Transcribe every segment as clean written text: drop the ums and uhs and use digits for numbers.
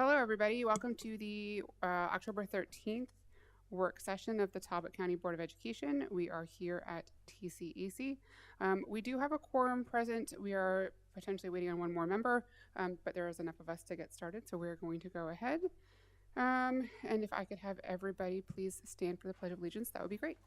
Hello, everybody. Welcome to the October 13th work session of the Talbot County Board of Education. We are here at TCEC. We do have a quorum present. We are potentially waiting on one more member, but there is enough of us to get started, so we're going to go ahead. And if I could have everybody please stand for the Pledge of Allegiance, that would be great.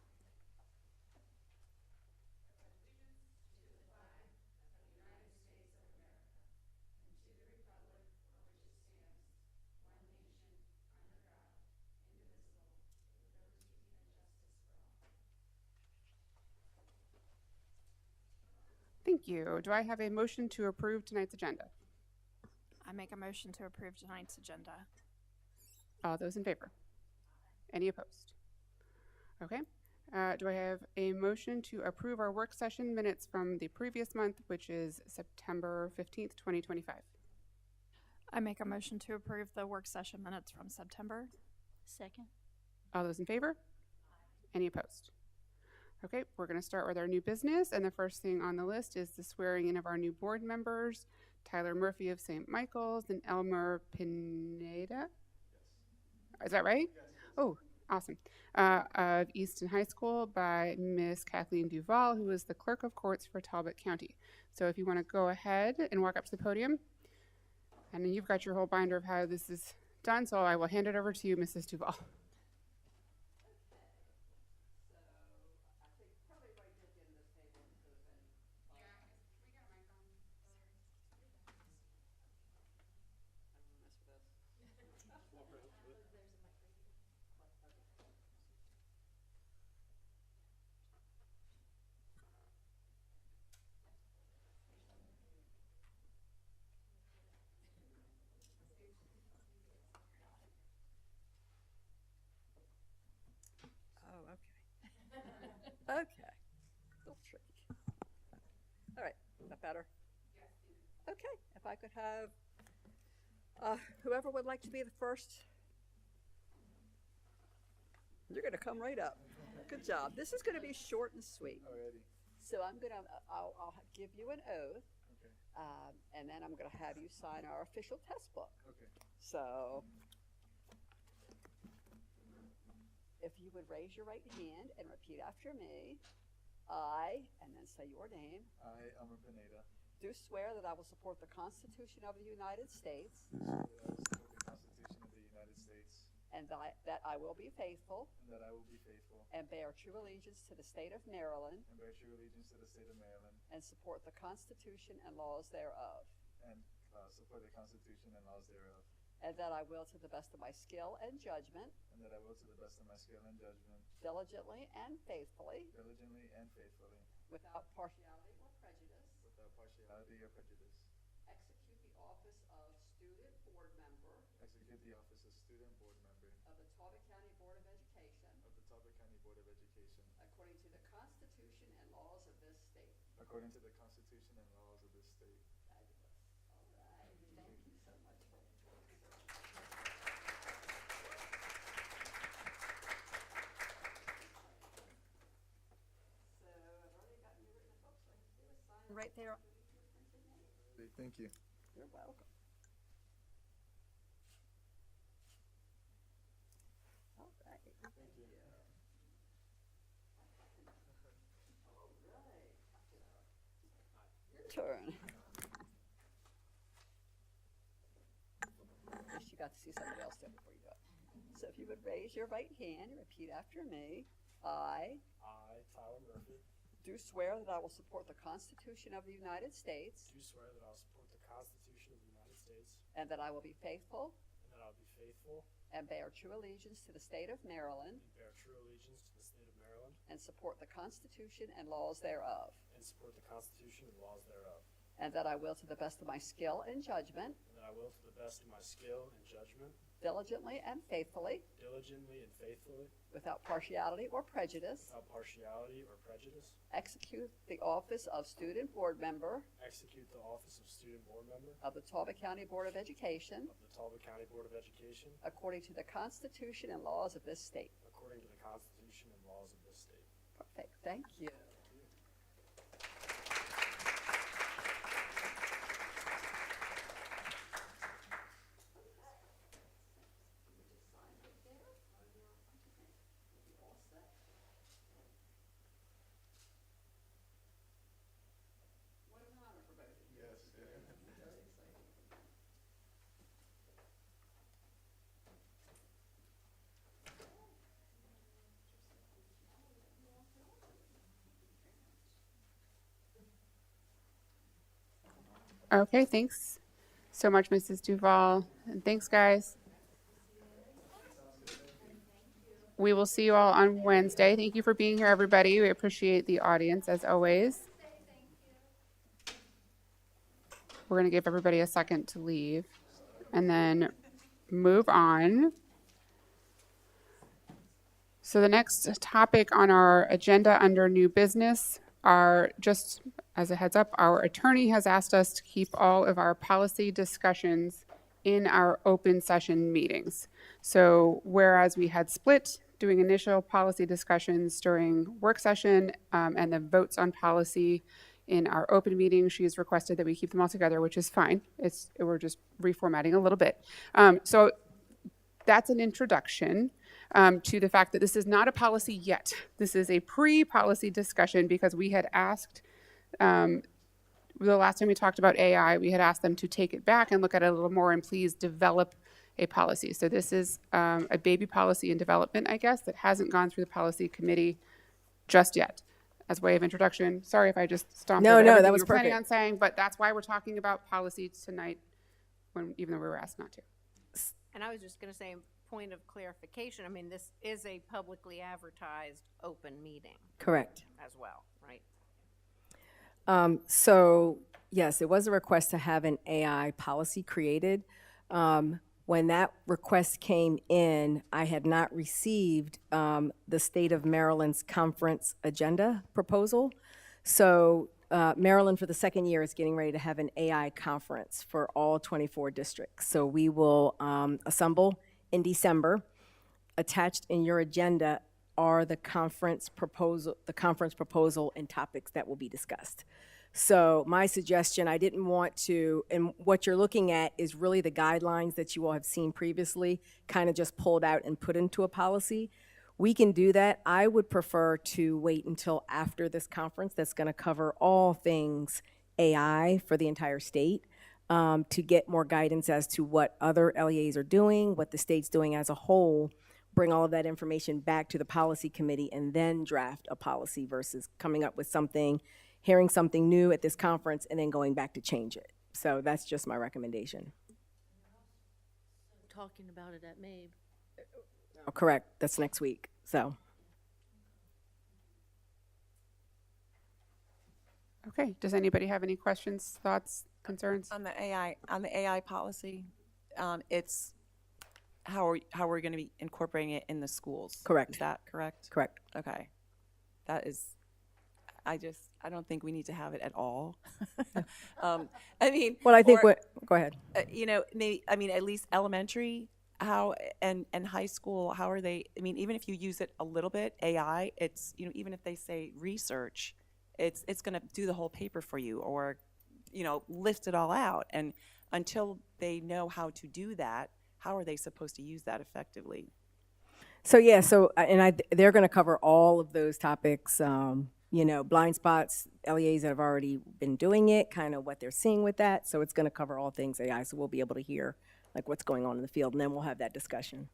Thank you. Do I have a motion to approve tonight's agenda? I make a motion to approve tonight's agenda. All those in favor? Any opposed? Okay. Do I have a motion to approve our work session minutes from the previous month, which is September 15th, 2025? I make a motion to approve the work session minutes from September. Second. All those in favor? Any opposed? Okay, we're going to start with our new business, and the first thing on the list is the swearing in of our new board members, Tyler Murphy of St. Michael's and Elmer Pineda. Yes. Is that right? Yes. Oh, awesome. Of Easton High School by Miss Kathleen Duval, who is the Clerk of Courts for Talbot County. So if you want to go ahead and walk up to the podium, and then you've got your whole binder of how this is done, so I will hand it over to you, Mrs. Duval. Oh, okay. Okay. A little tricky. All right, is that better? Okay, if I could have whoever would like to be the first. You're going to come right up. Good job. This is going to be short and sweet. Alrighty. So I'll give you an oath, Okay. and then I'm going to have you sign our official test book. Okay. So, if you would raise your right hand and repeat after me, I, and then say your name, I, Elmer Pineda, do swear that I will support the Constitution of the United States swear that I will support the Constitution of the United States and that I will be faithful and that I will be faithful and bear true allegiance to the state of Maryland and bear true allegiance to the state of Maryland and support the Constitution and laws thereof, and support the Constitution and laws thereof, and that I will, to the best of my skill and judgment, and that I will, to the best of my skill and judgment, diligently and faithfully, diligently and faithfully, without partiality or prejudice, without partiality or prejudice, execute the office of student board member execute the office of student board member of the Talbot County Board of Education of the Talbot County Board of Education according to the Constitution and laws of this state. according to the Constitution and laws of this state. Fabulous. All right. Thank you so much. So I've already gotten you written up, so I have to do is sign right there. Thank you. You're welcome. All right. Thank you. Your turn. At least you got to see somebody else do it before you do it. So if you would raise your right hand and repeat after me, I I, Tyler Murphy, do swear that I will support the Constitution of the United States do swear that I will support the Constitution of the United States and that I will be faithful and that I will be faithful and bear true allegiance to the state of Maryland and bear true allegiance to the state of Maryland and support the Constitution and laws thereof, and support the Constitution and laws thereof, and that I will, to the best of my skill and judgment, and that I will, to the best of my skill and judgment, diligently and faithfully, diligently and faithfully, without partiality or prejudice, without partiality or prejudice, execute the office of student board member execute the office of student board member of the Talbot County Board of Education of the Talbot County Board of Education according to the Constitution and laws of this state. according to the Constitution and laws of this state. Perfect. Thank you. Okay, thanks so much, Mrs. Duval. And thanks, guys. We will see you all on Wednesday. Thank you for being here, everybody. We appreciate the audience as always. We're going to give everybody a second to leave and then move on. So the next topic on our agenda under new business are, just as a heads up, our attorney has asked us to keep all of our policy discussions in our open session meetings. So whereas we had split doing initial policy discussions during work session and the votes on policy in our open meeting, she's requested that we keep them all together, which is fine. We're just reformatting a little bit. So that's an introduction to the fact that this is not a policy yet. This is a pre-policy discussion because we had asked, the last time we talked about AI, we had asked them to take it back and look at it a little more and please develop a policy. So this is a baby policy in development, I guess, that hasn't gone through the policy committee just yet. As way of introduction, sorry if I just stomped over everything that was you were planning perfect. on saying, but that's why we're talking about policy tonight, even though we were asked not to. And I was just gonna say, point of clarification, I mean, this is a publicly advertised open meeting Correct. as well, right? So yes, it was a request to have an AI policy created. When that request came in, I had not received the state of Maryland's conference agenda proposal. So Maryland, for the second year, is getting ready to have an AI conference for all 24 districts. So we will assemble in December. Attached in your agenda are the conference proposal and topics that will be discussed. So my suggestion, I didn't want to, and what you're looking at is really the guidelines that you all have seen previously, kind of just pulled out and put into a policy. We can do that. I would prefer to wait until after this conference that's going to cover all things AI for the entire state, to get more guidance as to what other LEAs are doing, what the state's doing as a whole, bring all of that information back to the policy committee and then draft a policy versus coming up with something, hearing something new at this conference and then going back to change it. So that's just my recommendation. Talking about it at MABE. Oh, correct, that's next week, so. Okay, does anybody have any questions, thoughts, concerns? On the AI policy, it's how are we going to be incorporating it in the schools? Correct. Is that correct? Correct. Okay. That is, I don't think we need to have it at all. I mean, Well, I think or, go ahead. maybe, I mean, at least elementary, how, and high school, how are they, I mean, even if you use it a little bit, AI, it's, even if they say research, it's going to do the whole paper for you or, list it all out. And until they know how to do that, how are they supposed to use that effectively? So yeah, they're going to cover all of those topics, blind spots, LEAs that have already been doing it, kind of what they're seeing with that. So it's going to cover all things AI. So we'll be able to hear like what's going on in the field, and then we'll have that discussion.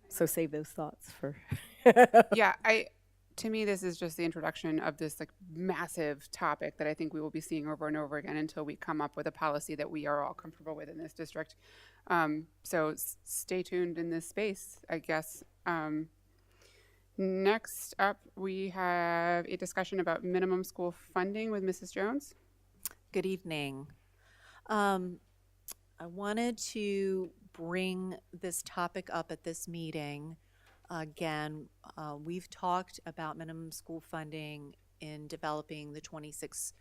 So save those thoughts for. Yeah, to me, this is just the introduction of this like massive topic that I think we will be seeing over and over again until we come up with a policy that we are all comfortable with in this district. So stay tuned in this space, I guess. Next up, we have a discussion about minimum school funding with Mrs. Jones. Good evening. I wanted to bring this topic up at this meeting. Again, we've talked about minimum school funding in developing the 26,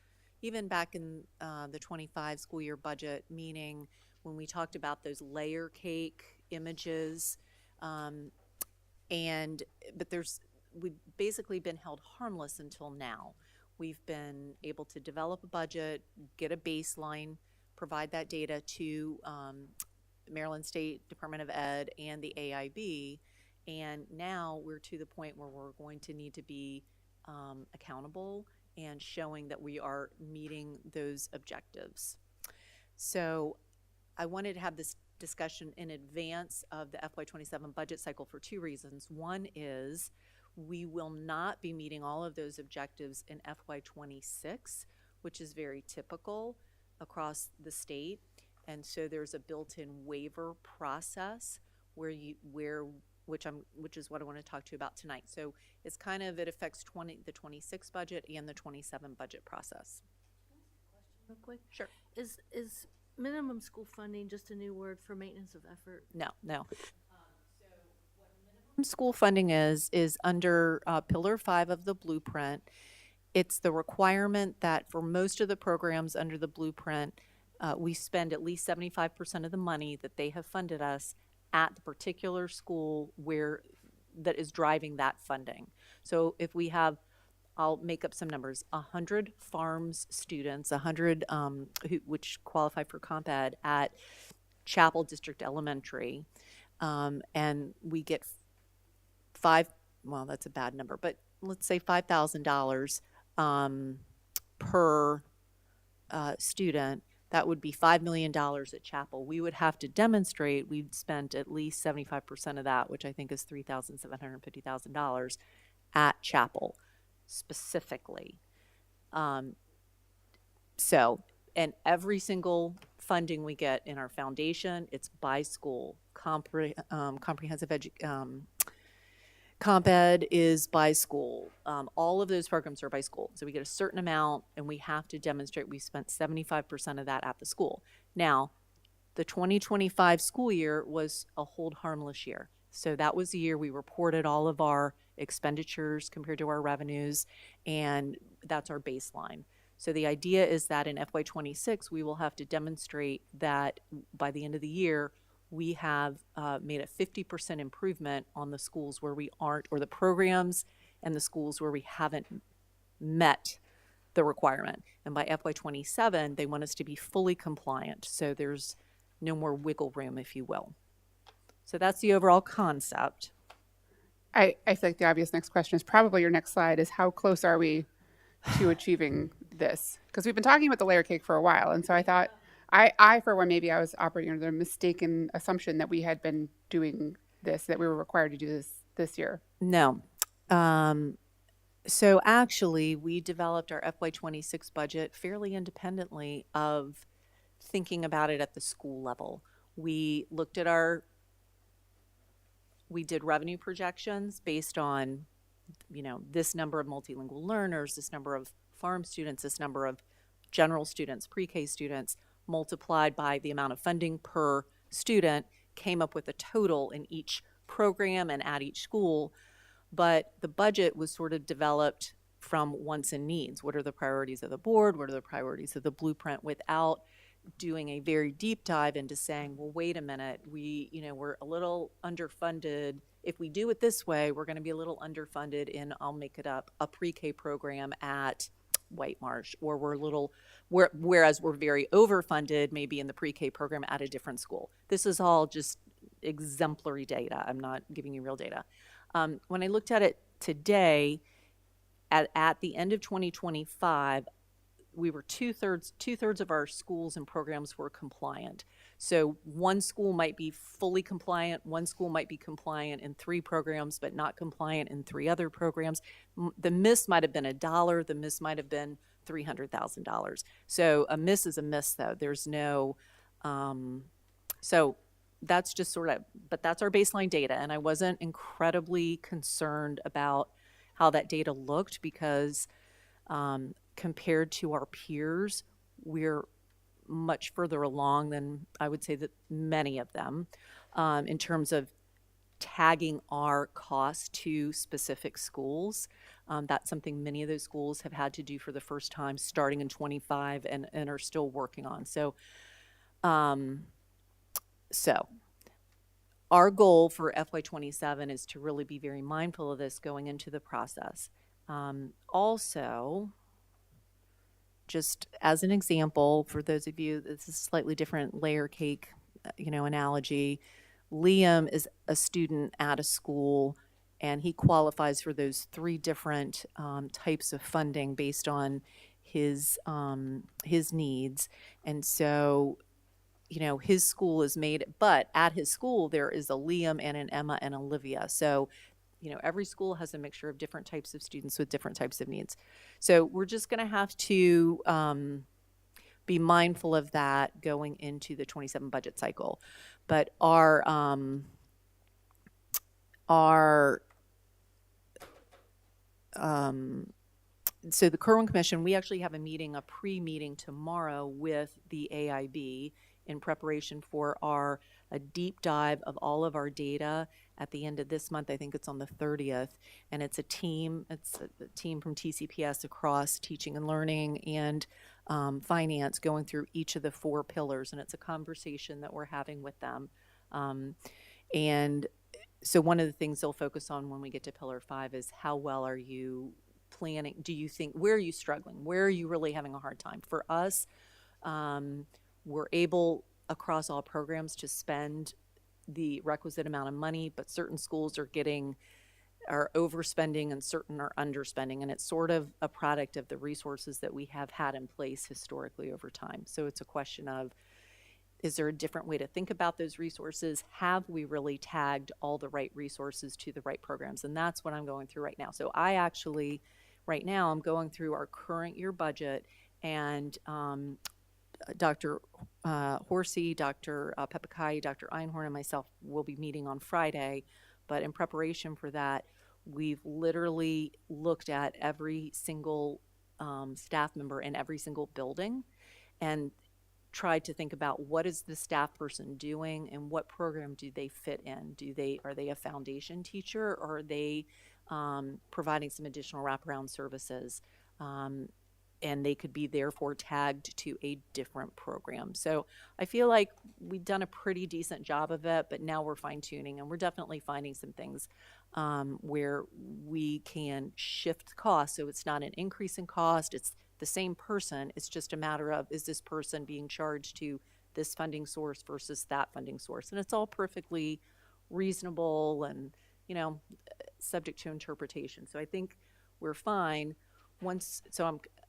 even back in the 25 school year budget, meaning when we talked about those layer cake images, but we've basically been held harmless until now. We've been able to develop a budget, get a baseline, provide that data to Maryland State Department of Ed and the AIB, and now we're to the point where we're going to need to be accountable and showing that we are meeting those objectives. So I wanted to have this discussion in advance of the FY27 budget cycle for two reasons. One is We will not be meeting all of those objectives in FY26, which is very typical across the state. And so there's a built-in waiver process which is what I want to talk to you about tonight. So it's kind of, it affects the 26 budget and the 27 budget process. Real quick, Sure. is minimum school funding just a new word for maintenance of effort? No. School funding is under Pillar 5 of the blueprint. It's the requirement that for most of the programs under the blueprint, we spend at least 75% of the money that they have funded us at the particular school that is driving that funding. So if we have, I'll make up some numbers, 100 farms students, 100 which qualify for Comp Ed at Chapel District Elementary, and we get well, that's a bad number, but let's say $5,000 per student. That would be $5 million at Chapel. We would have to demonstrate we'd spent at least 75% of that, which I think is $3,750,000 at Chapel specifically. So, and every single funding we get in our foundation, it's by school. Comprehensive Comp Ed is by school. All of those programs are by school. So we get a certain amount and we have to demonstrate we spent 75% of that at the school. Now, the 2025 school year was a hold harmless year. So that was the year we reported all of our expenditures compared to our revenues, and that's our baseline. So the idea is that in FY26, we will have to demonstrate that by the end of the year, we have made a 50% improvement on the schools where we aren't, or the programs and the schools where we haven't met the requirement. And by FY27, they want us to be fully compliant. So there's no more wiggle room, if you will. So that's the overall concept. I feel like the obvious next question is probably your next slide is how close are we to achieving this? Because we've been talking about the layer cake for a while. And so I thought, I for one, maybe I was operating under the mistaken assumption that we had been doing this, that we were required to do this year. No. So actually, we developed our FY26 budget fairly independently of thinking about it at the school level. We looked at we did revenue projections based on, this number of multilingual learners, this number of farm students, this number of general students, pre-K students, multiplied by the amount of funding per student, came up with a total in each program and at each school. But the budget was sort of developed from wants and needs. What are the priorities of the board? What are the priorities of the blueprint, without doing a very deep dive into saying, well, wait a minute, we're a little underfunded. If we do it this way, we're going to be a little underfunded in, I'll make it up, a pre-K program at White Marsh, or whereas we're very overfunded maybe in the pre-K program at a different school. This is all just exemplary data. I'm not giving you real data. When I looked at it today, at the end of 2025, we were two-thirds of our schools and programs were compliant. So one school might be fully compliant, one school might be compliant in 3 programs, but not compliant in 3 other programs. The miss might have been $1, the miss might have been $300,000. So a miss is a miss, though. There's no, so that's just but that's our baseline data. And I wasn't incredibly concerned about how that data looked because compared to our peers, we're much further along than I would say that many of them in terms of tagging our costs to specific schools. That's something many of those schools have had to do for the first time starting in 25 and are still working on. So our goal for FY27 is to really be very mindful of this going into the process. Also, just as an example, for those of you, this is a slightly different layer cake, analogy. Liam is a student at a school, and he qualifies for those 3 different types of funding based on his needs. And so, his school is made, but at his school there is a Liam and an Emma and Olivia. So every school has a mixture of different types of students with different types of needs. So we're just going to have to be mindful of that going into the 27 budget cycle. But so the Kerwin Commission, we actually have a pre-meeting tomorrow with the AIB in preparation for a deep dive of all of our data at the end of this month. I think it's on the 30th, and it's a team from TCPS across teaching and learning and finance going through each of the 4 pillars, and it's a conversation that we're having with them. And so one of the things they'll focus on when we get to pillar 5 is how well are you planning? Do you think, where are you struggling? Where are you really having a hard time? For us, we're able across all programs to spend the requisite amount of money, but certain schools are overspending and certain are underspending. And it's sort of a product of the resources that we have had in place historically over time. So it's a question of, is there a different way to think about those resources? Have we really tagged all the right resources to the right programs? And that's what I'm going through right now. So I actually, right now, I'm going through our current year budget, and Dr. Horsey, Dr. Pepikai, Dr. Einhorn, and myself will be meeting on Friday. But in preparation for that, we've literally looked at every single staff member in every single building and tried to think about what is the staff person doing and what program do they fit in. Are they a foundation teacher, or are they providing some additional wraparound services? And they could be therefore tagged to a different program. So I feel like we've done a pretty decent job of it, but now we're fine tuning, and we're definitely finding some things where we can shift costs. So it's not an increase in cost, it's the same person. It's just a matter of, is this person being charged to this funding source versus that funding source? And it's all perfectly reasonable and, subject to interpretation. So I think we're fine.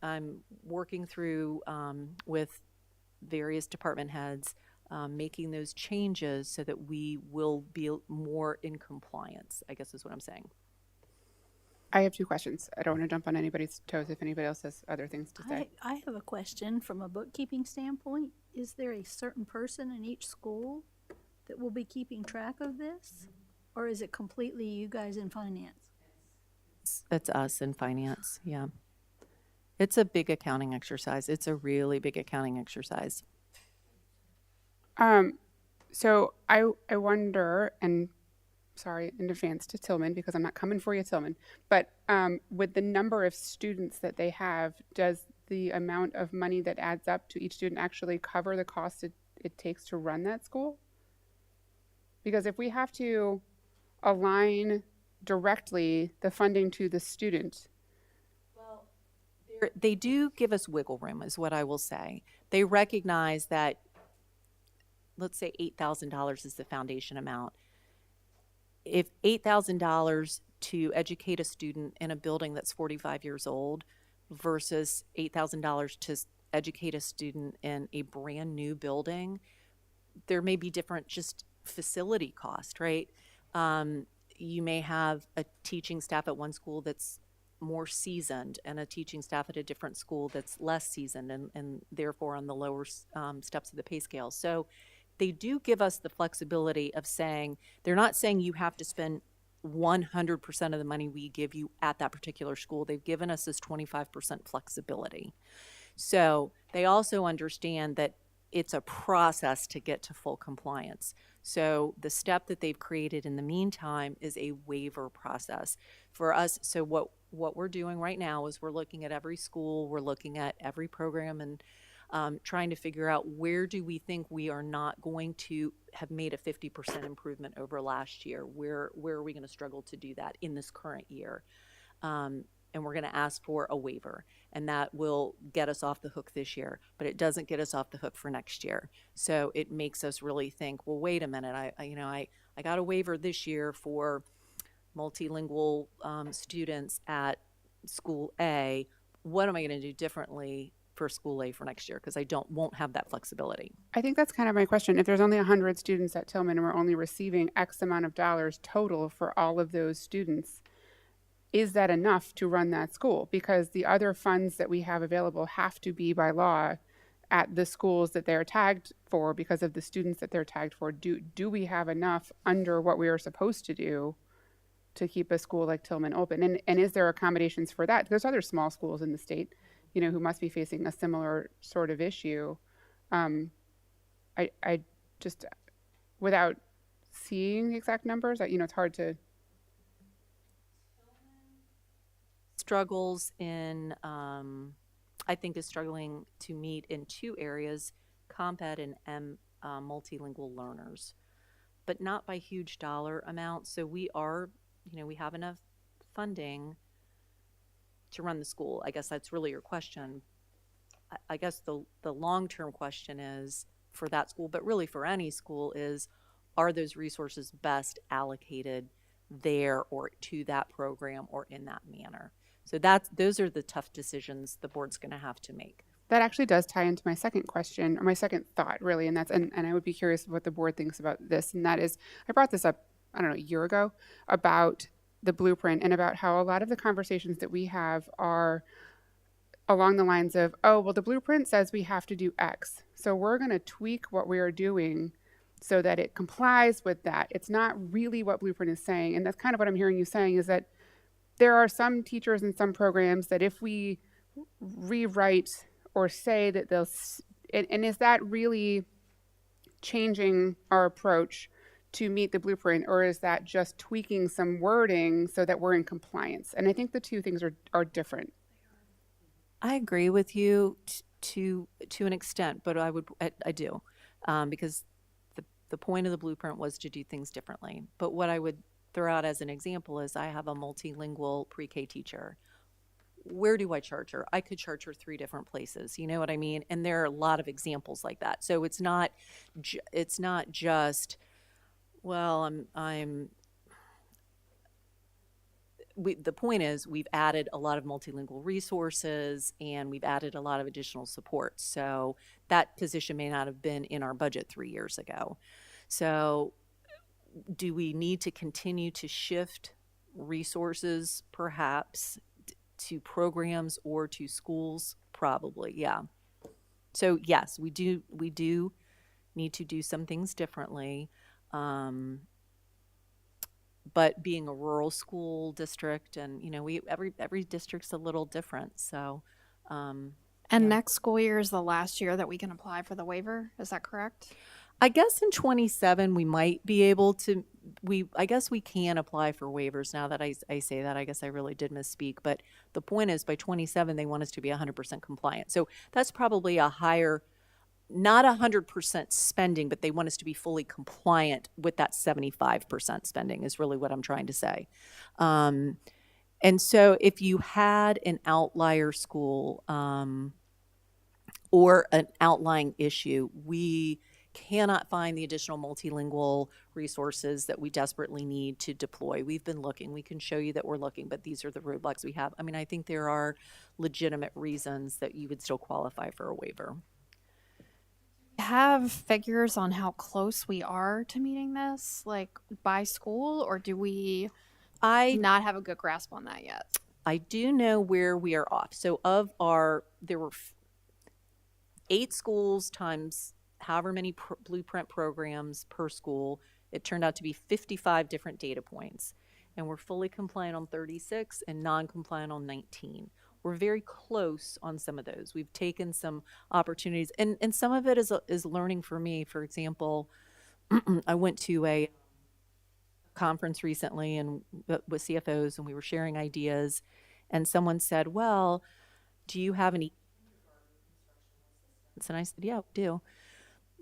I'm working through with various department heads, making those changes so that we will be more in compliance, I guess is what I'm saying. I have 2 questions. I don't want to jump on anybody's toes if anybody else has other things to say. I have a question from a bookkeeping standpoint. Is there a certain person in each school that will be keeping track of this? Or is it completely you guys in finance? It's us in finance, yeah. It's a big accounting exercise. It's a really big accounting exercise. So I wonder, and sorry in advance to Tillman because I'm not coming for you, Tillman, but with the number of students that they have, does the amount of money that adds up to each student actually cover the cost it takes to run that school? Because if we have to align directly the funding to the student. Well, they do give us wiggle room, is what I will say. They recognize that, let's say $8,000 is the foundation amount. If $8,000 to educate a student in a building that's 45 years old versus $8,000 to educate a student in a brand new building, there may be different just facility cost, right? You may have a teaching staff at one school that's more seasoned and a teaching staff at a different school that's less seasoned and therefore on the lower steps of the pay scale. So they do give us the flexibility of saying, they're not saying you have to spend 100% of the money we give you at that particular school. They've given us this 25% flexibility. So they also understand that it's a process to get to full compliance. So the step that they've created in the meantime is a waiver process for us. So what we're doing right now is we're looking at every school, we're looking at every program, and trying to figure out where do we think we are not going to have made a 50% improvement over last year. Where are we going to struggle to do that in this current year? And we're going to ask for a waiver, and that will get us off the hook this year, but it doesn't get us off the hook for next year. So it makes us really think, well, wait a minute, I got a waiver this year for multilingual students at school A. What am I going to do differently for school A for next year because I won't have that flexibility. I think that's kind of my question. If there's only 100 students at Tillman and we're only receiving X amount of dollars total for all of those students, is that enough to run that school? Because the other funds that we have available have to be by law at the schools that they're tagged for because of the students that they're tagged for. Do we have enough under what we are supposed to do to keep a school like Tillman open? And is there accommodations for that? There's other small schools in the state, you know, who must be facing a similar sort of issue. I just, without seeing the exact numbers, you know, it's hard to. Struggles in, I think is struggling to meet in two areas, comp ed and multilingual learners, but not by huge dollar amounts. So we are, you know, we have enough funding to run the school. I guess that's really your question. I guess the long-term question is for that school, but really for any school is, are those resources best allocated there or to that program or in that manner? So those are the tough decisions the board's going to have to make. That actually does tie into my second question, or my second thought, really, and I would be curious what the board thinks about this, and that is, I brought this up, I don't know, a year ago, about the blueprint and about how a lot of the conversations that we have are along the lines of, oh, well, the blueprint says we have to do X, so we're going to tweak what we are doing so that it complies with that. It's not really what blueprint is saying, and that's kind of what I'm hearing you saying, is that there are some teachers in some programs that if we rewrite or say that they'll, and is that really changing our approach to meet the blueprint, or is that just tweaking some wording so that we're in compliance? And I think the two things are different. I agree with you to an extent, but I do, because the point of the blueprint was to do things differently. But what I would throw out as an example is I have a multilingual pre-K teacher. Where do I charge her? I could charge her 3 different places. You know what I mean? And there are a lot of examples like that. So it's not just, well, the point is we've added a lot of multilingual resources and we've added a lot of additional support. So that position may not have been in our budget 3 years ago. So do we need to continue to shift resources perhaps to programs or to schools? Probably, yeah. So yes, we do need to do some things differently. But being a rural school district, and you know, every district's a little different. So, And Yeah. next school year is the last year that we can apply for the waiver. Is that correct? I guess in 27 we might be able to. I guess we can apply for waivers. Now that I say that, I guess I really did misspeak. But the point is, by 27 they want us to be 100% compliant. So that's probably a higher, not 100% spending, but they want us to be fully compliant with that 75% spending is really what I'm trying to say. And so if you had an outlier school or an outlying issue, we cannot find the additional multilingual resources that we desperately need to deploy. We've been looking. We can show you that we're looking, but these are the roadblocks we have. I mean, I think there are legitimate reasons that you would still qualify for a waiver. Have figures on how close we are to meeting this, like by school, or do we not have a good grasp on that yet? I do know where we are off. So there were 8 schools times however many blueprint programs per school. It turned out to be 55 different data points. And we're fully compliant on 36 and non-compliant on 19. We're very close on some of those. We've taken some opportunities, and some of it is learning for me. For example, I went to a conference recently and with CFOs, and we were sharing ideas, and someone said, well, do you have any? And I said, yeah, we do.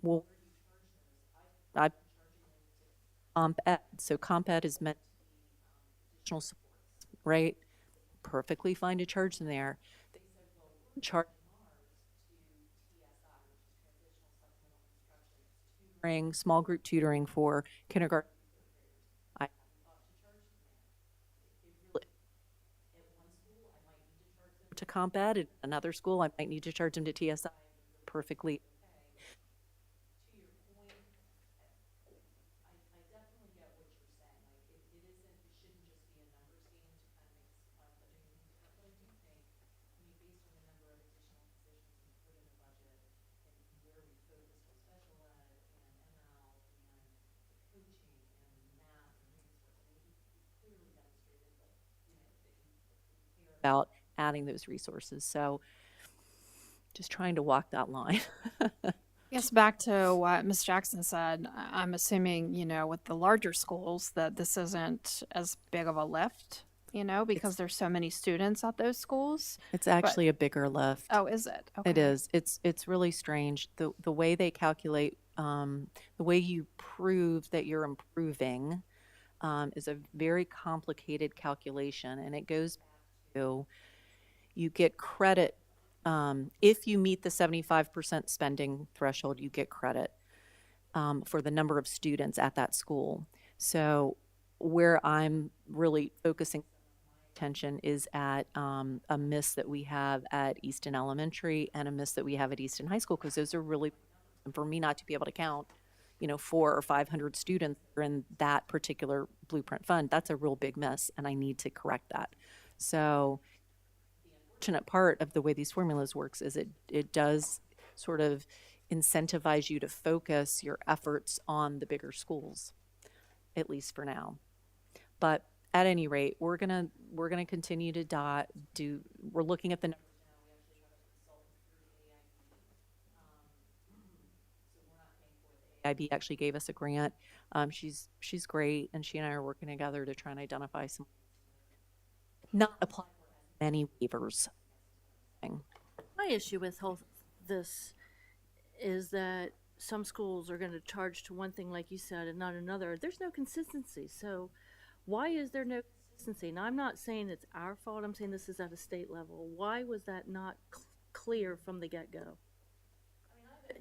Well, I comp ed. So comp ed is meant additional support, right? Perfectly fine to charge them there. They said, well, we're charging tutoring, small group tutoring for kindergarten. I haven't thought to charge them there. At one school, I might need to charge them to comp ed at another school, I might need to charge them to TSI perfectly. About adding those resources. So just trying to walk that line. Yes, back to what Ms. Jackson said, I'm assuming, you know, with the larger schools that this isn't as big of a lift, you know, because there's so many students at those schools. It's actually a bigger lift. Oh, is it? It Okay. is. It's really strange. The way they calculate, the way you prove that you're improving, is a very complicated calculation, and it goes back to you get credit if you meet the 75% spending threshold. You get credit for the number of students at that school. So where I'm really focusing attention is at a miss that we have at Easton Elementary and a miss that we have at Easton High School, because those are really, and for me not to be able to count, you know, 400 or 500 students that are in that particular Blueprint fund, that's a real big miss, and I need to correct that. So the unfortunate part of the way these formulas works is it does sort of incentivize you to focus your efforts on the bigger schools, at least for now. But at any rate, we're gonna continue to we're looking at the numbers now. We actually have a consultant through AIB. AIB actually gave us a grant. She's great, and she and I are working together to try and identify some, not apply for as many waivers. My issue with this is that some schools are going to charge to one thing, like you said, and not another. There's no consistency. So why is there no consistency? Now, I'm not saying it's our fault. I'm saying this is at a state level. Why was that not clear from the get-go?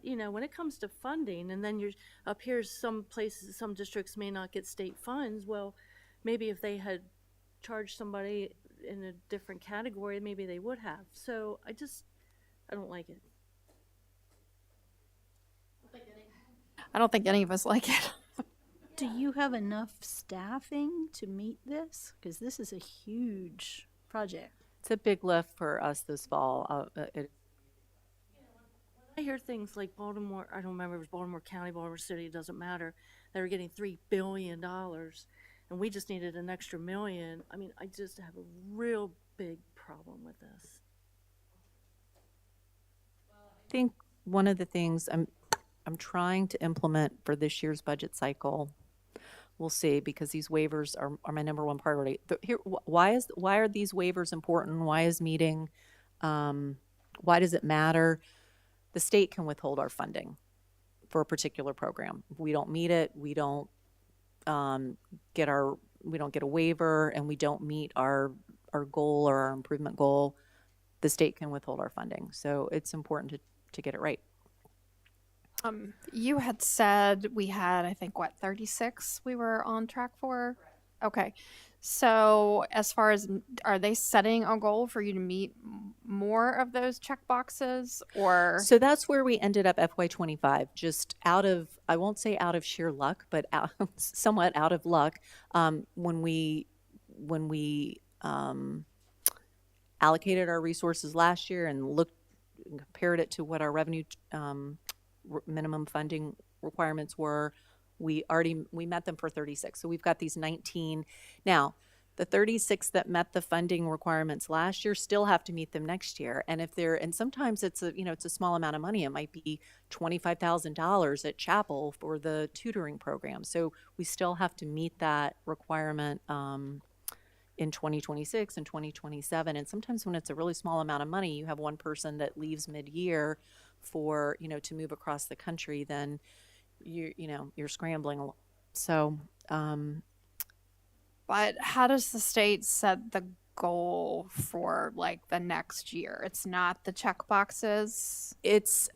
You know, when it comes to funding, and then you're up here, some places, some districts may not get state funds. Well, maybe if they had charged somebody in a different category, maybe they would have. So I don't like it. I don't think any of us like it. Do you have enough staffing to meet this? Because this is a huge project. It's a big lift for us this fall. I hear things like Baltimore, I don't remember if it was Baltimore County, Baltimore City, it doesn't matter. They were getting $3 billion, and we just needed an extra $1 million. I mean, I just have a real big problem with this. I think one of the things I'm trying to implement for this year's budget cycle, we'll see, because these waivers are my number one priority. Why are these waivers important? Why is meeting? Why does it matter? The state can withhold our funding for a particular program. If we don't meet it, we don't get a waiver, and we don't meet our goal or our improvement goal, the state can withhold our funding. So it's important to get it right. You had said we had, I think, 36 we were on track for? Okay. So as far as, are they setting a goal for you to meet more of those check boxes, or? So that's where we ended up FY25, just out of, I won't say out of sheer luck, but somewhat out of luck. When we allocated our resources last year and compared it to what our revenue minimum funding requirements were, we met them for 36. So we've got these 19. Now, the 36 that met the funding requirements last year still have to meet them next year. And and sometimes it's a small amount of money. It might be $25,000 at Chapel for the tutoring program. So we still have to meet that requirement in 2026 and 2027. And sometimes when it's a really small amount of money, you have one person that leaves mid-year for, to move across the country, then you're scrambling a lot. So, but how does the state set the goal for like the next year? It's not the check boxes. It's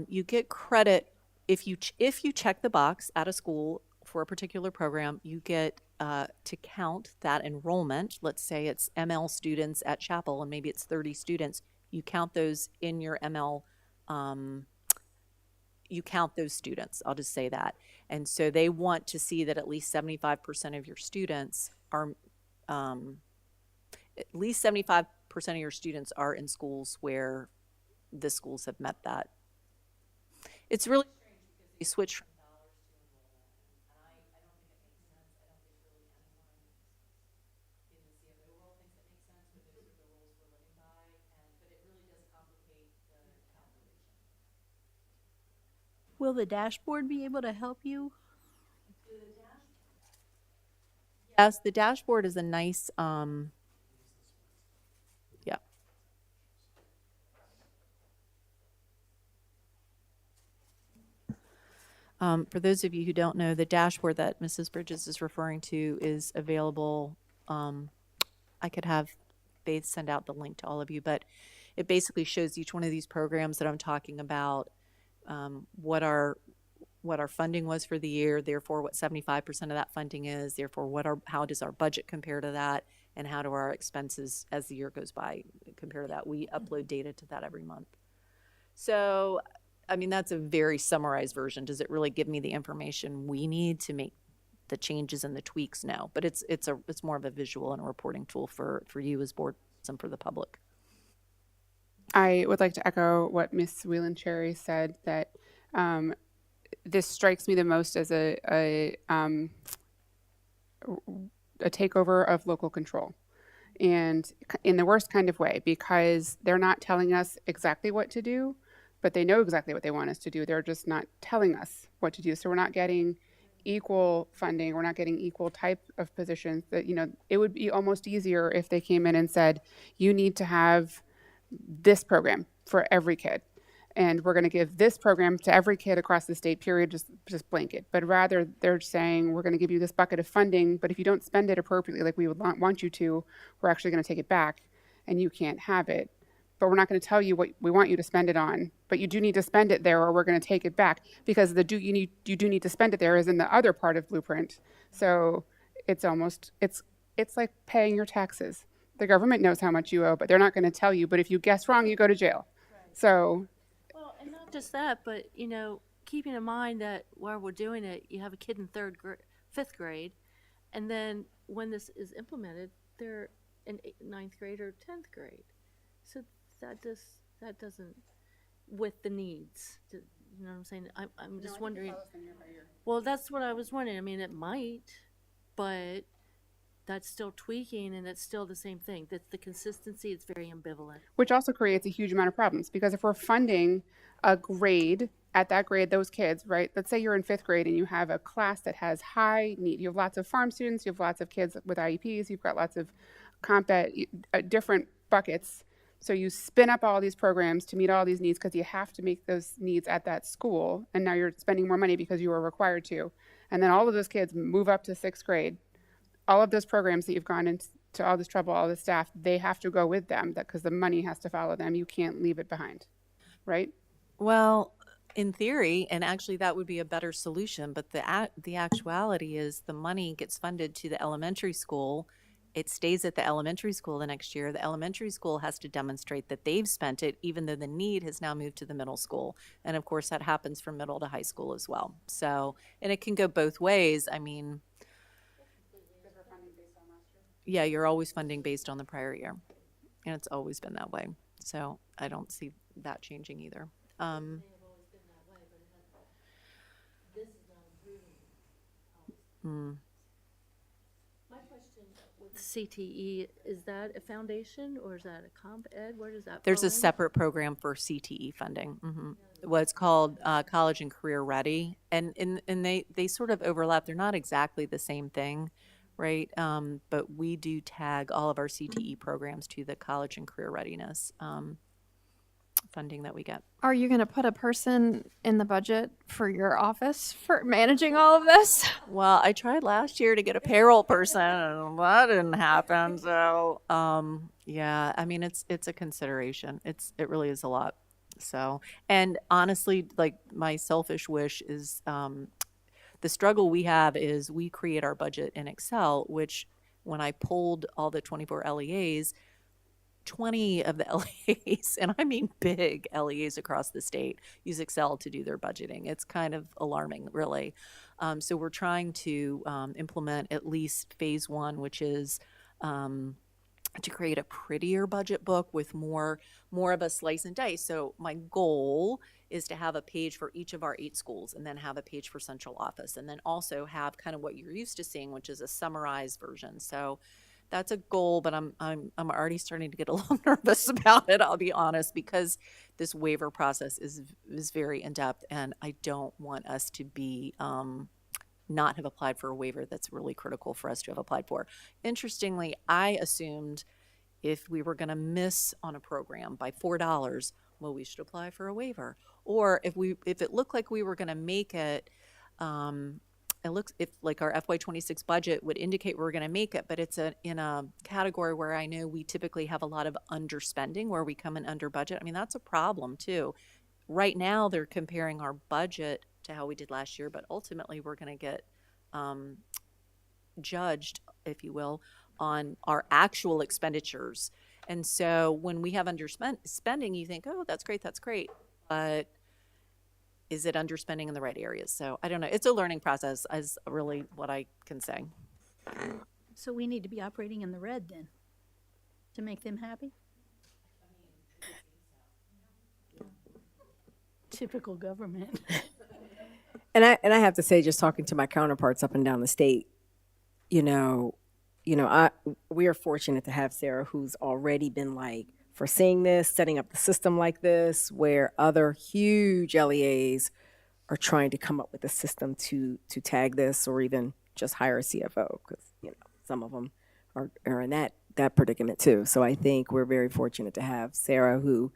you get credit if you check the box at a school for a particular program, you get to count that enrollment. Let's say it's ML students at Chapel, and maybe it's 30 students. You count those in your ML. You count those students. I'll just say that. And so they want to see that at least 75% of your students are, at least 75% of your students are in schools where the schools have met that. It's really strange because they switch from dollars to enrollment, and I don't think it makes sense. I don't think really anyone in the CFO world thinks it makes sense, but those are the rules we're living by, but it really does complicate the calculation. Will the dashboard be able to help you? Yes, the dashboard is a nice, yeah. For those of you who don't know, the dashboard that Mrs. Bridges is referring to is available. I could have Faith send out the link to all of you, but it basically shows each one of these programs that I'm talking about, what our funding was for the year, therefore what 75% of that funding is, therefore how does our budget compare to that, and how do our expenses as the year goes by compare to that. We upload data to that every month. So, I mean, that's a very summarized version. Does it really give me the information we need to make the changes and the tweaks? No, but it's more of a visual and a reporting tool for you as board and for the public. I would like to echo what Ms. Whelan Cherry said, that this strikes me the most as a takeover of local control, and in the worst kind of way, because they're not telling us exactly what to do, but they know exactly what they want us to do. They're just not telling us what to do. So we're not getting equal funding. We're not getting equal type of positions. That, you know, it would be almost easier if they came in and said, you need to have this program for every kid, and we're going to give this program to every kid across the state, period, just blanket. But rather, they're saying, we're going to give you this bucket of funding, but if you don't spend it appropriately like we would want you to, we're actually going to take it back and you can't have it. But we're not going to tell you what we want you to spend it on, but you do need to spend it there, or we're going to take it back, because you do need to spend it there is in the other part of Blueprint. So it's like paying your taxes. The government knows how much you owe, but they're not going to tell you. But if you guess wrong, you go to jail. Right. So, well, and not just that, but keeping in mind that while we're doing it, you have a kid in fifth grade, and then when this is implemented, they're in ninth grade or 10th grade. So that doesn't, with the needs, you know what I'm saying? I'm just wondering. Well, that's what I was wondering. I mean, it might, but that's still tweaking, and it's still the same thing. That's the consistency. It's very ambivalent. Which also creates a huge amount of problems, because if we're funding a grade, at that grade, those kids, right? Let's say you're in fifth grade and you have a class that has high need. You have lots of farm students. You have lots of kids with IEPs. You've got lots of different buckets. So you spin up all these programs to meet all these needs, because you have to meet those needs at that school. And now you're spending more money because you were required to. And then all of those kids move up to sixth grade. All of those programs that you've gone into all this trouble, all the staff, they have to go with them, because the money has to follow them. You can't leave it behind, right? Well, in theory, and actually that would be a better solution, but the actuality is the money gets funded to the elementary school. It stays at the elementary school the next year. The elementary school has to demonstrate that they've spent it, even though the need has now moved to the middle school. And of course, that happens from middle to high school as well. So, and it can go both ways. I mean, yeah, you're always funding based on the prior year. And it's always been that way. So I don't see that changing either. CTE, is that a foundation or is that a comp ed? Where does that There's fall a in? separate program for CTE funding. What's called College and Career Ready, and they sort of overlap. They're not exactly the same thing, right? But we do tag all of our CTE programs to the College and Career Readiness funding that we get. Are you going to put a person in the budget for your office for managing all of this? Well, I tried last year to get a payroll person, and that didn't happen. So, yeah, I mean, it's a consideration. It really is a lot. So, and honestly, like, my selfish wish is The struggle we have is we create our budget in Excel, which when I pulled all the 24 LEAs, 20 of the LEAs, and I mean big LEAs across the state, use Excel to do their budgeting. It's kind of alarming, really. So we're trying to implement at least phase one, which is to create a prettier budget book with more of a slice and dice. So my goal is to have a page for each of our 8 schools, and then have a page for central office, and then also have kind of what you're used to seeing, which is a summarized version. So that's a goal, but I'm already starting to get a little nervous about it, I'll be honest, because this waiver process is very in-depth, and I don't want us to be not have applied for a waiver that's really critical for us to have applied for. Interestingly, I assumed if we were going to miss on a program by $4, well, we should apply for a waiver. Or if it looked like we were going to make it, it looks if like our FY26 budget would indicate we're going to make it, but it's in a category where I know we typically have a lot of underspending, where we come in under budget. I mean, that's a problem too. Right now, they're comparing our budget to how we did last year, but ultimately we're going to get judged, if you will, on our actual expenditures. And so when we have underspending, you think, oh, that's great, but is it underspending in the right areas? So I don't know. It's a learning process, is really what I can say. So we need to be operating in the red then, to make them happy? Typical government. And I have to say, just talking to my counterparts up and down the state, we are fortunate to have Sarah, who's already been like foreseeing this, setting up the system like this, where other huge LEAs are trying to come up with a system to tag this, or even just hire a CFO, because some of them are in that predicament too. So I think we're very fortunate to have Sarah, who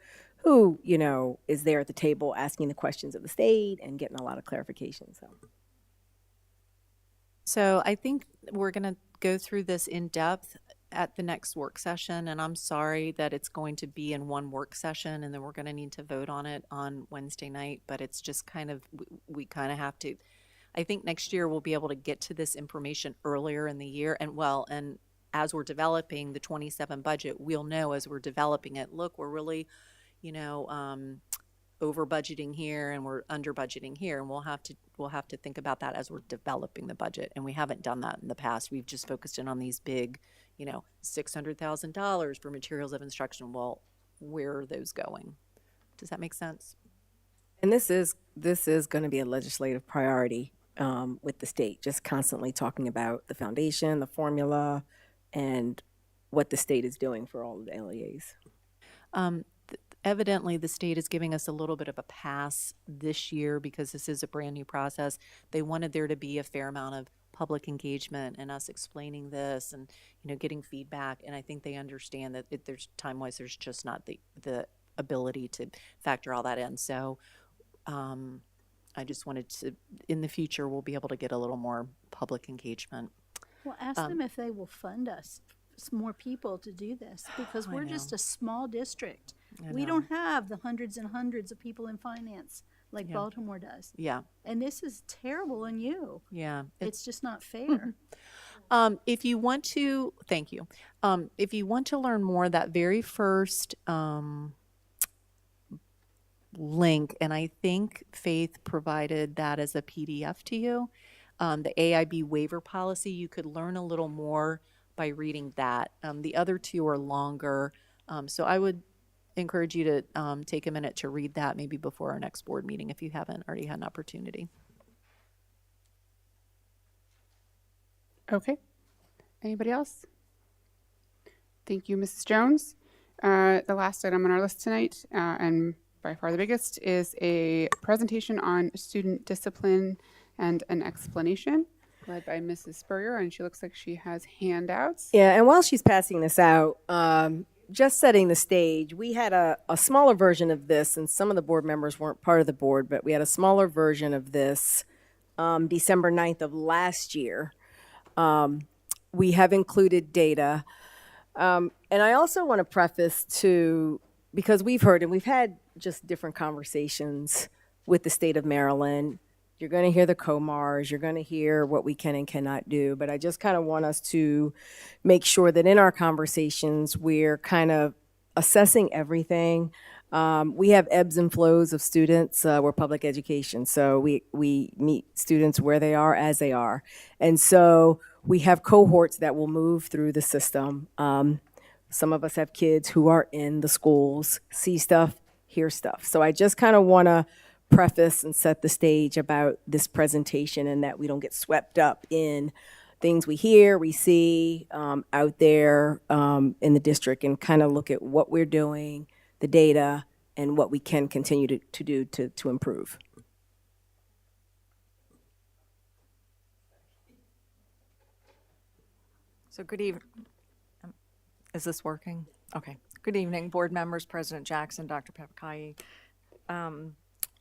is there at the table asking the questions of the state and getting a lot of clarification. So I think we're going to go through this in depth at the next work session, and I'm sorry that it's going to be in one work session, and then we're going to need to vote on it on Wednesday night, but it's just kind of, we kind of have to. I think next year we'll be able to get to this information earlier in the year, and as we're developing the 27 budget, we'll know as we're developing it, look, we're really over budgeting here and we're under budgeting here, and we'll have to think about that as we're developing the budget. And we haven't done that in the past. We've just focused in on these big, $600,000 for materials of instruction. Well, where are those going? Does that make sense? And this is going to be a legislative priority with the state, just constantly talking about the foundation, the formula, and what the state is doing for all of the LEAs. Evidently, the state is giving us a little bit of a pass this year because this is a brand new process. They wanted there to be a fair amount of public engagement and us explaining this and, getting feedback. And I think they understand that there's time-wise, there's just not the ability to factor all that in. So I just wanted to, in the future, we'll be able to get a little more public engagement. Well, ask them if they will fund us, more people to do this, because we're just a small district. We don't have the hundreds and hundreds of people in finance like Baltimore does. Yeah. And this is terrible on you. Yeah. It's just not fair. If you want to, thank you. If you want to learn more, that very first link, and I think Faith provided that as a PDF to you, the AIB waiver policy, you could learn a little more by reading that. The other two are longer. So I would encourage you to take a minute to read that maybe before our next board meeting if you haven't already had an opportunity. Okay. Anybody else? Thank you, Mrs. Jones. The last item on our list tonight, and by far the biggest, is a presentation on student discipline and an explanation led by Mrs. Spurrier, and she looks like she has handouts. Yeah, and while she's passing this out, just setting the stage, we had a smaller version of this, and some of the board members weren't part of the board, but we had a smaller version of this December 9th of last year. We have included data. And I also want to preface because we've heard and we've had just different conversations with the state of Maryland You're going to hear the COMARs. You're going to hear what we can and cannot do. But I just kind of want us to make sure that in our conversations, we're kind of assessing everything. We have ebbs and flows of students. We're public education, so we meet students where they are as they are. And so we have cohorts that will move through the system. Some of us have kids who are in the schools, see stuff, hear stuff. So I just kind of want to preface and set the stage about this presentation, and that we don't get swept up in things we hear, we see out there in the district, and kind of look at what we're doing, the data, and what we can continue to do to improve. So good evening. Is this working? Okay. Good evening, board members, President Jackson, Dr. Papakai.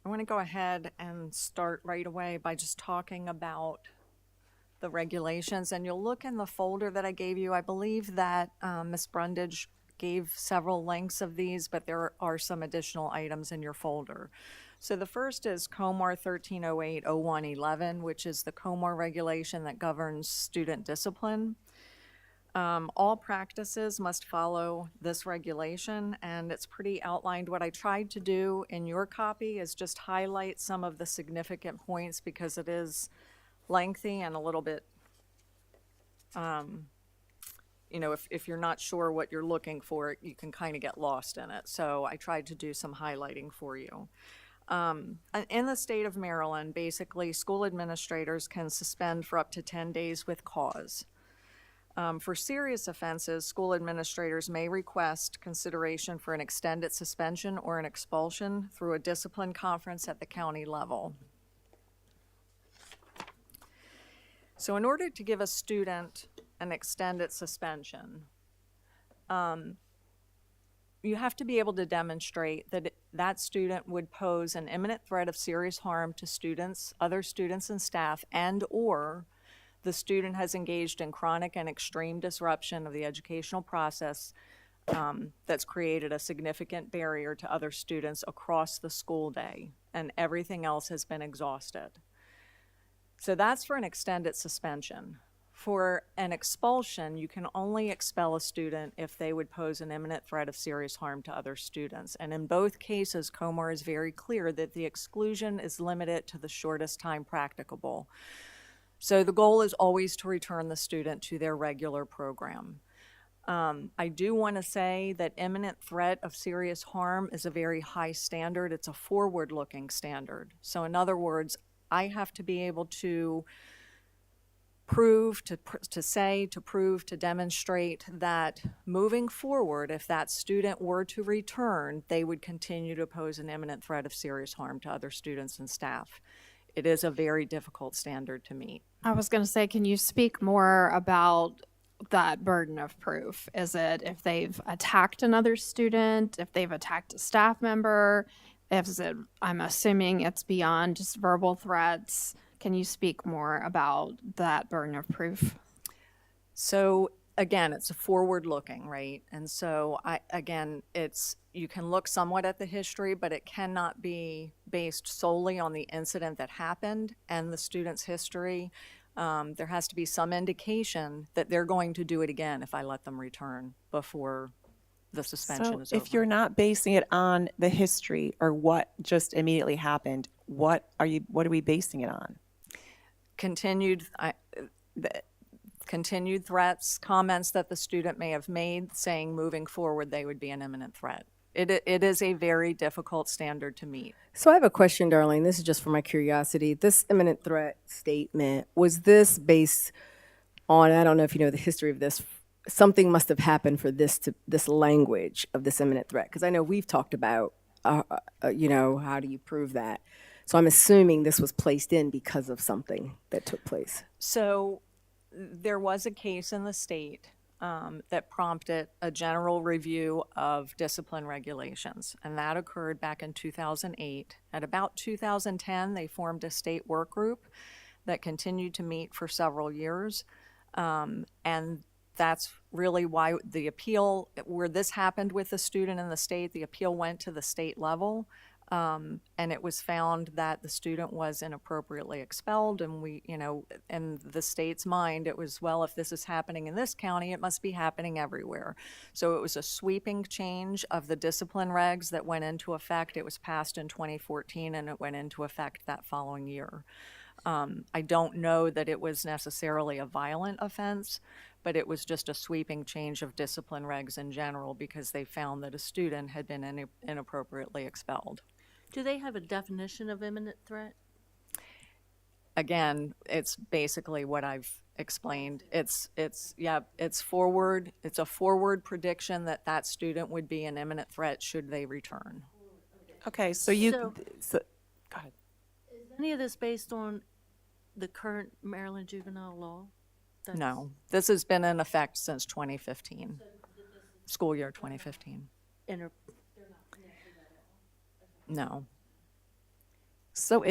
I want to go ahead and start right away by just talking about the regulations. And you'll look in the folder that I gave you. I believe that Ms. Brundage gave several links of these, but there are some additional items in your folder. So the first is COMAR 1308-0111, which is the COMAR regulation that governs student discipline. All practices must follow this regulation, and it's pretty outlined. What I tried to do in your copy is just highlight some of the significant points, because it is lengthy and a little bit, you know, if you're not sure what you're looking for, you can kind of get lost in it. So I tried to do some highlighting for you. In the state of Maryland, basically, school administrators can suspend for up to 10 days with cause. For serious offenses, school administrators may request consideration for an extended suspension or an expulsion through a discipline conference at the county level. So in order to give a student an extended suspension, you have to be able to demonstrate that that student would pose an imminent threat of serious harm to students, other students and staff, and or the student has engaged in chronic and extreme disruption of the educational process that's created a significant barrier to other students across the school day, and everything else has been exhausted. So that's for an extended suspension. For an expulsion, you can only expel a student if they would pose an imminent threat of serious harm to other students. And in both cases, COMAR is very clear that the exclusion is limited to the shortest time practicable. So the goal is always to return the student to their regular program. I do want to say that imminent threat of serious harm is a very high standard. It's a forward-looking standard. So in other words, I have to be able to prove, to demonstrate that moving forward, if that student were to return, they would continue to pose an imminent threat of serious harm to other students and staff. It is a very difficult standard to meet. I was going to say, can you speak more about that burden of proof? Is it if they've attacked another student, if they've attacked a staff member, I'm assuming it's beyond just verbal threats. Can you speak more about that burden of proof? So again, it's a forward looking, right? And so you can look somewhat at the history, but it cannot be based solely on the incident that happened and the student's history. There has to be some indication that they're going to do it again if I let them return before the suspension is over. If you're not basing it on the history or what just immediately happened, what are we basing it on? Continued threats, comments that the student may have made saying moving forward they would be an imminent threat. It is a very difficult standard to meet. So I have a question, Darlene. This is just for my curiosity. This imminent threat statement, was this based on, I don't know if you know the history of this, something must have happened for this language of this imminent threat? Because I know we've talked about, how do you prove that? So I'm assuming this was placed in because of something that took place. So there was a case in the state that prompted a general review of discipline regulations, and that occurred back in 2008. At about 2010, they formed a state work group that continued to meet for several years, and that's really why the appeal, where this happened with the student in the state, the appeal went to the state level. And it was found that the student was inappropriately expelled, and we, in the state's mind, it was, well, if this is happening in this county, it must be happening everywhere. So it was a sweeping change of the discipline regs that went into effect. It was passed in 2014, and it went into effect that following year. I don't know that it was necessarily a violent offense, but it was just a sweeping change of discipline regs in general because they found that a student had been inappropriately expelled. Do they have a definition of imminent threat? Again, it's basically what I've explained. It's forward. It's a forward prediction that that student would be an imminent threat should they return. Okay, so So- go ahead. Is any of this based on the current Maryland juvenile law? No, this has been in effect since 2015, school year 2015. Inter- No. So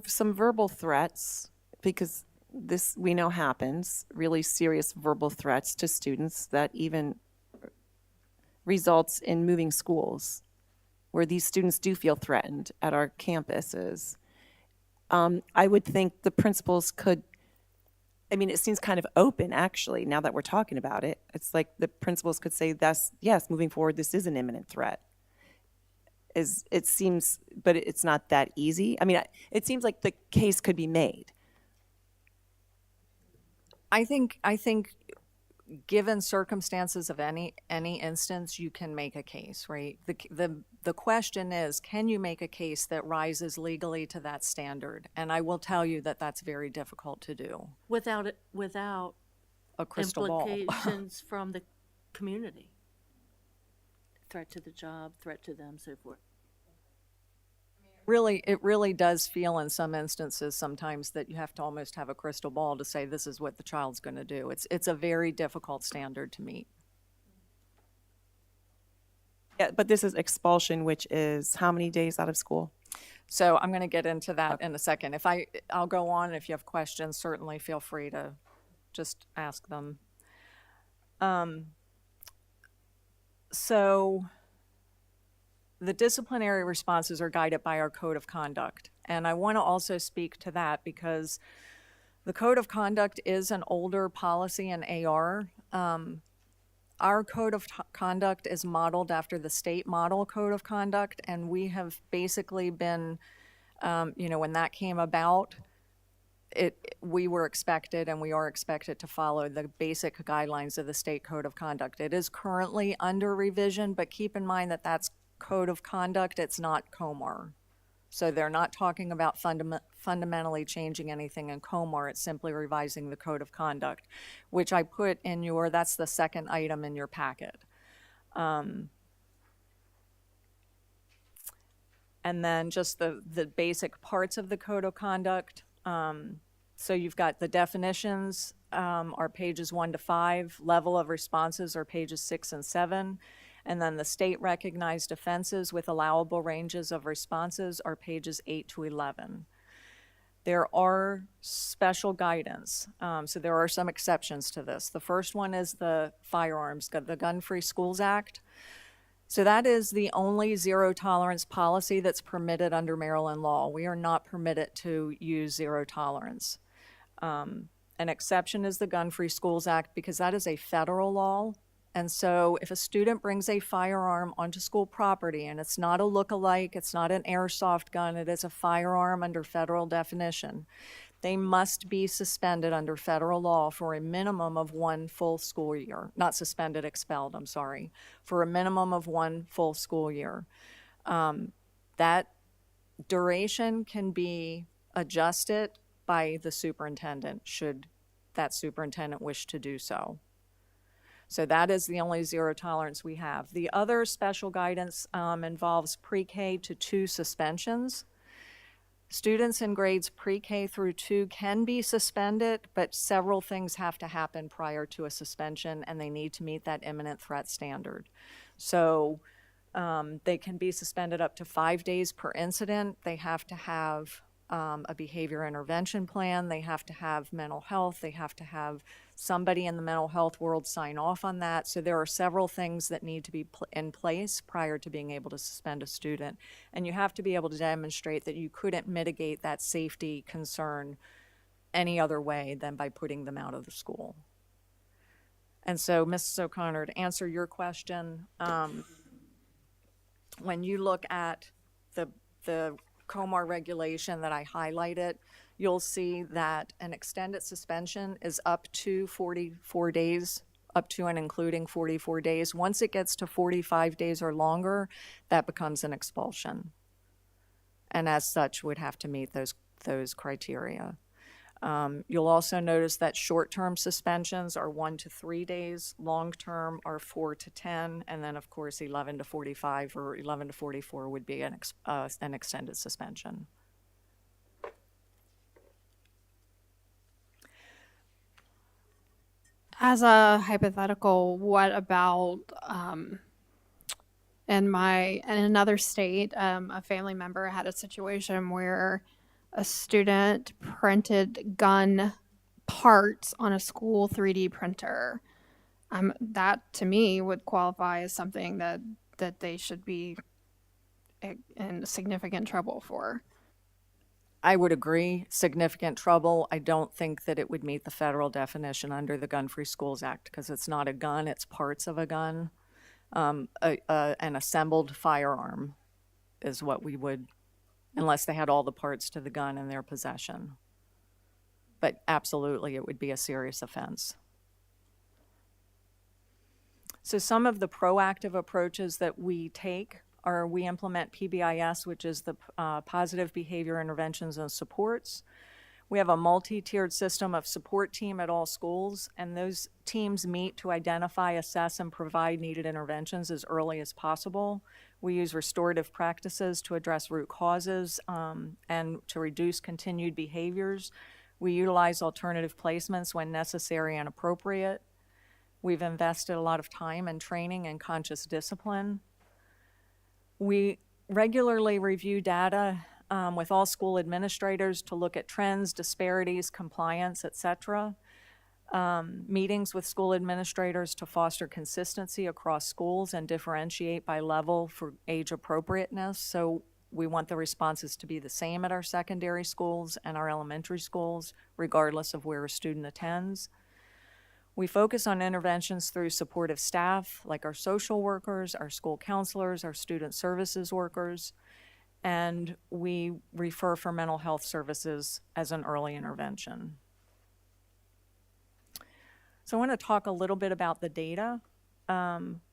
some verbal threats, because this we know happens, really serious verbal threats to students that even results in moving schools, where these students do feel threatened at our campuses. I would think the principals could, I mean, it seems kind of open, actually, now that we're talking about it. It's like the principals could say, yes, moving forward, this is an imminent threat. It seems, but it's not that easy. I mean, it seems like the case could be made. I think given circumstances of any instance, you can make a case, right? The question is, can you make a case that rises legally to that standard? And I will tell you that that's very difficult to do. without A crystal ball. implications from the community. Threat to the job, threat to them, so forth. It really does feel in some instances sometimes that you have to almost have a crystal ball to say this is what the child's going to do. It's a very difficult standard to meet. Yeah, but this is expulsion, which is how many days out of school? So I'm going to get into that in a second. I'll go on. If you have questions, certainly feel free to just ask them. So the disciplinary responses are guided by our code of conduct. And I want to also speak to that because the code of conduct is an older policy in AR. Our code of conduct is modeled after the state model code of conduct, and we have basically been, when that came about, we were expected and we are expected to follow the basic guidelines of the state code of conduct. It is currently under revision, but keep in mind that that's code of conduct, it's not COMAR. So they're not talking about fundamentally changing anything in COMAR, it's simply revising the code of conduct, which I put in that's the second item in your packet. And then just the basic parts of the code of conduct. So you've got the definitions are pages 1 to 5, level of responses are pages 6 and 7, and then the state recognized offenses with allowable ranges of responses are pages 8 to 11. There are special guidance, so there are some exceptions to this. The first one is the firearms, the Gun-Free Schools Act. So that is the only zero tolerance policy that's permitted under Maryland law. We are not permitted to use zero tolerance. An exception is the Gun-Free Schools Act because that is a federal law. And so if a student brings a firearm onto school property and it's not a look-alike, it's not an airsoft gun, it is a firearm under federal definition, they must be suspended under federal law for a minimum of 1 full school year. Not suspended, expelled, I'm sorry, for a minimum of 1 full school year. That duration can be adjusted by the superintendent, should that superintendent wish to do so. So that is the only zero tolerance we have. The other special guidance involves pre-K to 2 suspensions. Students in grades pre-K through 2 can be suspended, but several things have to happen prior to a suspension, and they need to meet that imminent threat standard. So they can be suspended up to 5 days per incident. They have to have a behavior intervention plan. They have to have mental health. They have to have somebody in the mental health world sign off on that. So there are several things that need to be in place prior to being able to suspend a student. And you have to be able to demonstrate that you couldn't mitigate that safety concern any other way than by putting them out of the school. And so, Mrs. O'Connor, to answer your question, when you look at the COMAR regulation that I highlighted, you'll see that an extended suspension is up to 44 days, up to and including 44 days. Once it gets to 45 days or longer, that becomes an expulsion. And as such, would have to meet those criteria. You'll also notice that short-term suspensions are 1 to 3 days, long-term are 4 to 10, and then of course 11 to 45 or 11 to 44 would be an extended suspension. As a hypothetical, what about in another state, a family member had a situation where a student printed gun parts on a school 3D printer. That to me would qualify as something that they should be in significant trouble for. I would agree, significant trouble. I don't think that it would meet the federal definition under the Gun-Free Schools Act because it's not a gun, it's parts of a gun. An assembled firearm is what we would, unless they had all the parts to the gun in their possession. But absolutely, it would be a serious offense. So some of the proactive approaches that we take are we implement PBIS, which is the Positive Behavior Interventions and Supports. We have a multi-tiered system of support team at all schools, and those teams meet to identify, assess, and provide needed interventions as early as possible. We use restorative practices to address root causes and to reduce continued behaviors. We utilize alternative placements when necessary and appropriate. We've invested a lot of time in training and conscious discipline. We regularly review data with all school administrators to look at trends, disparities, compliance, etc. Meetings with school administrators to foster consistency across schools and differentiate by level for age appropriateness. So we want the responses to be the same at our secondary schools and our elementary schools, regardless of where a student attends. We focus on interventions through supportive staff, like our social workers, our school counselors, our student services workers, and we refer for mental health services as an early intervention. So I want to talk a little bit about the data.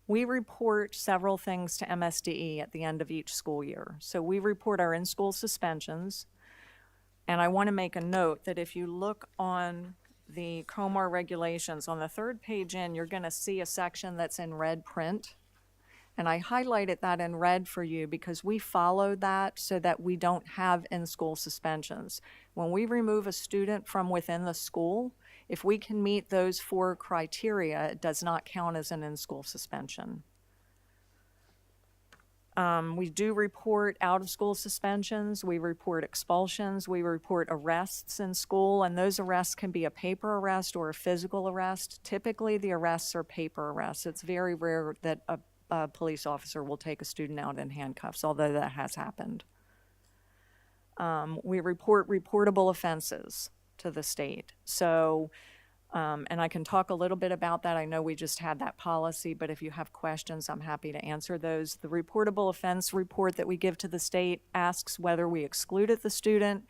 We report several things to MSDE at the end of each school year. So we report our in-school suspensions, and I want to make a note that if you look on the COMAR regulations, on the third page in, you're going to see a section that's in red print. And I highlighted that in red for you because we follow that so that we don't have in-school suspensions. When we remove a student from within the school, if we can meet those 4 criteria, it does not count as an in-school suspension. We do report out-of-school suspensions, we report expulsions, we report arrests in school, and those arrests can be a paper arrest or a physical arrest. Typically, the arrests are paper arrests. It's very rare that a police officer will take a student out in handcuffs, although that has happened. We report reportable offenses to the state. So, and I can talk a little bit about that. I know we just had that policy, but if you have questions, I'm happy to answer those. The reportable offense report that we give to the state asks whether we excluded the student.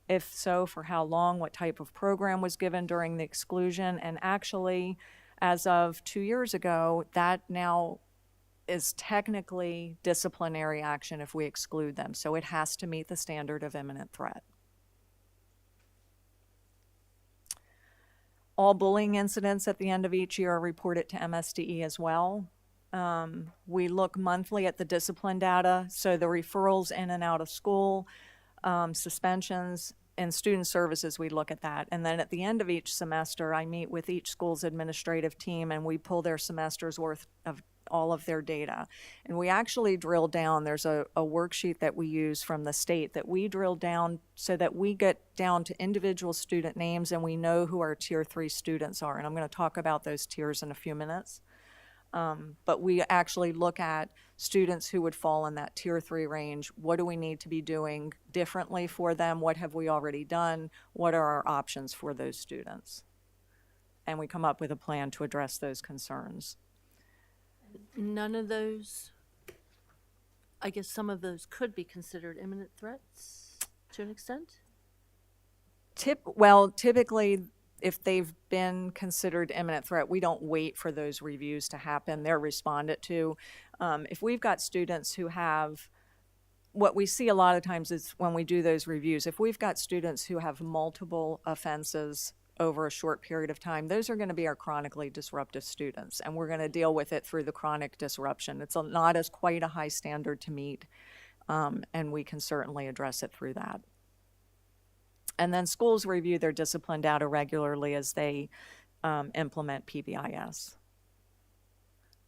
If so, for how long, what type of program was given during the exclusion, and actually, as of 2 years ago, that now is technically disciplinary action if we exclude them. So it has to meet the standard of imminent threat. All bullying incidents at the end of each year are reported to MSDE as well. We look monthly at the discipline data, so the referrals in and out of school, suspensions, and student services, we look at that. And then at the end of each semester, I meet with each school's administrative team and we pull their semester's worth of all of their data. And we actually drill down, there's a worksheet that we use from the state that we drill down so that we get down to individual student names and we know who our tier 3 students are. And I'm going to talk about those tiers in a few minutes. But we actually look at students who would fall in that tier 3 range. What do we need to be doing differently for them? What have we already done? What are our options for those students? And we come up with a plan to address those concerns. None of those, I guess some of those could be considered imminent threats to an extent? Typically, if they've been considered imminent threat, we don't wait for those reviews to happen. They're responded to. If we've got students who have, what we see a lot of times is when we do those reviews, if we've got students who have multiple offenses over a short period of time, those are going to be our chronically disruptive students, and we're going to deal with it through the chronic disruption. It's not as quite a high standard to meet, and we can certainly address it through that. And then schools review their discipline data regularly as they implement PBIS.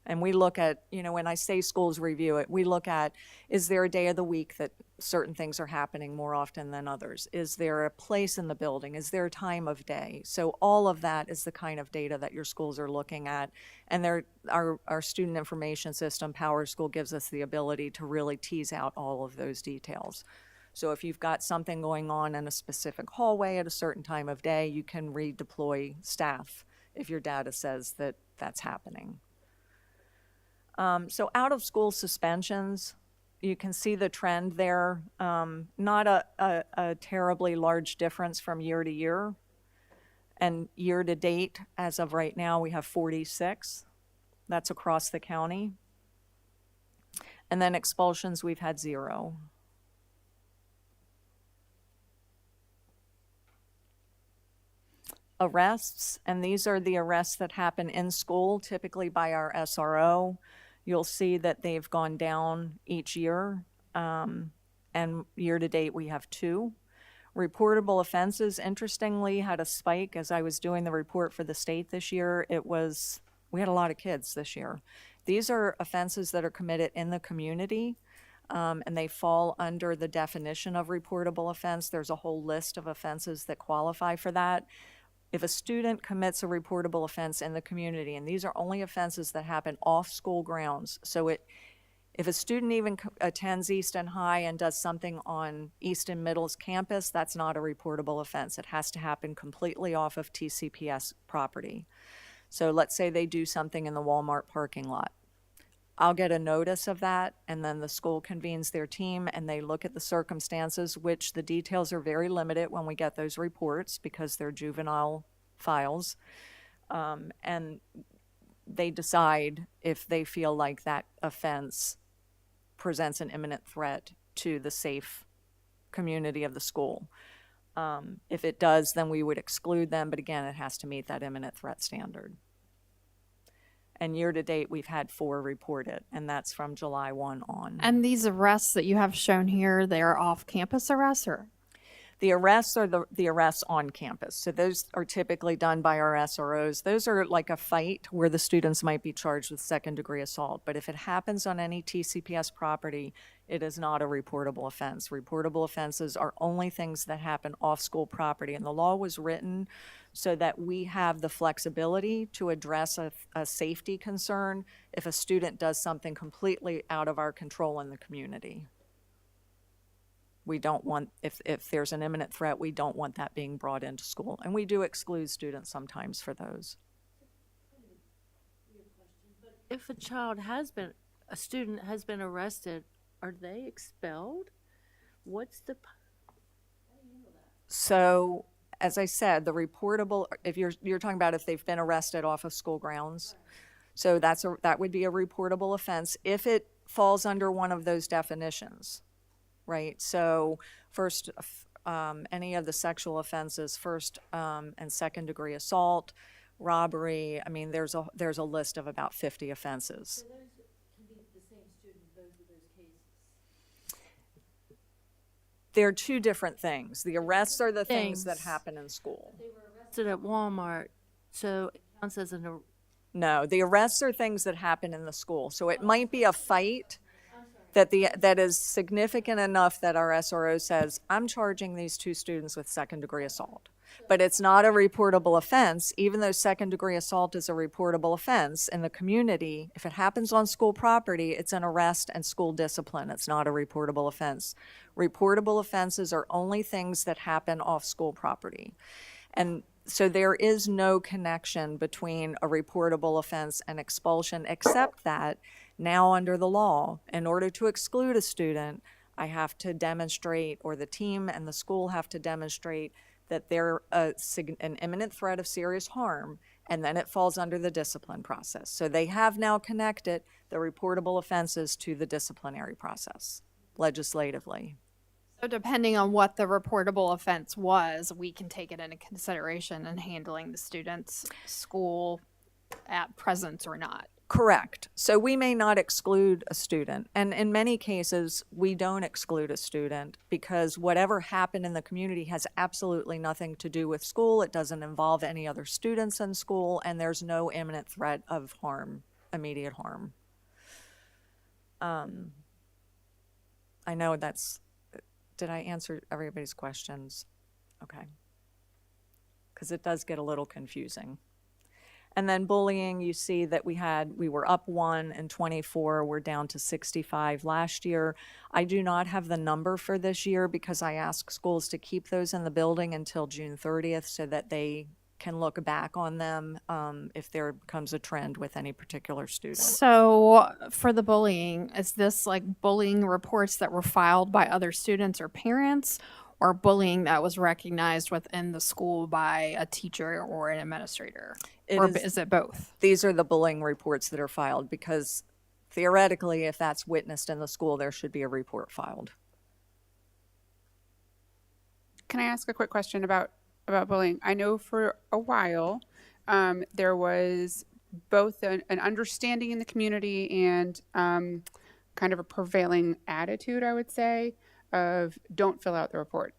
And we look at, when I say schools review it, we look at, is there a day of the week that certain things are happening more often than others? Is there a place in the building? Is there a time of day? So all of that is the kind of data that your schools are looking at. And our student information system, PowerSchool, gives us the ability to really tease out all of those details. So if you've got something going on in a specific hallway at a certain time of day, you can redeploy staff if your data says that that's happening. So out of school suspensions, you can see the trend there. Not a terribly large difference from year to year. And year to date, as of right now, we have 46. That's across the county. And then expulsions, we've had 0. Arrests, and these are the arrests that happen in school, typically by our SRO. You'll see that they've gone down each year, and year to date we have 2. Reportable offenses, interestingly, had a spike as I was doing the report for the state this year. We had a lot of kids this year. These are offenses that are committed in the community, and they fall under the definition of reportable offense. There's a whole list of offenses that qualify for that. If a student commits a reportable offense in the community, and these are only offenses that happen off school grounds, so if a student even attends Easton High and does something on Easton Middle's campus, that's not a reportable offense. It has to happen completely off of TCPS property. So let's say they do something in the Walmart parking lot. I'll get a notice of that, and then the school convenes their team and they look at the circumstances, which the details are very limited when we get those reports because they're juvenile files. And they decide if they feel like that offense presents an imminent threat to the safe community of the school. If it does, then we would exclude them, but again, it has to meet that imminent threat standard. And year to date, we've had 4 reported, and that's from July 1 on. And these arrests that you have shown here, they're off-campus arrests, or? The arrests are the arrests on campus. So those are typically done by our SROs. Those are like a fight where the students might be charged with second-degree assault. But if it happens on any TCPS property, it is not a reportable offense. Reportable offenses are only things that happen off school property. And the law was written so that we have the flexibility to address a safety concern if a student does something completely out of our control in the community. We don't want, if there's an imminent threat, we don't want that being brought into school. And we do exclude students sometimes for those. If a student has been arrested, are they expelled? What's the? So, as I said, the reportable, if you're talking about if they've been arrested off of school grounds, so that would be a reportable offense if it falls under one of those definitions. Right, so first, any of the sexual offenses, first and second degree assault, robbery. I mean, there's a list of about 50 offenses. So those can be the same student, both of those cases. They're 2 different things. The arrests are the things that happen in school. They were arrested at Walmart, so it counts as No, the arrests are things that happen in the school. So it might be a fight that is significant enough that our SRO says, I'm charging these 2 students with second-degree assault. But it's not a reportable offense, even though second-degree assault is a reportable offense in the community. If it happens on school property, it's an arrest and school discipline. It's not a reportable offense. Reportable offenses are only things that happen off school property. And so there is no connection between a reportable offense and expulsion, except that now under the law, in order to exclude a student, I have to demonstrate, or the team and the school have to demonstrate, that they're an imminent threat of serious harm, and then it falls under the discipline process. So they have now connected the reportable offenses to the disciplinary process legislatively. So depending on what the reportable offense was, we can take it into consideration in handling the student's school at presence or not. Correct. So we may not exclude a student. And in many cases, we don't exclude a student because whatever happened in the community has absolutely nothing to do with school. It doesn't involve any other students in school, and there's no imminent threat of harm, immediate harm. I know did I answer everybody's questions? Okay. Because it does get a little confusing. And then bullying, you see that we were up 1 in 24, we're down to 65 last year. I do not have the number for this year because I ask schools to keep those in the building until June 30th so that they can look back on them if there becomes a trend with any particular student. So for the bullying, is this like bullying reports that were filed by other students or parents, or bullying that was recognized within the school by a teacher or an administrator? Is it both? These are the bullying reports that are filed because theoretically, if that's witnessed in the school, there should be a report filed. Can I ask a quick question about bullying? I know for a while there was both an understanding in the community and kind of a prevailing attitude, I would say, of don't fill out the report.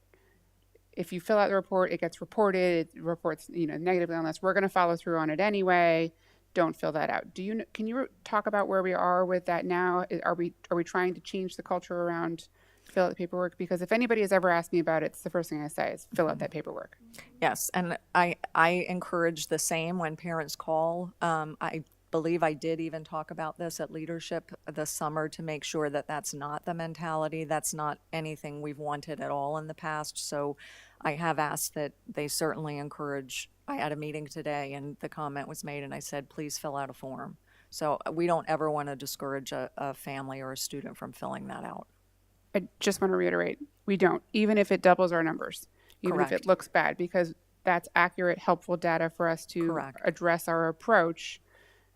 If you fill out the report, it gets reported. It reports, negatively on us. We're going to follow through on it anyway. Don't fill that out. Can you talk about where we are with that now? Are we trying to change the culture around fill out the paperwork? Because if anybody has ever asked me about it, it's the first thing I say is fill out that paperwork. Yes, and I encourage the same when parents call. I believe I did even talk about this at leadership this summer to make sure that that's not the mentality. That's not anything we've wanted at all in the past. So I have asked that they certainly encourage. I had a meeting today and the comment was made and I said, please fill out a form. So we don't ever want to discourage a family or a student from filling that out. I just want to reiterate, we don't, even if it doubles our numbers, even if Correct. it looks bad, because that's accurate, helpful data for us to Correct. address our approach.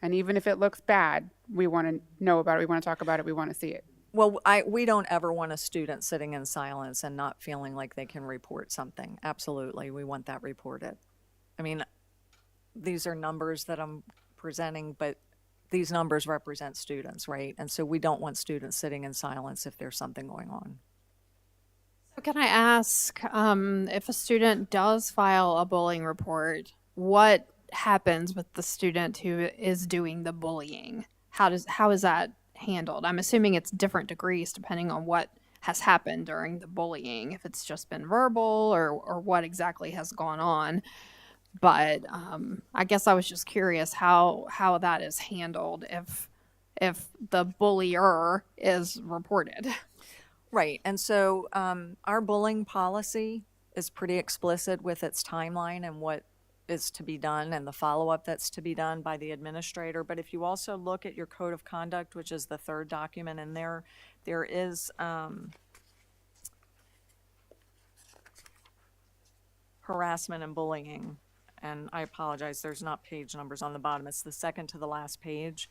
And even if it looks bad, we want to know about it. We want to talk about it. We want to see it. Well, we don't ever want a student sitting in silence and not feeling like they can report something. Absolutely. We want that reported. I mean, these are numbers that I'm presenting, but these numbers represent students, right? And so we don't want students sitting in silence if there's something going on. So can I ask, if a student does file a bullying report, what happens with the student who is doing the bullying? How is that handled? I'm assuming it's different degrees depending on what has happened during the bullying, if it's just been verbal or what exactly has gone on. But I guess I was just curious how that is handled if the bullier is reported. Right. And so our bullying policy is pretty explicit with its timeline and what is to be done and the follow-up that's to be done by the administrator. But if you also look at your code of conduct, which is the third document in there, there is harassment and bullying. And I apologize, there's not page numbers on the bottom. It's the second to the last page.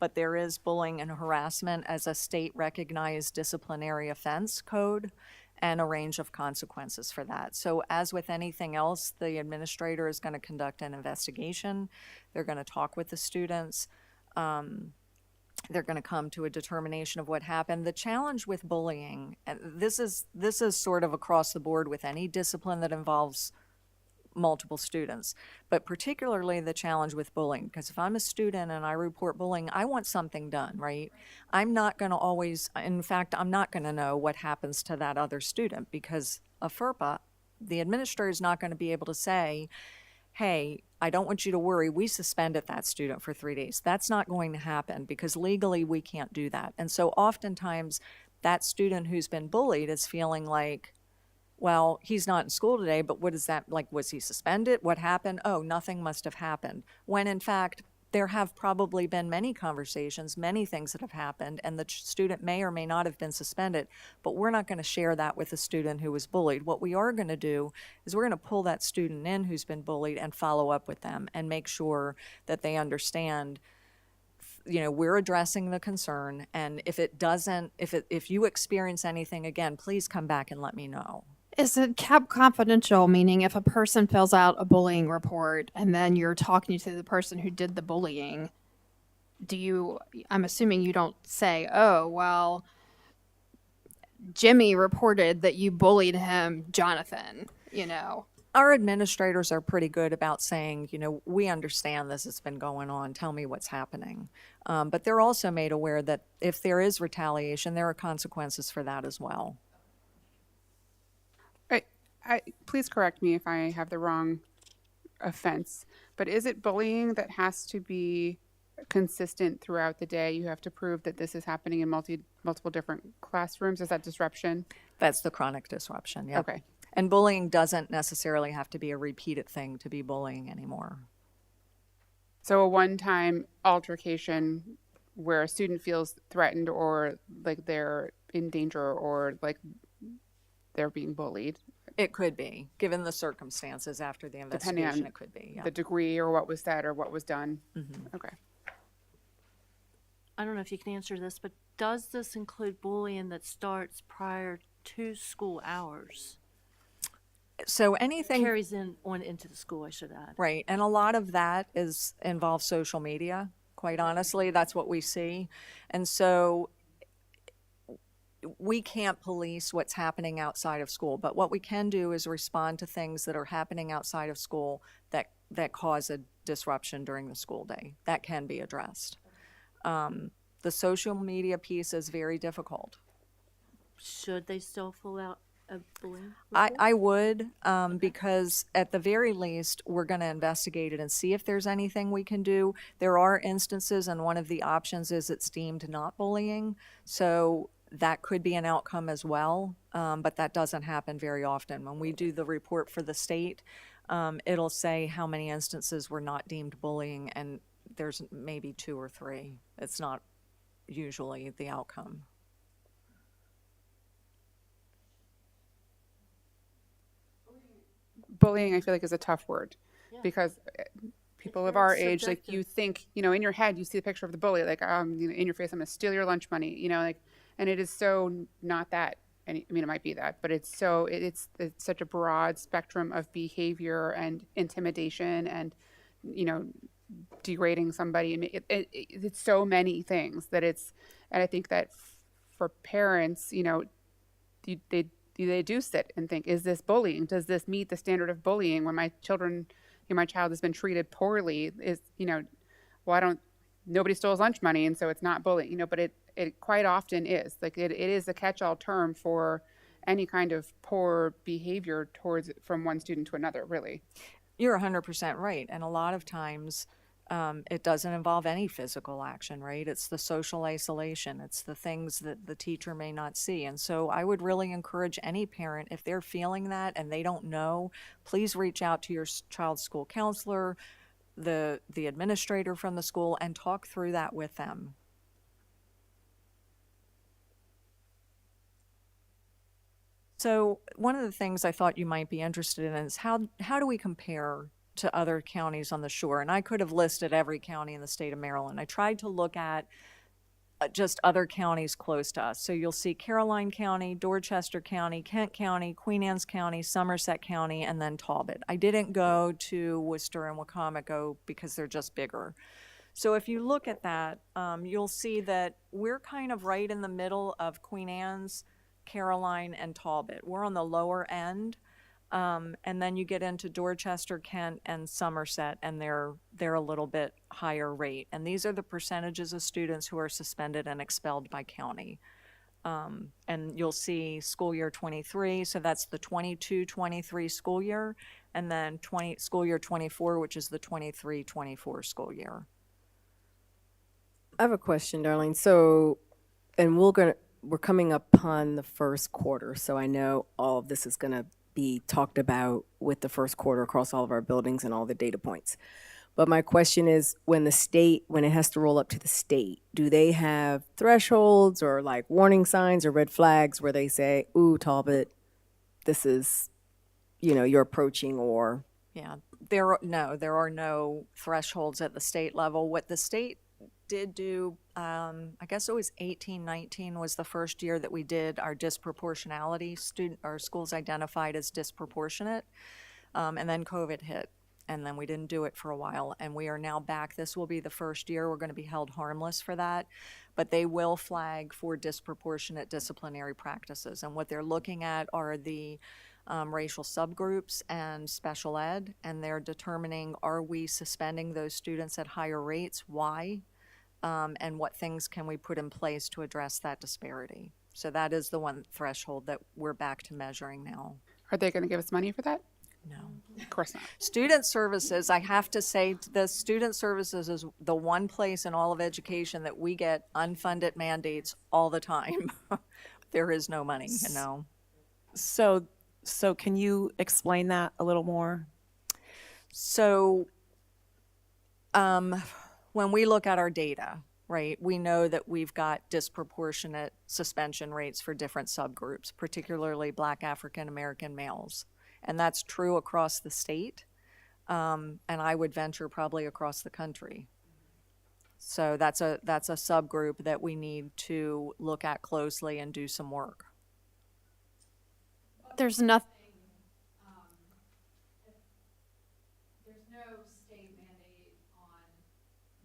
But there is bullying and harassment as a state-recognized disciplinary offense code and a range of consequences for that. So as with anything else, the administrator is going to conduct an investigation. They're going to talk with the students. They're going to come to a determination of what happened. The challenge with bullying, and this is sort of across the board with any discipline that involves multiple students, but particularly the challenge with bullying, because if I'm a student and I report bullying, I want something done, right? I'm not going to always, in fact, I'm not going to know what happens to that other student, because a FERPA, the administrator is not going to be able to say, hey, I don't want you to worry, we suspended that student for 3 days. That's not going to happen, because legally we can't do that. And so oftentimes that student who's been bullied is feeling like, well, he's not in school today, but what is that, like, was he suspended? What happened? Oh, nothing must have happened. When in fact, there have probably been many conversations, many things that have happened, and the student may or may not have been suspended, but we're not going to share that with the student who was bullied. What we are going to do is we're going to pull that student in who's been bullied and follow up with them and make sure that they understand, you know, we're addressing the concern, and if you experience anything again, please come back and let me know. Is it kept confidential, meaning if a person fills out a bullying report and then you're talking to the person who did the bullying, I'm assuming you don't say, oh, well, Jimmy reported that you bullied him, Jonathan, you know? Our administrators are pretty good about saying, you know, we understand this has been going on, tell me what's happening. But they're also made aware that if there is retaliation, there are consequences for that as well. Please correct me if I have the wrong offense, but is it bullying that has to be consistent throughout the day? You have to prove that this is happening in multiple different classrooms. Is that disruption? That's the chronic disruption, yeah. Okay. And bullying doesn't necessarily have to be a repeated thing to be bullying anymore. So a one-time altercation where a student feels threatened or like they're in danger or like they're being bullied. It could be, given the circumstances after the Depending investigation, on it could be, yeah. the degree or what was said or what was done. Mhm. Okay. I don't know if you can answer this, but does this include bullying that starts prior to school hours? So anything Carries on into the school, I should add. right, and a lot of that involves social media. Quite honestly, that's what we see, and so we can't police what's happening outside of school. But what we can do is respond to things that are happening outside of school that cause a disruption during the school day. That can be addressed. The social media piece is very difficult. Should they still fill out a bullying I would, because at the very least, we're going to investigate it and see if there's anything we can do. There are instances, and one of the options is it's deemed not bullying, so that could be an outcome as well, but that doesn't happen very often. When we do the report for the state, it'll say how many instances were not deemed bullying, and there's maybe 2 or 3. It's not usually the outcome. Bullying, I feel like, is a tough word because people of our age, like, subjective. you think, you know, in your head, you see the picture of the bully, like, you know, in your face, I'm going to steal your lunch money, you know, like, and it is so not that. I mean, it might be that, but it's such a broad spectrum of behavior and intimidation and, you know, degrading somebody. I mean, it's so many things that and I think that for parents, you know, they do sit and think, is this bullying? Does this meet the standard of bullying when my child has been treated poorly? Is, you know, well, nobody stole his lunch money, and so it's not bullying, you know, but it quite often is. Like, it is a catch-all term for any kind of poor behavior from one student to another, really. You're 100% right. And a lot of times it doesn't involve any physical action, right? It's the social isolation. It's the things that the teacher may not see. And so I would really encourage any parent, if they're feeling that and they don't know, please reach out to your child's school counselor, the administrator from the school, and talk through that with them. So one of the things I thought you might be interested in is how do we compare to other counties on the shore? And I could have listed every county in the state of Maryland. I tried to look at just other counties close to us. So you'll see Caroline County, Dorchester County, Kent County, Queen Anne's County, Somerset County, and then Talbot. I didn't go to Worcester and Wacomico because they're just bigger. So if you look at that, you'll see that we're kind of right in the middle of Queen Anne's, Caroline, and Talbot. We're on the lower end. And then you get into Dorchester, Kent, and Somerset, and they're a little bit higher rate. And these are the percentages of students who are suspended and expelled by county. And you'll see school year 23, so that's the 22-23 school year, and then school year 24, which is the 23-24 school year. I have a question, Darlene. So, and we're coming upon the first quarter, so I know all of this is gonna be talked about with the first quarter across all of our buildings and all the data points. But my question is, when it has to roll up to the state, do they have thresholds or like warning signs or red flags where they say, ooh, Talbot, this is, you're approaching, or? Yeah, there are no thresholds at the state level. What the state did do, I guess it was 18-19 was the first year that we did our disproportionality, our schools identified as disproportionate, and then COVID hit. And then we didn't do it for a while, and we are now back. This will be the first year we're going to be held harmless for that, but they will flag for disproportionate disciplinary practices. And what they're looking at are the racial subgroups and special ed, and they're determining, are we suspending those students at higher rates? Why? And what things can we put in place to address that disparity? So that is the one threshold that we're back to measuring now. Are they going to give us money for that? No. Of course not. Student services, I have to say, the student services is the one place in all of education that we get unfunded mandates all the time. There is no money, So can you explain that a little more? So, when we look at our data, right, we know that we've got disproportionate suspension rates for different subgroups, particularly Black African American males. And that's true across the state, and I would venture probably across the country. So that's a subgroup that we need to look at closely and do some work. There's nothing. There's no state mandate on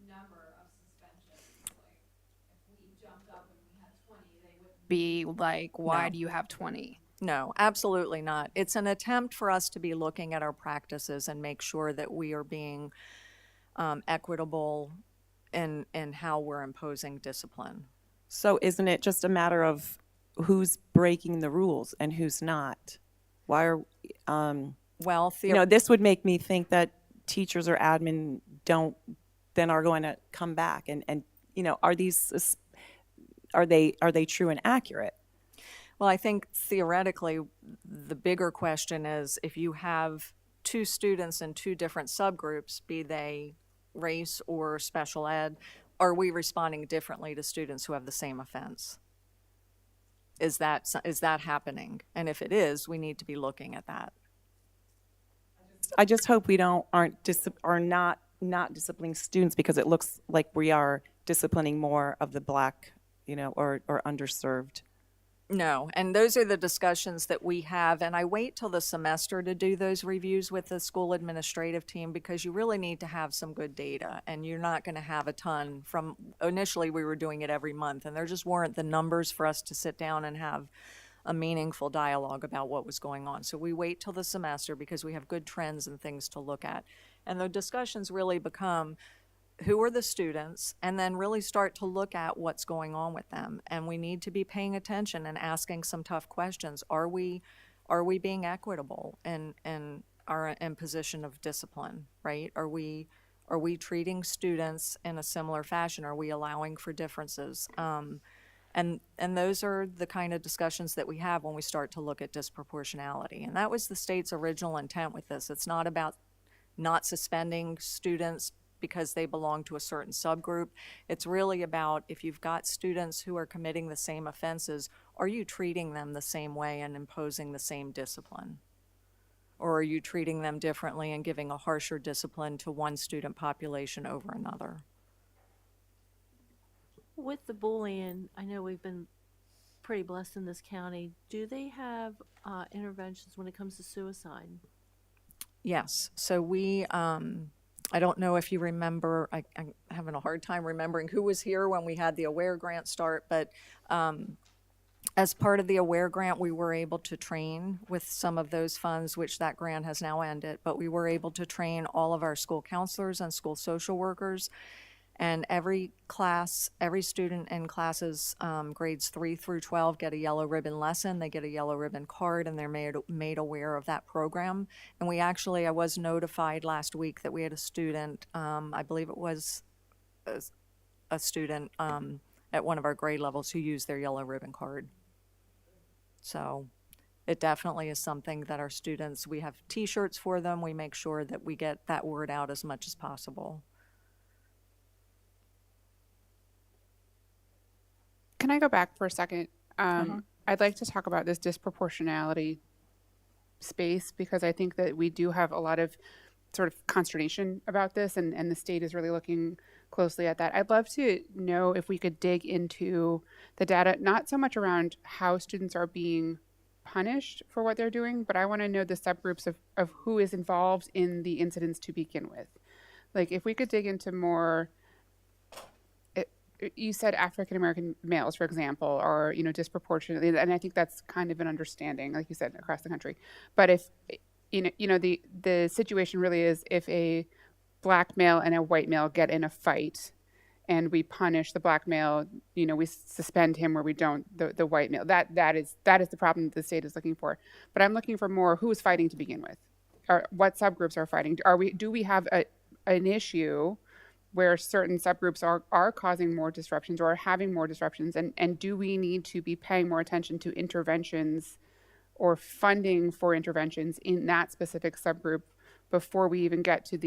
number of suspensions. Like, if we jumped up and we had 20, they wouldn't be like, why No. do you have 20? No, absolutely not. It's an attempt for us to be looking at our practices and make sure that we are being equitable in how we're imposing discipline. So isn't it just a matter of who's breaking the rules and who's not? Why are, Well, this would make me think that teachers or admin are going to come back and are they true and accurate? Well, I think theoretically, the bigger question is if you have two students in two different subgroups, be they race or special ed, are we responding differently to students who have the same offense? Is that happening? And if it is, we need to be looking at that. I just hope we are not disciplining students, because it looks like we are disciplining more of the Black, or underserved. No, and those are the discussions that we have, and I wait till the semester to do those reviews with the school administrative team, because you really need to have some good data, and you're not going to have a ton from, initially we were doing it every month, and there just weren't the numbers for us to sit down and have a meaningful dialogue about what was going on. So we wait till the semester because we have good trends and things to look at. And the discussions really become, who are the students, and then really start to look at what's going on with them. And we need to be paying attention and asking some tough questions. Are we being equitable in our imposition of discipline, right? Are we treating students in a similar fashion? Are we allowing for differences? And those are the kind of discussions that we have when we start to look at disproportionality. And that was the state's original intent with this. It's not about not suspending students because they belong to a certain subgroup. It's really about, if you've got students who are committing the same offenses, are you treating them the same way and imposing the same discipline? Or are you treating them differently and giving a harsher discipline to one student population over another? With the bullying, I know we've been pretty blessed in this county. Do they have interventions when it comes to suicide? Yes. So we, I don't know if you remember, I'm having a hard time remembering who was here when we had the AWARE grant start, but As part of the AWARE grant, we were able to train with some of those funds, which that grant has now ended, but we were able to train all of our school counselors and school social workers. And every class, every student in classes grades 3 through 12 get a yellow ribbon lesson. They get a yellow ribbon card, and they're made aware of that program. And I was notified last week that we had a student, I believe it was a student at one of our grade levels who used their yellow ribbon card. So it definitely is something that our students, we have T-shirts for them. We make sure that we get that word out as much as possible. Can I go back for a second? I'd like to talk about this disproportionality space, because I think that we do have a lot of sort of consternation about this, and the state is really looking closely at that. I'd love to know if we could dig into the data, not so much around how students are being punished for what they're doing, but I want to know the subgroups of who is involved in the incidents to begin with. Like, if we could dig into more, you said African American males, for example, or, disproportionately, and I think that's kind of an understanding, like you said, across the country. But if, the situation really is, if a black male and a white male get in a fight and we punish the black male, we suspend him, where we don't the white male, that is the problem that the state is looking for. But I'm looking for more, who is fighting to begin with, or what subgroups are fighting? Do we have an issue where certain subgroups are causing more disruptions or are having more disruptions, and do we need to be paying more attention to interventions or funding for interventions in that specific subgroup before we even get to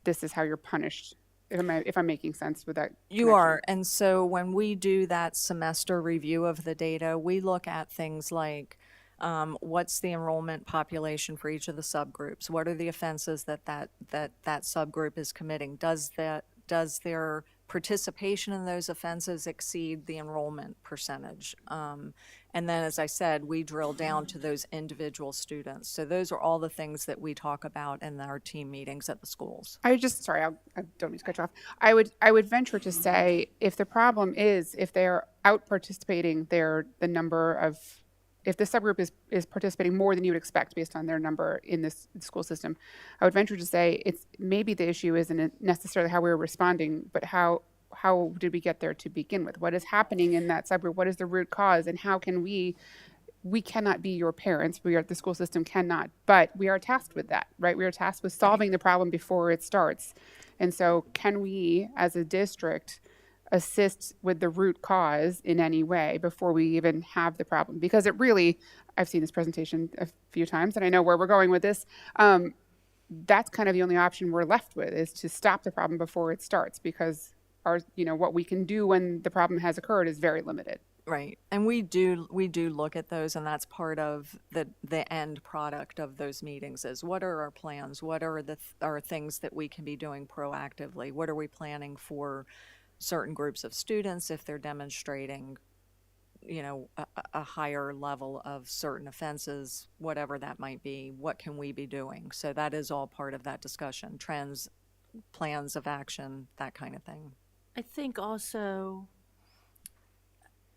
this is how you're punished, if I'm making sense with that? You connection. are. And so when we do that semester review of the data, we look at things like what's the enrollment population for each of the subgroups? What are the offenses that subgroup is committing? Does their participation in those offenses exceed the enrollment percentage? And then, as I said, we drill down to those individual students. So those are all the things that we talk about in our team meetings at the schools. I don't mean to cut you off. I would venture to say, if the problem is, if they're out participating, if the subgroup is participating more than you would expect based on their number in this school system, I would venture to say it's maybe the issue isn't necessarily how we were responding, but how did we get there to begin with? What is happening in that subgroup? What is the root cause? And how can we cannot be your parents. The school system cannot, but we are tasked with that, right? We are tasked with solving the problem before it starts. And so can we, as a district, assist with the root cause in any way before we even have the problem? Because I've seen this presentation a few times and I know where we're going with this. That's kind of the only option we're left with, is to stop the problem before it starts, because what we can do when the problem has occurred is very limited. Right. And we do look at those, and that's part of the end product of those meetings is, what are our plans? What are our things that we can be doing proactively? What are we planning for certain groups of students if they're demonstrating, a higher level of certain offenses, whatever that might be? What can we be doing? So that is all part of that discussion, trends, plans of action, that kind of thing. I think also,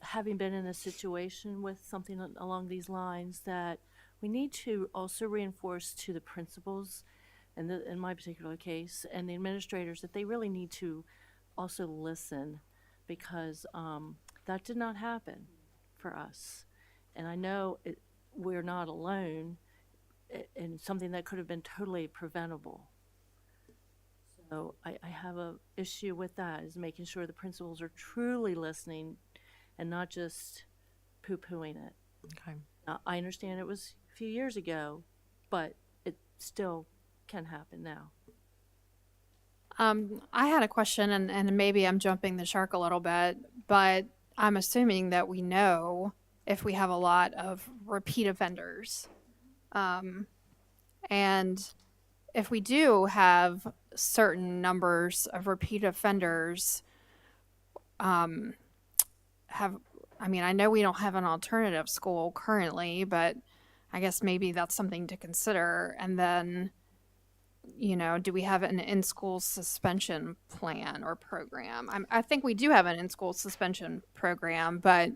having been in a situation with something along these lines, that we need to also reinforce to the principals, in my particular case, and the administrators, that they really need to also listen, because that did not happen for us. And I know we're not alone in something that could have been totally preventable. So I have a issue with that, is making sure the principals are truly listening and not just poo-pooing it. Okay. Now, I understand it was a few years ago, but it still can happen now. I had a question, and maybe I'm jumping the shark a little bit, but I'm assuming that we know if we have a lot of repeat offenders. And if we do have certain numbers of repeat offenders, I know we don't have an alternative school currently, but I guess maybe that's something to consider. And then, do we have an in-school suspension plan or program? I think we do have an in-school suspension program, but,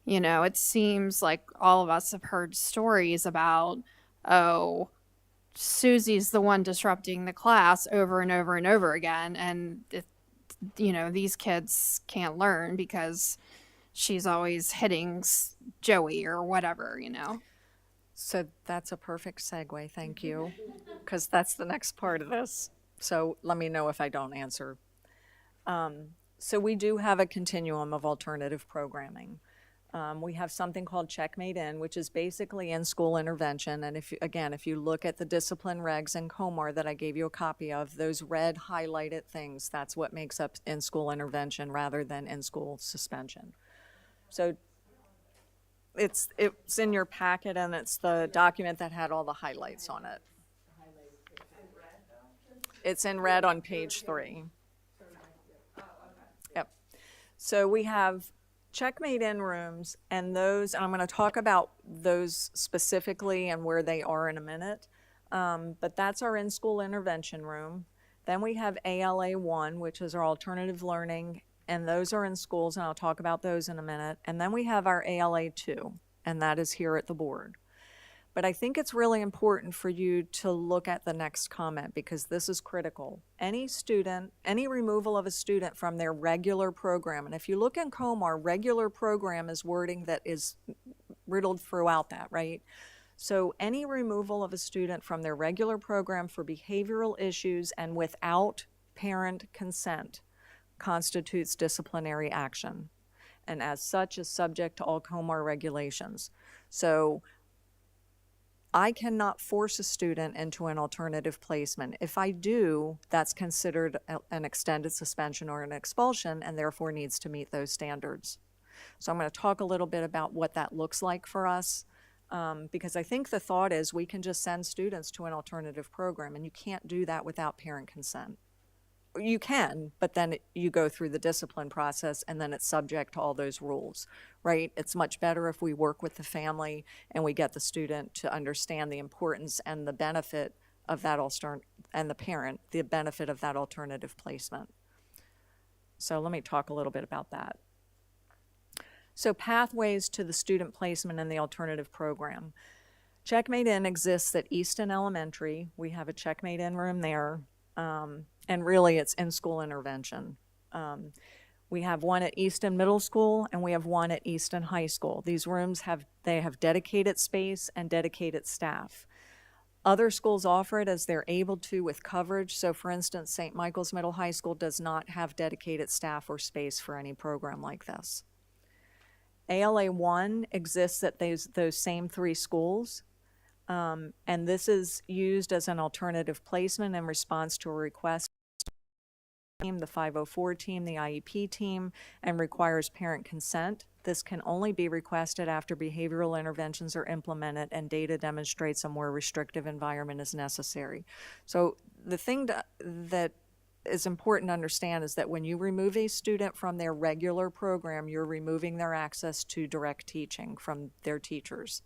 You know, it seems like all of us have heard stories about, oh, Susie's the one disrupting the class over and over and over again. And, you know, these kids can't learn because she's always hitting Joey or whatever, you know. So that's a perfect segue, thank you, because that's the next part of this. So let me know if I don't answer. So we do have a continuum of alternative programming. We have something called Checkmate In, which is basically in-school intervention. And if you look at the discipline regs in COMAR that I gave you a copy of, those red highlighted things, that's what makes up in-school intervention rather than in-school suspension. So it's in your packet, and it's the document that had all the highlights on it. It's in red on page 3. Yep. So we have Checkmate In rooms, and those, and I'm going to talk about those specifically and where they are in a minute. But that's our in-school intervention room. Then we have ALA 1, which is our alternative learning, and those are in schools, and I'll talk about those in a minute. And then we have our ALA 2, and that is here at the board. But I think it's really important for you to look at the next comment, because this is critical. Any removal of a student from their regular program, and if you look in COMAR, regular program is wording that is riddled throughout that, right? So any removal of a student from their regular program for behavioral issues and without parent consent constitutes disciplinary action, and as such is subject to all COMAR regulations. So I cannot force a student into an alternative placement. If I do, that's considered an extended suspension or an expulsion, and therefore needs to meet those standards. So I'm going to talk a little bit about what that looks like for us, because I think the thought is we can just send students to an alternative program, and you can't do that without parent consent. You can, but then you go through the discipline process, and then it's subject to all those rules, right? It's much better if we work with the family and we get the student to understand the importance and the benefit of that and the parent, the benefit of that alternative placement. So let me talk a little bit about that. So pathways to the student placement in the alternative program. Checkmate In exists at Easton Elementary. We have a Checkmate In room there. And really it's in-school intervention. We have one at Easton Middle School, and we have one at Easton High School. These rooms have dedicated space and dedicated staff. Other schools offer it as they're able to with coverage. So for instance, St. Michael's Middle High School does not have dedicated staff or space for any program like this. ALA 1 exists at those same 3 schools. And this is used as an alternative placement in response to a request team, the 504 team, the IEP team, and requires parent consent. This can only be requested after behavioral interventions are implemented and data demonstrates a more restrictive environment is necessary. So the thing that is important to understand is that when you remove a student from their regular program, you're removing their access to direct teaching from their teachers.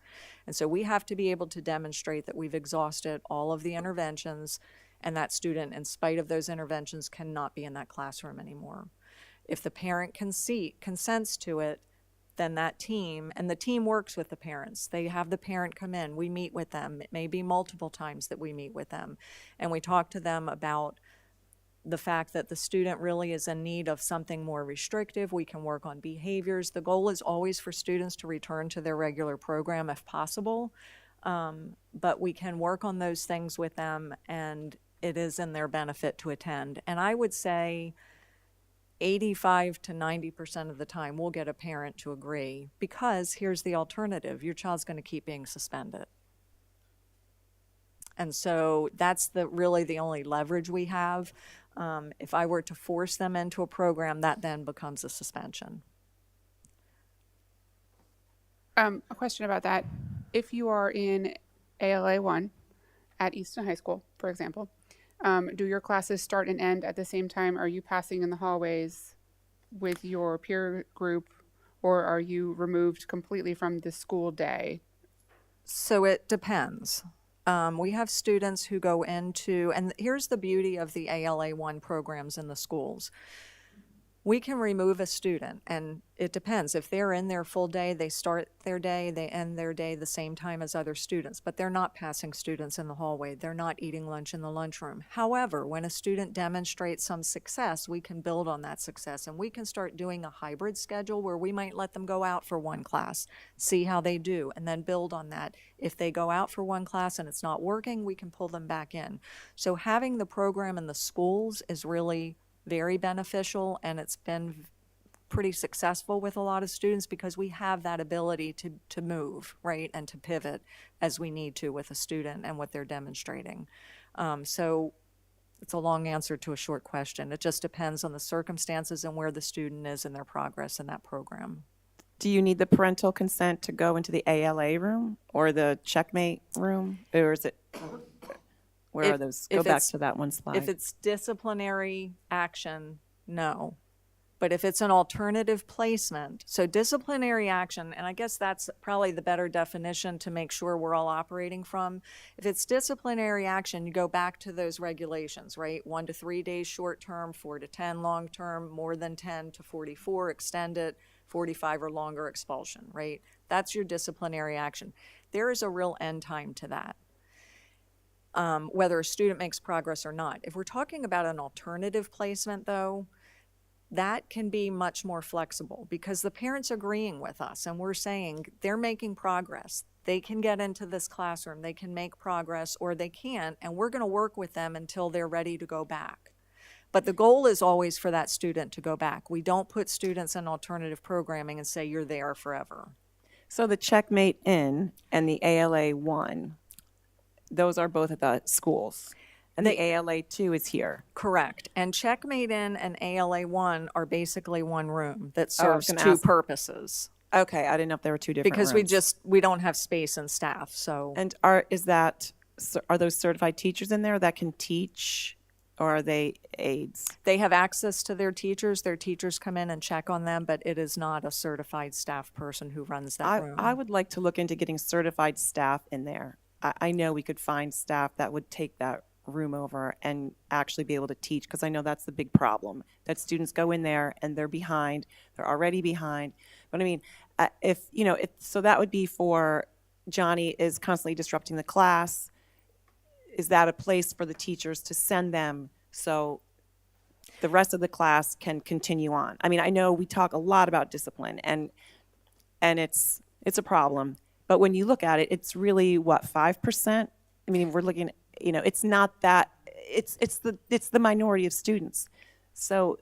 And so we have to be able to demonstrate that we've exhausted all of the interventions, and that student, in spite of those interventions, cannot be in that classroom anymore. If the parent consents to it, then that team, and the team works with the parents. They have the parent come in, we meet with them. It may be multiple times that we meet with them, and we talk to them about the fact that the student really is in need of something more restrictive. We can work on behaviors. The goal is always for students to return to their regular program if possible, but we can work on those things with them, and it is in their benefit to attend. And I would say 85 to 90% of the time we'll get a parent to agree, because here's the alternative. Your child's going to keep being suspended. And so that's really the only leverage we have. If I were to force them into a program, that then becomes a suspension. A question about that. If you are in ALA 1 at Easton High School, for example, do your classes start and end at the same time? Are you passing in the hallways with your peer group, or are you removed completely from the school day? So it depends. We have students who go into, and here's the beauty of the ALA 1 programs in the schools. We can remove a student, and it depends. If they're in their full day, they start their day, they end their day the same time as other students, but they're not passing students in the hallway. They're not eating lunch in the lunchroom. However, when a student demonstrates some success, we can build on that success, and we can start doing a hybrid schedule where we might let them go out for one class, see how they do, and then build on that. If they go out for one class and it's not working, we can pull them back in. So having the program in the schools is really very beneficial, and it's been pretty successful with a lot of students because we have that ability to move, right, and to pivot as we need to with a student and what they're demonstrating. So it's a long answer to a short question. It just depends on the circumstances and where the student is in their progress in that program. Do you need the parental consent to go into the ALA room or the checkmate room? Or is it, where are those? Go back to that one slide. If it's disciplinary action, no. But if it's an alternative placement, so disciplinary action, and I guess that's probably the better definition to make sure we're all operating from. If it's disciplinary action, you go back to those regulations, right? 1 to 3 days short term, 4 to 10 long term, more than 10 to 44, extend it, 45 or longer expulsion, right? That's your disciplinary action. There is a real end time to that. Whether a student makes progress or not. If we're talking about an alternative placement, though, that can be much more flexible because the parent's agreeing with us and we're saying they're making progress. They can get into this classroom, they can make progress, or they can't, and we're going to work with them until they're ready to go back. But the goal is always for that student to go back. We don't put students in alternative programming and say you're there forever. So the Checkmate In and the ALA 1, those are both at the schools. And the ALA 2 is here. Correct. And Checkmate In and ALA 1 are basically one room that Oh, I was serves gonna two ask- purposes. Okay, I didn't know if there were two different Because rooms. we don't have space and staff, so. And are those certified teachers in there that can teach, or are they aides? They have access to their teachers come in and check on them, but it is not a certified staff person who runs that room. I would like to look into getting certified staff in there. I know we could find staff that would take that room over and actually be able to teach, because I know that's the big problem, that students go in there and they're behind, they're already behind. But I mean, so that would be for Johnny is constantly disrupting the class. Is that a place for the teachers to send them so the rest of the class can continue on? I mean, I know we talk a lot about discipline and it's a problem, but when you look at it, it's really what, 5%? I mean, we're looking, it's not that, it's the minority of students. So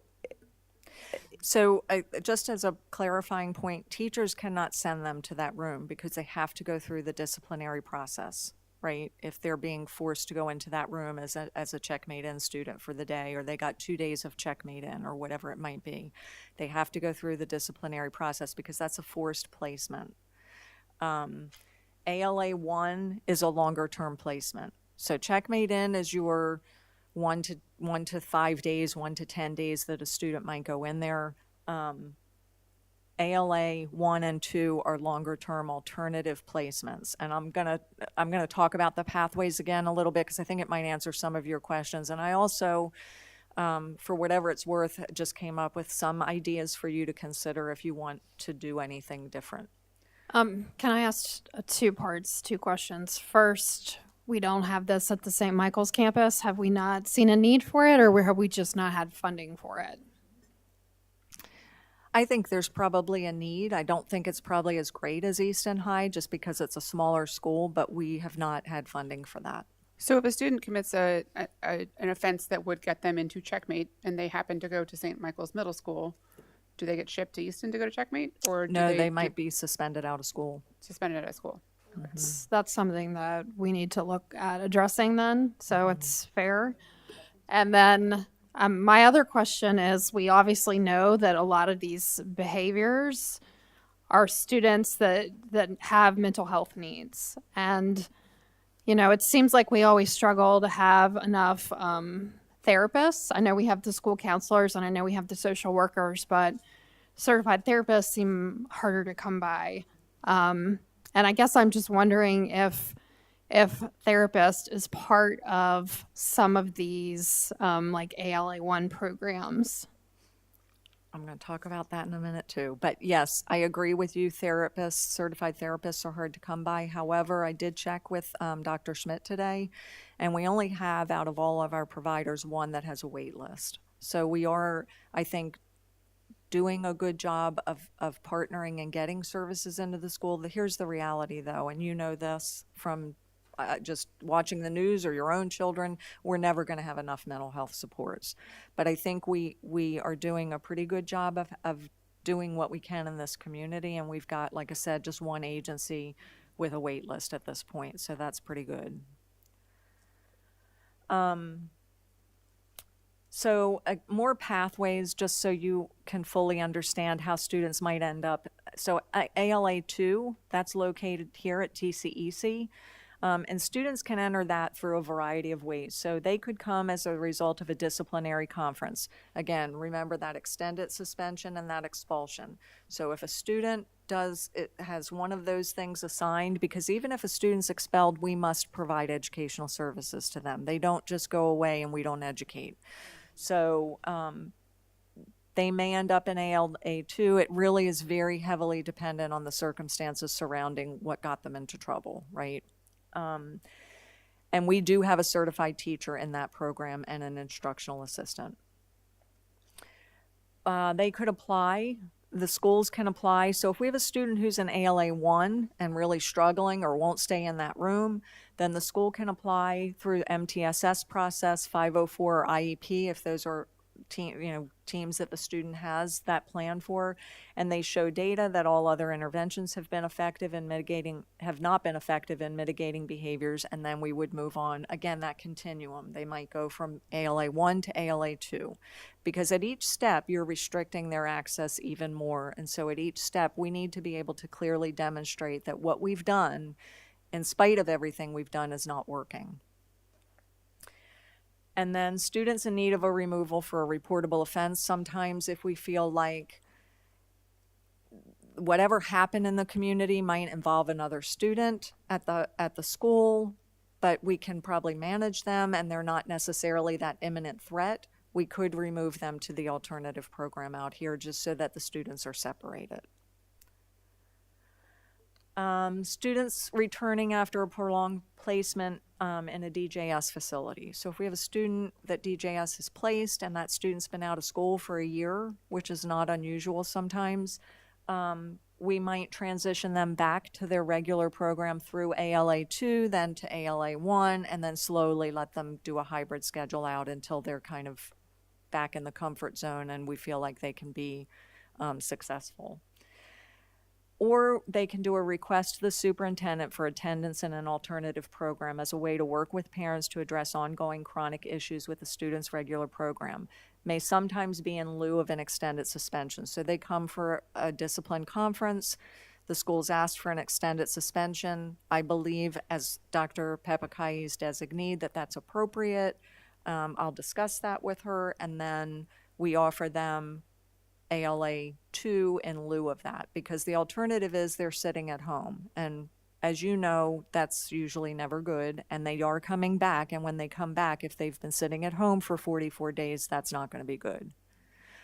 just as a clarifying point, teachers cannot send them to that room because they have to go through the disciplinary process, right? If they're being forced to go into that room as a Checkmate In student for the day, or they got 2 days of Checkmate In, or whatever it might be, they have to go through the disciplinary process because that's a forced placement. ALA 1 is a longer term placement. So Checkmate In is your 1 to 5 days, 1 to 10 days that a student might go in there. ALA 1 and 2 are longer term alternative placements. And I'm gonna talk about the pathways again a little bit because I think it might answer some of your questions. And I also, for whatever it's worth, just came up with some ideas for you to consider if you want to do anything different. Can I ask two questions? First, we don't have this at the St. Michael's campus. Have we not seen a need for it, or have we just not had funding for it? I think there's probably a need. I don't think it's probably as great as Easton High just because it's a smaller school, but we have not had funding for that. So if a student commits an offense that would get them into Checkmate and they happen to go to St. Michael's Middle School, do they get shipped to Easton to go to Checkmate? Or No, they might be suspended out of school. suspended out of school? That's something that we need to look at addressing then, so it's fair. And then my other question is, we obviously know that a lot of these behaviors are students that have mental health needs. And, it seems like we always struggle to have enough therapists. I know we have the school counselors and I know we have the social workers, but certified therapists seem harder to come by. And I guess I'm just wondering if therapist is part of some of these like ALA 1 programs. I'm going to talk about that in a minute too. But yes, I agree with you. Therapists, certified therapists are hard to come by. However, I did check with Dr. Schmidt today, and we only have out of all of our providers one that has a wait list. So we are, I think, doing a good job of partnering and getting services into the school. Here's the reality though, and you know this from just watching the news or your own children, we're never going to have enough mental health supports. But I think we are doing a pretty good job of doing what we can in this community. And we've got, like I said, just one agency with a wait list at this point. So that's pretty good. So more pathways, just so you can fully understand how students might end up. So ALA 2, that's located here at TCEC. And students can enter that through a variety of ways. So they could come as a result of a disciplinary conference. Again, remember that extended suspension and that expulsion. So if a student has one of those things assigned, because even if a student's expelled, we must provide educational services to them. They don't just go away and we don't educate. So they may end up in ALA2. It really is very heavily dependent on the circumstances surrounding what got them into trouble, right? And we do have a certified teacher in that program and an instructional assistant. They could apply. The schools can apply. So if we have a student who's in ALA 1 and really struggling or won't stay in that room, then the school can apply through MTSS process, 504 or IEP if those are teams that the student has that plan for, and they show data that all other interventions have not been effective in mitigating behaviors, and then we would move on. Again, that continuum. They might go from ALA 1 to ALA 2, because at each step you're restricting their access even more, and so at each step we need to be able to clearly demonstrate that what we've done, in spite of everything we've done, is not working. And then students in need of a removal for a reportable offense. Sometimes if we feel like whatever happened in the community might involve another student at the school, but we can probably manage them and they're not necessarily that imminent threat, we could remove them to the alternative program out here just so that the students are separated. Students returning after a prolonged placement in a DJS facility. So if we have a student that DJS has placed and that student's been out of school for a year, which is not unusual sometimes, we might transition them back to their regular program through ALA 2, then to ALA 1, and then slowly let them do a hybrid schedule out until they're kind of back in the comfort zone and we feel like they can be successful. Or they can do a request to the superintendent for attendance in an alternative program as a way to work with parents to address ongoing chronic issues with the student's regular program. May sometimes be in lieu of an extended suspension. So they come for a discipline conference. The school's asked for an extended suspension. I believe, as Dr. Pepakai's designee, that that's appropriate. I'll discuss that with her, and then we offer them ALA 2 in lieu of that, because the alternative is they're sitting at home. And as you know, that's usually never good, and they are coming back, and when they come back, if they've been sitting at home for 44 days, that's not going to be good.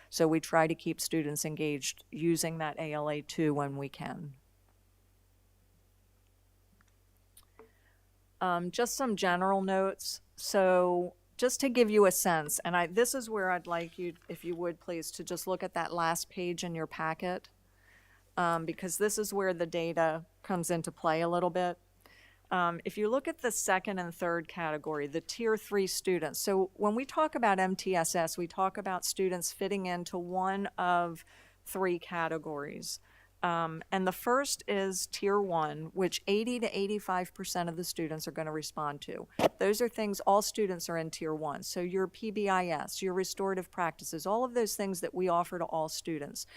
So we try to keep students engaged using that ALA 2 when we can. Just some general notes. So just to give you a sense, and this is where I'd like you, if you would please, to just look at that last page in your packet, because this is where the data comes into play a little bit. If you look at the second and third category, the tier 3 students. So when we talk about MTSS, we talk about students fitting into one of 3 categories. And the first is tier 1, which 80 to 85% of the students are going to respond to. Those are things, all students are in tier 1. So your PBIS, your restorative practices, all of those things that we offer to all students.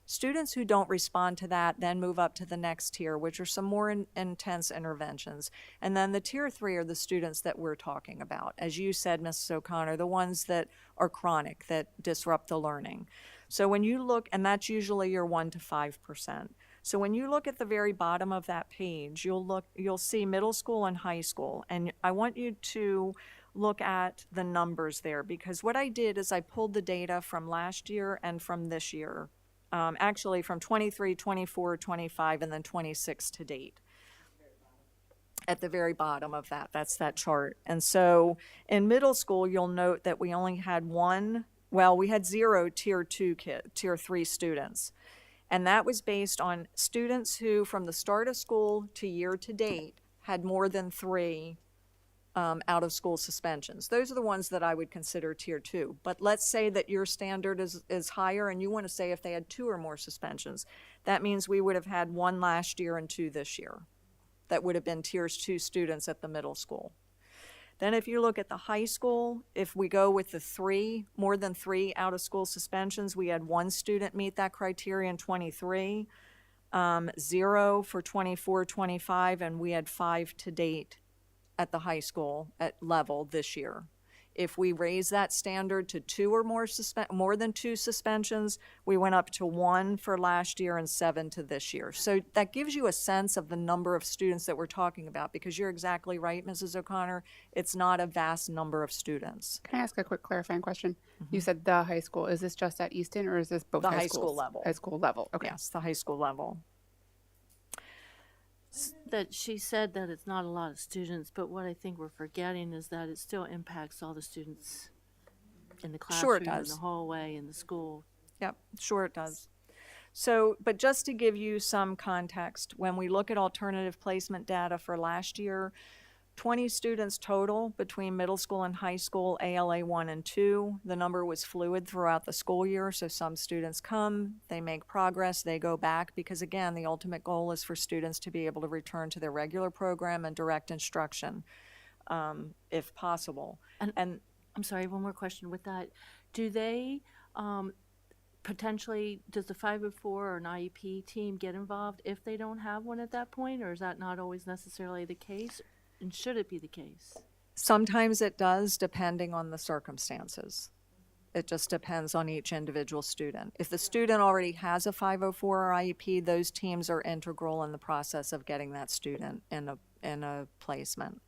Students who don't respond to that then move up to the next tier, which are some more intense interventions. And then the tier 3 are the students that we're talking about. As you said, Mrs. O'Connor, the ones that are chronic, that disrupt the learning. So when you look, and that's usually your 1 to 5%. So when you look at the very bottom of that page, you'll see middle school and high school. And I want you to look at the numbers there, because what I did is I pulled the data from last year and from this year. Actually from 23, 24, 25, and then 26 to date. At the very bottom of that, that's that chart. And so in middle school, you'll note that we only had we had 0 tier 3 students. And that was based on students who, from the start of school to year to date, had more than 3 out of school suspensions. Those are the ones that I would consider tier 2. But let's say that your standard is higher and you want to say if they had 2 or more suspensions. That means we would have had 1 last year and 2 this year. That would have been tiers 2 students at the middle school. Then if you look at the high school, if we go with the more than 3 out of school suspensions, we had 1 student meet that criteria in 23, 0 for 24, 25, and we had 5 to date at the high school at level this year. If we raise that standard to 2 or more than 2 suspensions, we went up to 1 for last year and 7 to this year. So that gives you a sense of the number of students that we're talking about, because you're exactly right, Mrs. O'Connor. It's not a vast number of students. Can I ask a quick clarifying question? You said the high school. Is this just at Easton, or is this both The high high school schools? level. High school level. Okay. Yes, the high school level. That she said that it's not a lot of students, but what I think we're forgetting is that it still impacts all the students in the Sure it classroom, in does. the hallway, in the school. Yep, sure it does. So, but just to give you some context, when we look at alternative placement data for last year, 20 students total between middle school and high school, ALA 1 and 2. The number was fluid throughout the school year, so some students come, they make progress, they go back, because again, the ultimate goal is for students to be able to return to their regular program and direct instruction, if possible. And I'm sorry, one more question with that. Do they potentially, does the 504 or an IEP team get involved if they don't have one at that point, or is that not always necessarily the case? And should it be the case? Sometimes it does, depending on the circumstances. It just depends on each individual student. If the student already has a 504 or IEP, those teams are integral in the process of getting that student in a placement.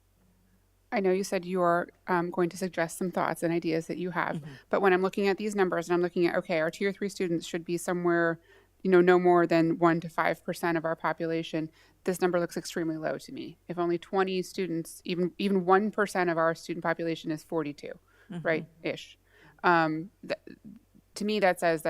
I know you said you're going to suggest some thoughts and ideas that you have, but when I'm looking at these numbers and I'm looking at, okay, our tier 3 students should be somewhere, no more than 1 to 5% of our population. This number looks extremely low to me. If only 20 students, even 1% of our student population is 42, right, ish. To me, that says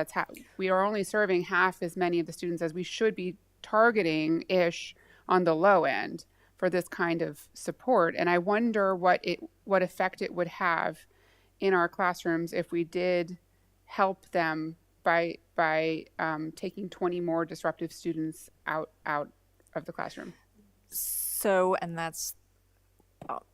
we are only serving half as many of the students as we should be targeting ish on the low end for this kind of support. And I wonder what effect it would have in our classrooms if we did help them by taking 20 more disruptive students out of the classroom. So, and that's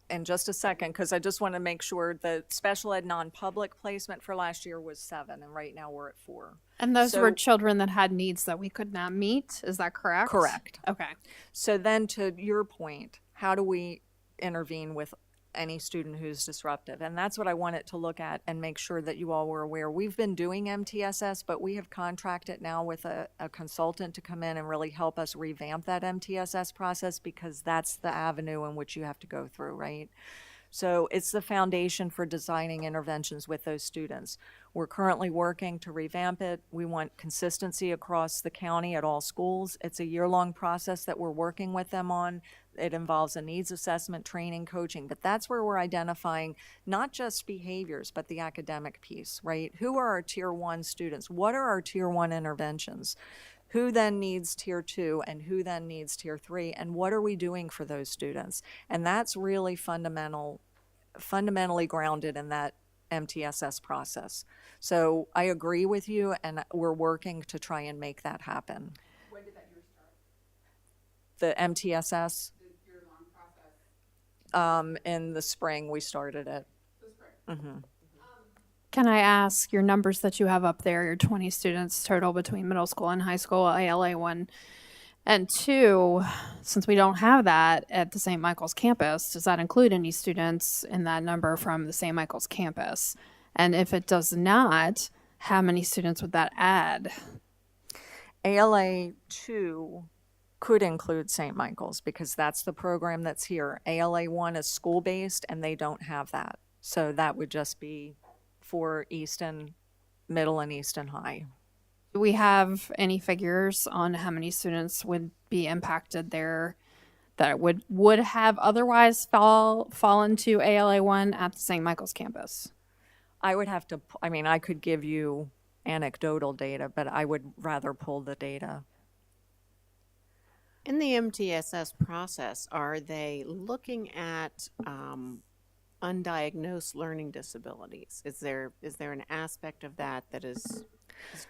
in just a second, because I just want to make sure the special ed non-public placement for last year was 7, and right now we're at 4. And those So- were children that had needs that we could not meet. Is that correct? Correct. Okay. So then to your point, how do we intervene with any student who's disruptive? And that's what I wanted to look at and make sure that you all were aware. We've been doing MTSS, but we have contracted now with a consultant to come in and really help us revamp that MTSS process, because that's the avenue in which you have to go through, right? So it's the foundation for designing interventions with those students. We're currently working to revamp it. We want consistency across the county at all schools. It's a year-long process that we're working with them on. It involves a needs assessment, training, coaching, but that's where we're identifying not just behaviors, but the academic piece, right? Who are our tier 1 students? What are our tier 1 interventions? Who then needs tier 2 and who then needs tier 3, and what are we doing for those students? And that's really fundamentally grounded in that MTSS process. So I agree with you, and we're working to try and make that happen. When did that year start? The MTSS, The year-long process? in the spring, we started it. This spring. Can I ask your numbers that you have up there, your 20 students total between middle school and high school, ALA 1 and 2, since we don't have that at the St. Michael's campus, does that include any students in that number from the St. Michael's campus? And if it does not, how many students would that add? ALA 2 could include St. Michael's because that's the program that's here. ALA 1 is school-based and they don't have that. So that would just be for Easton Middle and Easton High. Do we have any figures on how many students would be impacted there that would have otherwise fall into ALA 1 at the St. Michael's campus? I would have to, I mean, I could give you anecdotal data, but I would rather pull the data. In the MTSS process, are they looking at undiagnosed learning disabilities? Is there an aspect of that is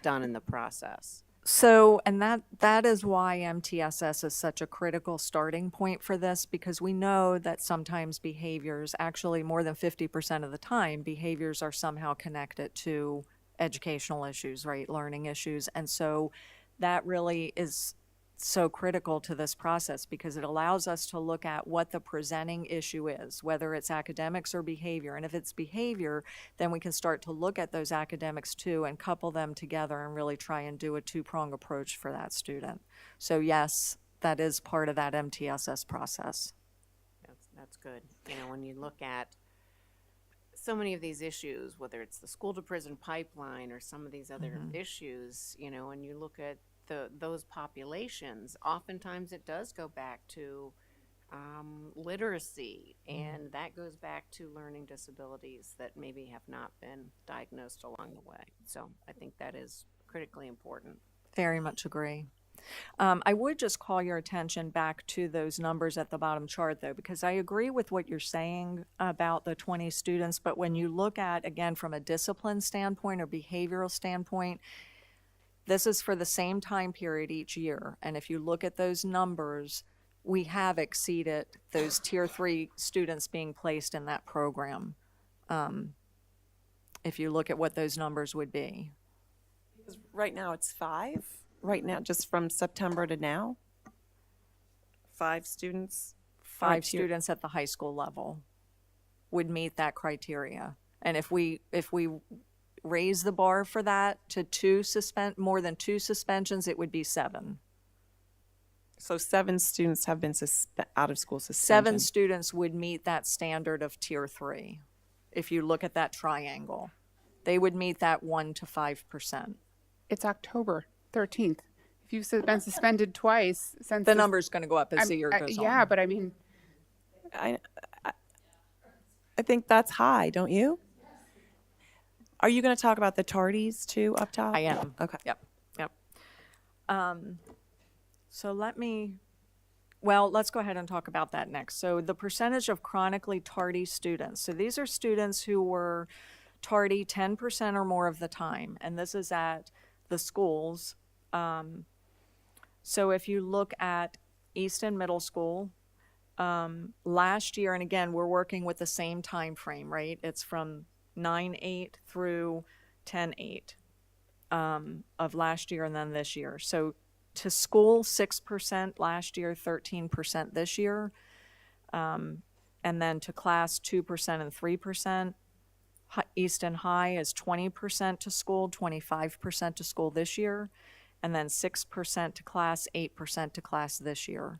done in the process? So, and that is why MTSS is such a critical starting point for this, because we know that sometimes behaviors, actually more than 50% of the time, behaviors are somehow connected to educational issues, right? Learning issues. And so that really is so critical to this process because it allows us to look at what the presenting issue is, whether it's academics or behavior. And if it's behavior, then we can start to look at those academics too and couple them together and really try and do a two-prong approach for that student. So yes, that is part of that MTSS process. That's good. You know, when you look at so many of these issues, whether it's the school to prison pipeline or some of these other issues, you know, when you look at those populations, oftentimes it does go back to literacy, and that goes back to learning disabilities that maybe have not been diagnosed along the way. So I think that is critically important. Very much agree. I would just call your attention back to those numbers at the bottom chart, though, because I agree with what you're saying about the 20 students, but when you look at, again, from a discipline standpoint or behavioral standpoint, this is for the same time period each year. And if you look at those numbers, we have exceeded those tier 3 students being placed in that program. If you look at what those numbers would be. Because right now it's 5. Right now, just from September to now, 5 students. 5 students at the high school level would meet that criteria. And if we raise the bar for that to more than 2 suspensions, it would be 7. So 7 students have been out of school suspension. 7 students would meet that standard of tier 3. If you look at that triangle, they would meet that 1 to 5%. It's October 13th. If you've been suspended twice since The number's going to go up as the year goes on. Yeah, but I mean, I think that's high, don't you? Are you going to talk about the tardies too up top? I am. Okay. Yep. So let's go ahead and talk about that next. So the percentage of chronically tardy students. So these are students who were tardy 10% or more of the time, and this is at the schools. So if you look at Easton Middle School, last year, and again, we're working with the same time frame, right? It's from 9/8 through 10/8 of last year and then this year. So to school, 6% last year, 13% this year. And then to class, 2% and 3%. Easton High is 20% to school, 25% to school this year. And then 6% to class, 8% to class this year.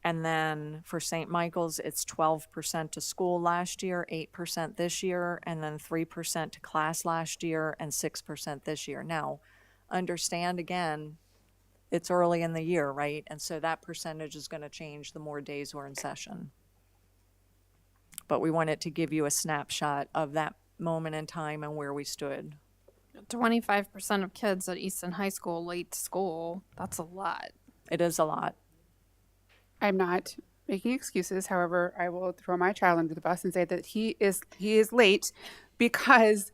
And then for St. Michael's, it's 12% to school last year, 8% this year, and then 3% to class last year, and 6% this year. Now, understand again, it's early in the year, right? And so that percentage is going to change the more days we're in session. But we wanted to give you a snapshot of that moment in time and where we stood. 25% of kids at Easton High School late to school. That's a lot. It is a lot. I'm not making excuses. However, I will throw my child under the bus and say that he is late because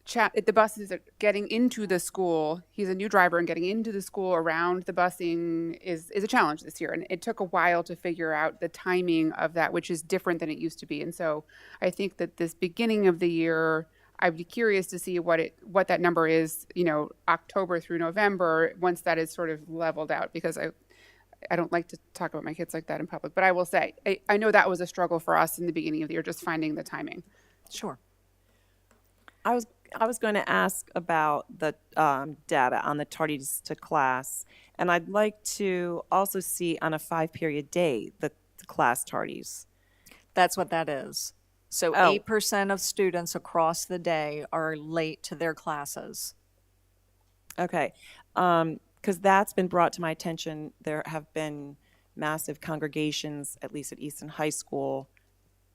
the buses are getting into the school. He's a new driver, and getting into the school around the busing is a challenge this year. And it took a while to figure out the timing of that, which is different than it used to be. And so I think that this beginning of the year, I'd be curious to see what that number is, October through November, once that is sort of leveled out, because I don't like to talk about my kids like that in public, but I will say, I know that was a struggle for us in the beginning of the year, just finding the timing. Sure. going to ask about the data on the tardies to class, and I'd like to also see on a 5-period day the class tardies. That's what that is. So Oh. 8% of students across the day are late to their classes. Okay, because that's been brought to my attention. There have been massive congregations, at least at Easton High School,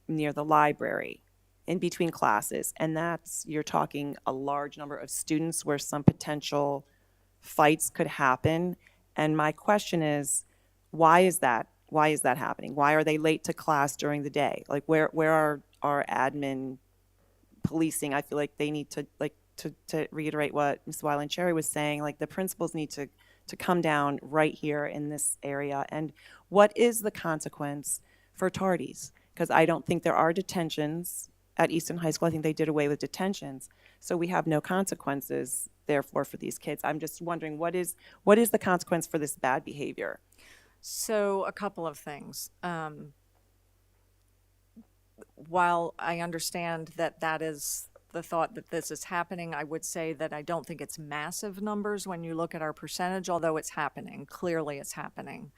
near the library, in between classes, and you're talking a large number of students where some potential fights could happen. And my question is, why is that? Why is that happening? Why are they late to class during the day? Like, where are our admin policing? I feel like they need to, like, to reiterate what Ms. Weiland Cherry was saying, like, the principals need to come down right here in this area. And what is the consequence for tardies? Because I don't think there are detentions at Easton High School. I think they did away with detentions. So we have no consequences, therefore, for these kids. I'm just wondering, what is the consequence for this bad behavior? So a couple of things. While I understand that that is the thought that this is happening, I would say that I don't think it's massive numbers when you look at our percentage, although it's happening. Clearly it's happening.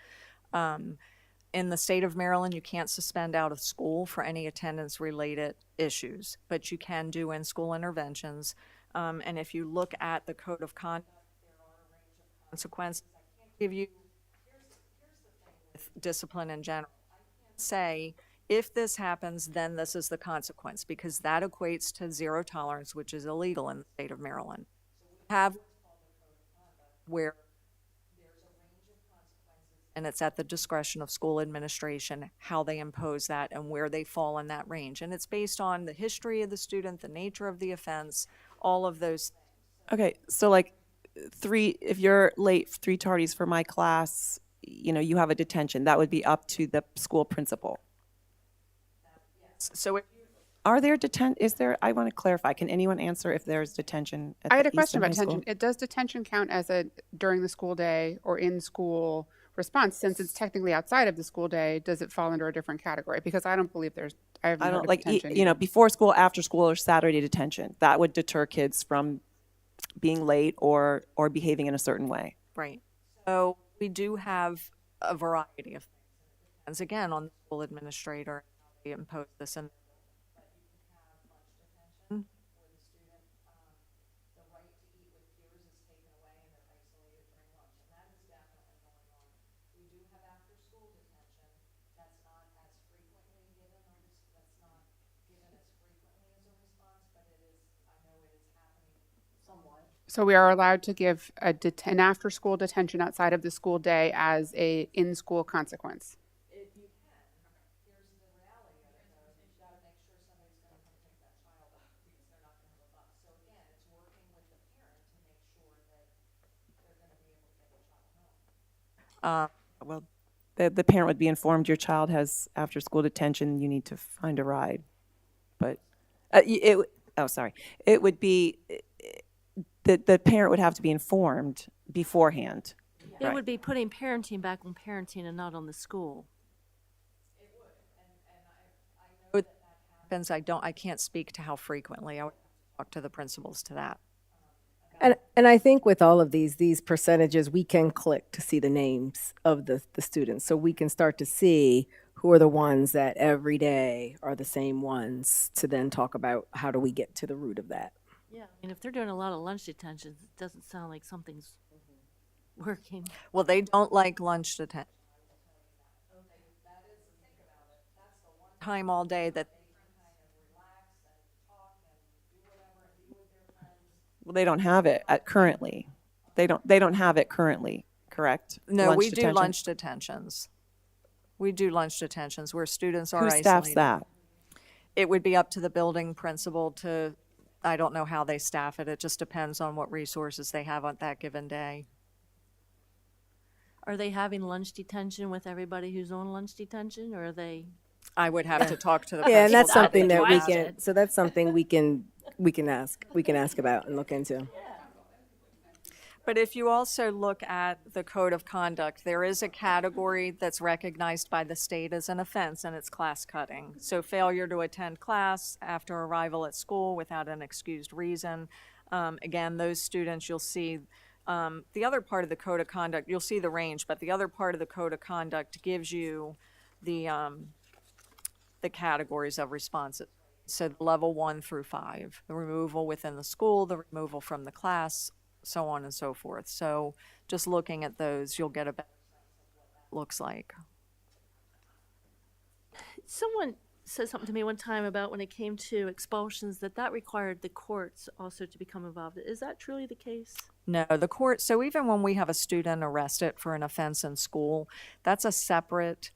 In the state of Maryland, you can't suspend out of school for any attendance-related issues, but you can do in-school interventions. And if you look at the code of conduct, there are a range of consequences. I can't give you, here's the thing with discipline in general. I can't say, if this happens, then this is the consequence, because that equates to zero tolerance, which is illegal in the state of Maryland. So we have what's called the code of conduct, where there's a range of consequences, and it's at the discretion of school administration how they impose that and where they fall in that range. And it's based on the history of the student, the nature of the offense, all of those things. Okay, so like if you're late 3 tardies for my class, you have a detention. That would be up to the school principal. So Are there I want to clarify, can anyone answer if there's detention at I had the a question Easton High about School? detention. Does detention count as a during the school day or in school response? Since it's technically outside of the school day, does it fall under a different category? Because I don't believe I haven't I heard don't of like, detention. before school, after school, or Saturday detention. That would deter kids from being late or behaving in a certain way. right. So we do have a variety of things. It depends again on the school administrator, how they impose this. And but you can have lunch detention where the student, the right to eat with peers is taken away and they're isolated during lunch. And that is definitely going on. We do have after-school detention. That's not as frequently given, that's not given as frequently as a response, but it is, I know it is happening somewhat. So we are allowed to give an after-school detention outside of the school day as a in-school consequence. If you can, here's the reality of it though, you've got to make sure somebody's going to come take that child up because they're not going to have a bus. So again, it's working with the parent to make sure that they're going to be able to get the child home. Well, the parent would be informed your child has after-school detention, you need to find a ride. But it would be, the parent would have to be informed beforehand. It Right. would be putting parenting back on parenting and not on the school. Happens, I can't speak to how frequently. I would talk to the principals to that. And I think with all of these percentages, we can click to see the names of the students. So we can start to see who are the ones that every day are the same ones to then talk about how do we get to the root of that. Yeah. And if they're doing a lot of lunch detentions, it doesn't sound like something's working. Well, they don't like lunch detention. Time all day that Well, they don't have it currently. They don't have it currently, correct? no, Lunch we do detention? lunch detentions. We do lunch detentions where students are Who isolated. staffs that? It would be up to the building principal to, I don't know how they staff it. It just depends on what resources they have on that given day. Are they having lunch detention with everybody who's on lunch detention, or are they? I would have to talk to the Yeah, and principal. that's something that we Question. can, so that's something we can ask about and look into. But if you also look at the code of conduct, there is a category that's recognized by the state as an offense, and it's class cutting. So failure to attend class after arrival at school without an excused reason. Again, those students, you'll see the other part of the code of conduct, you'll see the range, but the other part of the code of conduct gives you the categories of responses. So level 1 through 5, the removal within the school, the removal from the class, so on and so forth. So just looking at those, you'll get a better sense of what that looks like. Someone said something to me one time about when it came to expulsions that required the courts also to become involved. Is that truly the case? No, the court, so even when we have a student arrested for an offense in school, that's a separate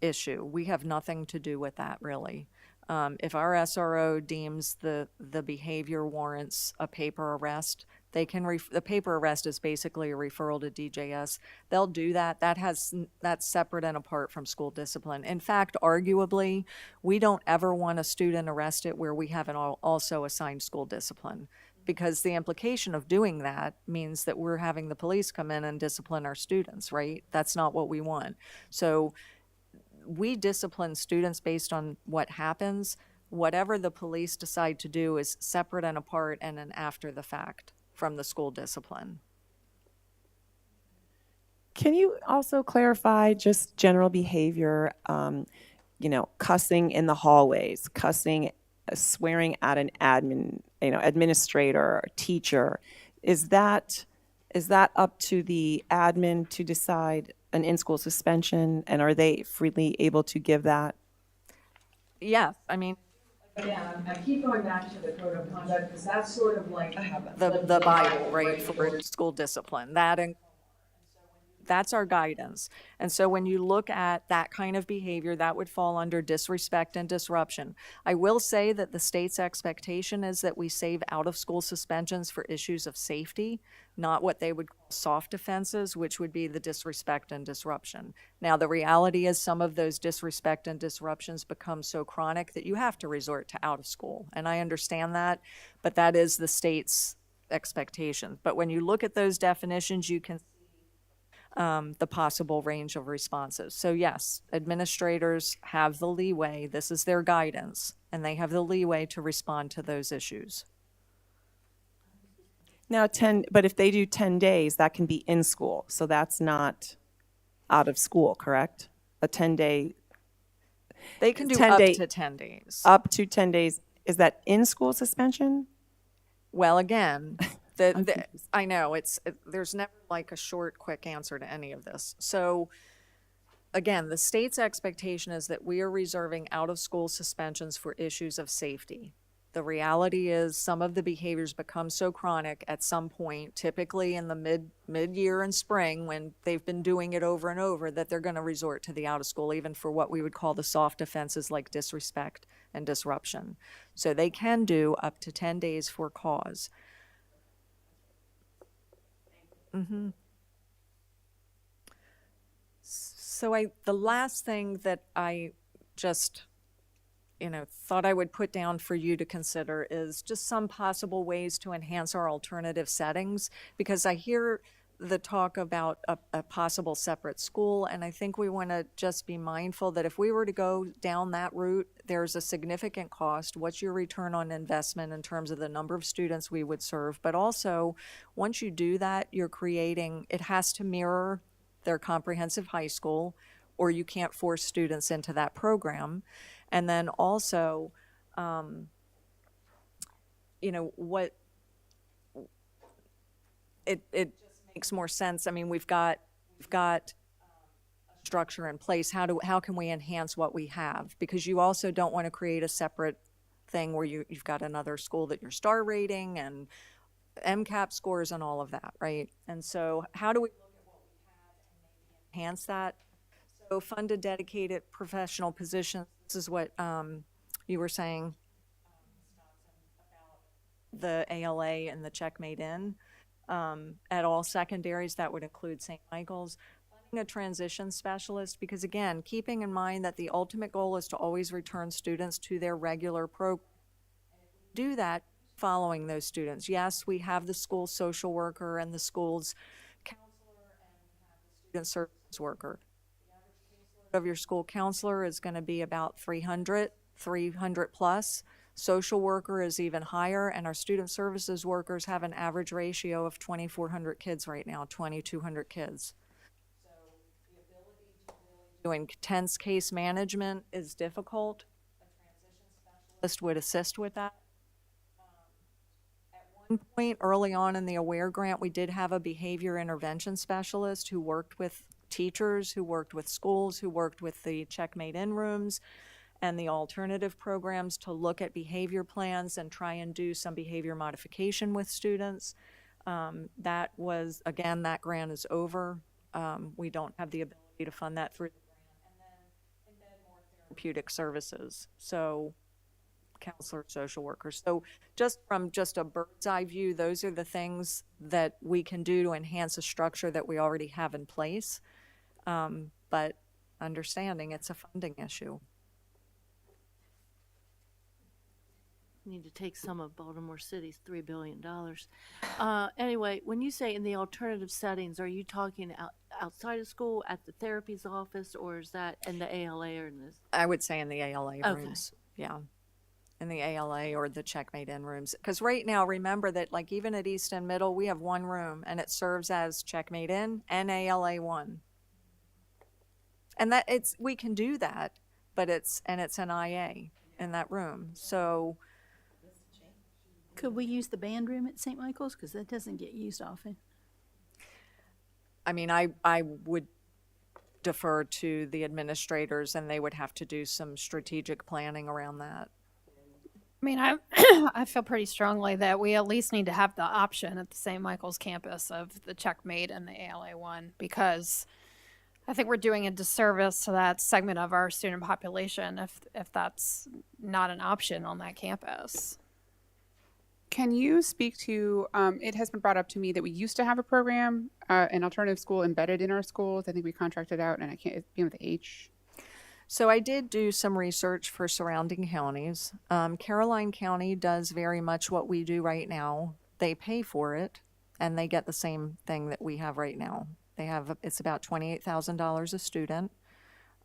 issue. We have nothing to do with that, really. If our SRO deems the behavior warrants a paper arrest, they can, the paper arrest is basically a referral to DJS. They'll do that. That's separate and apart from school discipline. In fact, arguably, we don't ever want a student arrested where we haven't also assigned school discipline, because the implication of doing that means that we're having the police come in and discipline our students, right? That's not what we want. So we discipline students based on what happens. Whatever the police decide to do is separate and apart and an after the fact from the school discipline. Can you also clarify just general behavior, cussing in the hallways, cussing, swearing at an administrator or teacher? Is that up to the admin to decide an in-school suspension, and are they freely able to give that? Yeah, I mean, again, I keep going back to the code of conduct because that's sort of like the Bible, right, for school discipline. That's our guidance. And so when you look at that kind of behavior, that would fall under disrespect and disruption. I will say that the state's expectation is that we save out-of-school suspensions for issues of safety, not what they would call soft offenses, which would be the disrespect and disruption. Now, the reality is some of those disrespect and disruptions become so chronic that you have to resort to out-of-school. And I understand that, but that is the state's expectation. But when you look at those definitions, you can the possible range of responses. So yes, administrators have the leeway, this is their guidance, and they have the leeway to respond to those issues. Now, but if they do 10 days, that can be in school, so that's not out of school, correct? A 10-day. They can do up to 10 days. Up to 10 days. Is that in-school suspension? Well, again, I know there's never like a short, quick answer to any of this. So again, the state's expectation is that we are reserving out-of-school suspensions for issues of safety. The reality is some of the behaviors become so chronic at some point, typically in the mid-year and spring when they've been doing it over and over, that they're going to resort to the out-of-school, even for what we would call the soft offenses like disrespect and disruption. So they can do up to 10 days for cause. Mm-hmm. So the last thing that I just, thought I would put down for you to consider is just some possible ways to enhance our alternative settings, because I hear the talk about a possible separate school, and I think we want to just be mindful that if we were to go down that route, there's a significant cost. What's your return on investment in terms of the number of students we would serve? But also, once you do that, it has to mirror their comprehensive high school, or you can't force students into that program. And then also, it makes more sense. I mean, we've got a structure in place. How can we enhance what we have? Because you also don't want to create a separate thing where you've got another school that you're star rating and MCAP scores and all of that, right? And so how do we look at what we have and maybe enhance that? So funded dedicated professional positions, this is what you were saying, about the ALA and the Checkmate In. At all secondaries, that would include St. Michael's. Funding a transition specialist, because again, keeping in mind that the ultimate goal is to always return students to their regular program. Do that, following those students. Yes, we have the school social worker and the school's counselor and we have the student services worker. The average caseload of your school counselor is going to be about 300 plus. Social worker is even higher, and our student services workers have an average ratio of 2,400 kids right now, 2,200 kids. So the ability to really do intense case management is difficult. A transition specialist would assist with that. At one point early on in the AWARE grant, we did have a behavior intervention specialist who worked with teachers, who worked with schools, who worked with the Checkmate in rooms and the alternative programs to look at behavior plans and try and do some behavior modification with students. That was, again, that grant is over. We don't have the ability to fund that through the grant. And then embed more therapeutic services. So counselors, social workers. So just from just a bird's eye view, those are the things that we can do to enhance a structure that we already have in place. But understanding it's a funding issue. Need to take some of Baltimore City's $3 billion. Anyway, when you say in the alternative settings, are you talking outside of school, at the therapy's office, or is that in the ALA or in this? I would say in the ALA Okay. rooms. Yeah. In the ALA or the Checkmate in rooms. Because right now, remember that like even at East End Middle, we have one room and it serves as Checkmate in and ALA 1. And that we can do that, but it's an IA in that room. So Could we use the band room at St. Michael's? Because that doesn't get used often. I mean, I would defer to the administrators and they would have to do some strategic planning around that. I mean, I feel pretty strongly that we at least need to have the option at the St. Michael's campus of the Checkmate and the ALA one, because I think we're doing a disservice to that segment of our student population if that's not an option on that campus. Can you speak to, it has been brought up to me that we used to have a program, an alternative school embedded in our schools. I think we contracted out, and I can't, it's being with the H. So I did do some research for surrounding counties. Caroline County does very much what we do right now. They pay for it, and they get the same thing that we have right now. It's about $28,000 a student.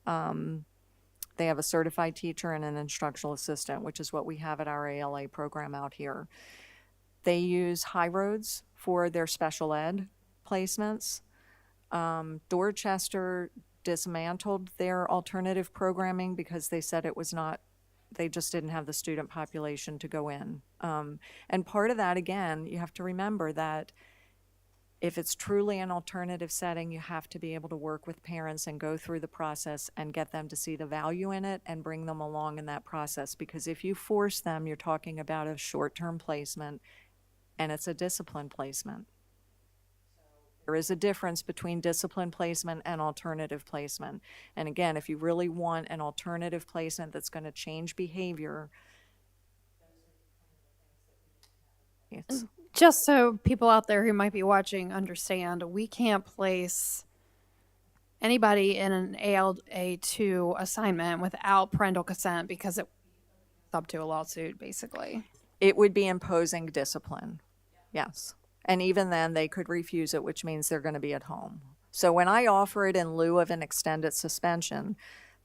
They have a certified teacher and an instructional assistant, which is what we have at our ALA program out here. They use High Roads for their special ed placements. Dorchester dismantled their alternative programming because they said they just didn't have the student population to go in. And part of that, again, you have to remember that if it's truly an alternative setting, you have to be able to work with parents and go through the process and get them to see the value in it and bring them along in that process. Because if you force them, you're talking about a short-term placement, and it's a discipline placement. There is a difference between discipline placement and alternative placement. And again, if you really want an alternative placement that's going to change behavior, it's Just so people out there who might be watching understand, we can't place anybody in an ALA2 assignment without parental consent because it's up to a lawsuit, basically. it would be imposing discipline. Yes. And even then, they could refuse it, which means they're going to be at home. So when I offer it in lieu of an extended suspension,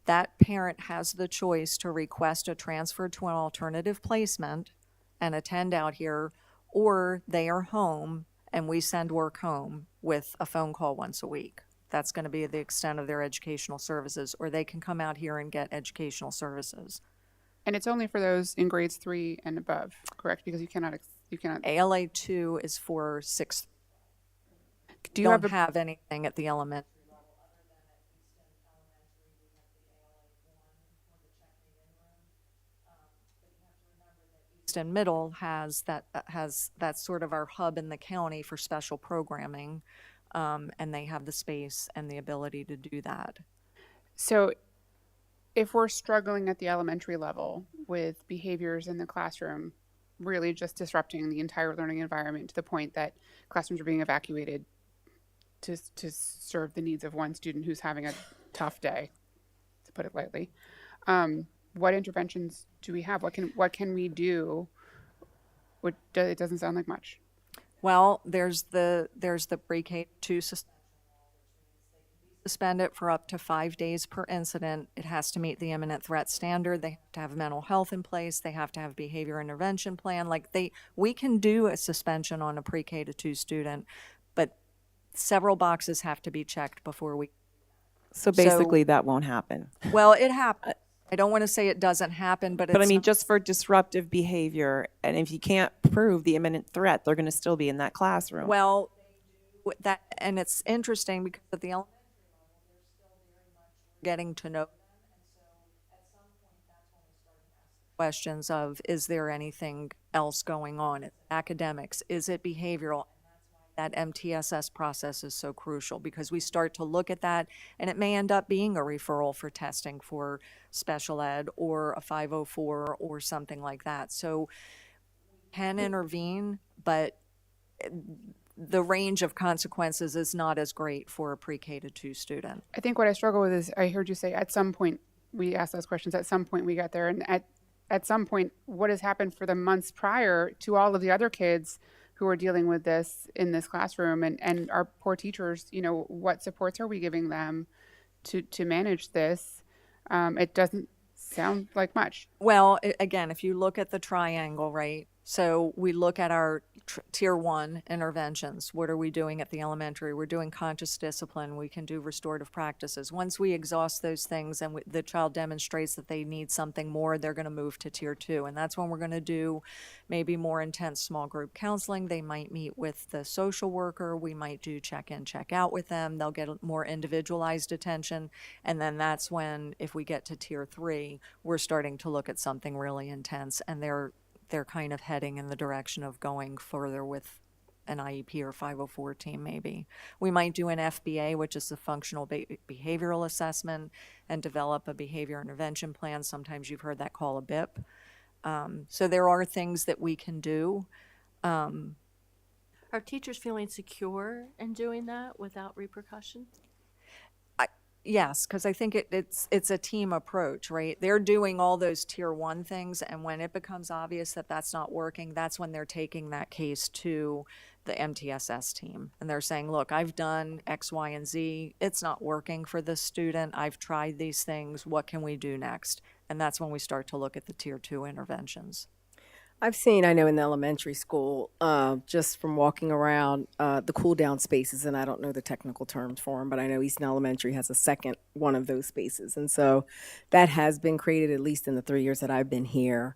that parent has the choice to request a transfer to an alternative placement and attend out here, or they are home and we send work home with a phone call once a week. That's going to be the extent of their educational services, or they can come out here and get educational services. And it's only for those in grades 3 and above, correct? Because you cannot. ALA 2 is for 6th. Do you don't have anything at the elementary level other than at Easton Elementary. We have the ALA 1 for the Checkmate in room. But you have to remember that Easton Middle has that's sort of our hub in the county for special programming, and they have the space and the ability to do that. So if we're struggling at the elementary level with behaviors in the classroom, really just disrupting the entire learning environment to the point that classrooms are being evacuated to serve the needs of one student who's having a tough day, to put it lightly. What interventions do we have? What can we do It doesn't sound like much. Well, there's the pre-K to suspend it for up to 5 days per incident. It has to meet the imminent threat standard. They have to have mental health in place. They have to have behavior intervention plan. We can do a suspension on a pre-K to 2 student, but several boxes have to be checked before we. So basically, that won't happen. Well, it happened. I don't want to say it doesn't happen, but it's But I mean, just for disruptive behavior, and if you can't prove the imminent threat, they're going to still be in that classroom. well, that, and it's interesting because at the elementary level, they're still very much getting to know them. And so at some point, that's when we start to ask questions of, is there anything else going on? Is it academics? Is it behavioral? And that's why that MTSS process is so crucial, because we start to look at that, and it may end up being a referral for testing for special ed or a 504 or something like that. So we can intervene, but the range of consequences is not as great for a pre-K to 2 student. I think what I struggle with is I heard you say at some point we asked those questions. At some point we got there, and at some point, what has happened for the months prior to all of the other kids who are dealing with this in this classroom, and our poor teachers, what supports are we giving them to manage this? It doesn't sound like much. Well, again, if you look at the triangle, right? So we look at our tier 1 interventions. What are we doing at the elementary? We're doing conscious discipline. We can do restorative practices. Once we exhaust those things and the child demonstrates that they need something more, they're going to move to tier 2. And that's when we're going to do maybe more intense small group counseling. They might meet with the social worker. We might do check-in, check-out with them. They'll get more individualized attention. And then that's when, if we get to tier 3, we're starting to look at something really intense, and they're kind of heading in the direction of going further with an IEP or 504 team maybe. We might do an FBA, which is a functional behavioral assessment, and develop a behavior intervention plan. Sometimes you've heard that called a BIP. So there are things that we can do. Are teachers feeling secure in doing that without repercussion? Yes, because I think it's a team approach, right? They're doing all those tier 1 things, and when it becomes obvious that that's not working, that's when they're taking that case to the MTSS team. And they're saying, look, I've done X, Y, and Z. It's not working for this student. I've tried these things. What can we do next? And that's when we start to look at the tier 2 interventions. I've seen, I know in the elementary school, just from walking around, the cool down spaces, and I don't know the technical terms for them, but I know Easton Elementary has a second one of those spaces. And so that has been created, at least in the 3 years that I've been here,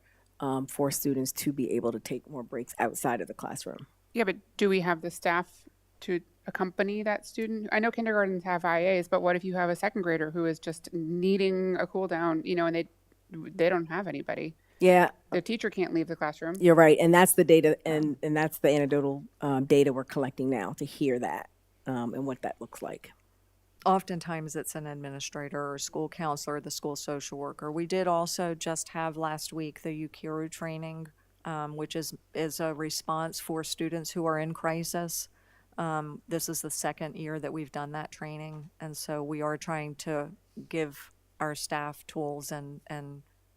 for students to be able to take more breaks outside of the classroom. Yeah, but do we have the staff to accompany that student? I know kindergartens have IAs, but what if you have a second grader who is just needing a cool down, and they don't have anybody? Yeah, The teacher can't leave the classroom. you're right. And that's the data, and that's the anecdotal data we're collecting now to hear that and what that looks like. Oftentimes it's an administrator or school counselor, the school social worker. We did also just have last week the UKIRU training, which is a response for students who are in crisis. This is the second year that we've done that training, and so we are trying to give our staff tools and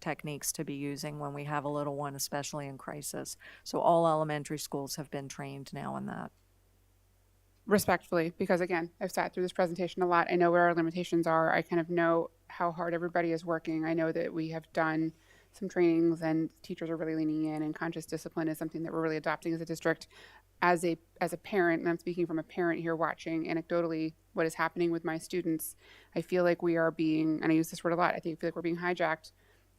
techniques to be using when we have a little one, especially in crisis. So all elementary schools have been trained now in that. Respectfully, because again, I've sat through this presentation a lot. I know where our limitations are. I kind of know how hard everybody is working. I know that we have done some trainings and teachers are really leaning in, and conscious discipline is something that we're really adopting as a district. As a parent, and I'm speaking from a parent here watching anecdotally what is happening with my students, I feel like we are being, and I use this word a lot, I feel like we're being hijacked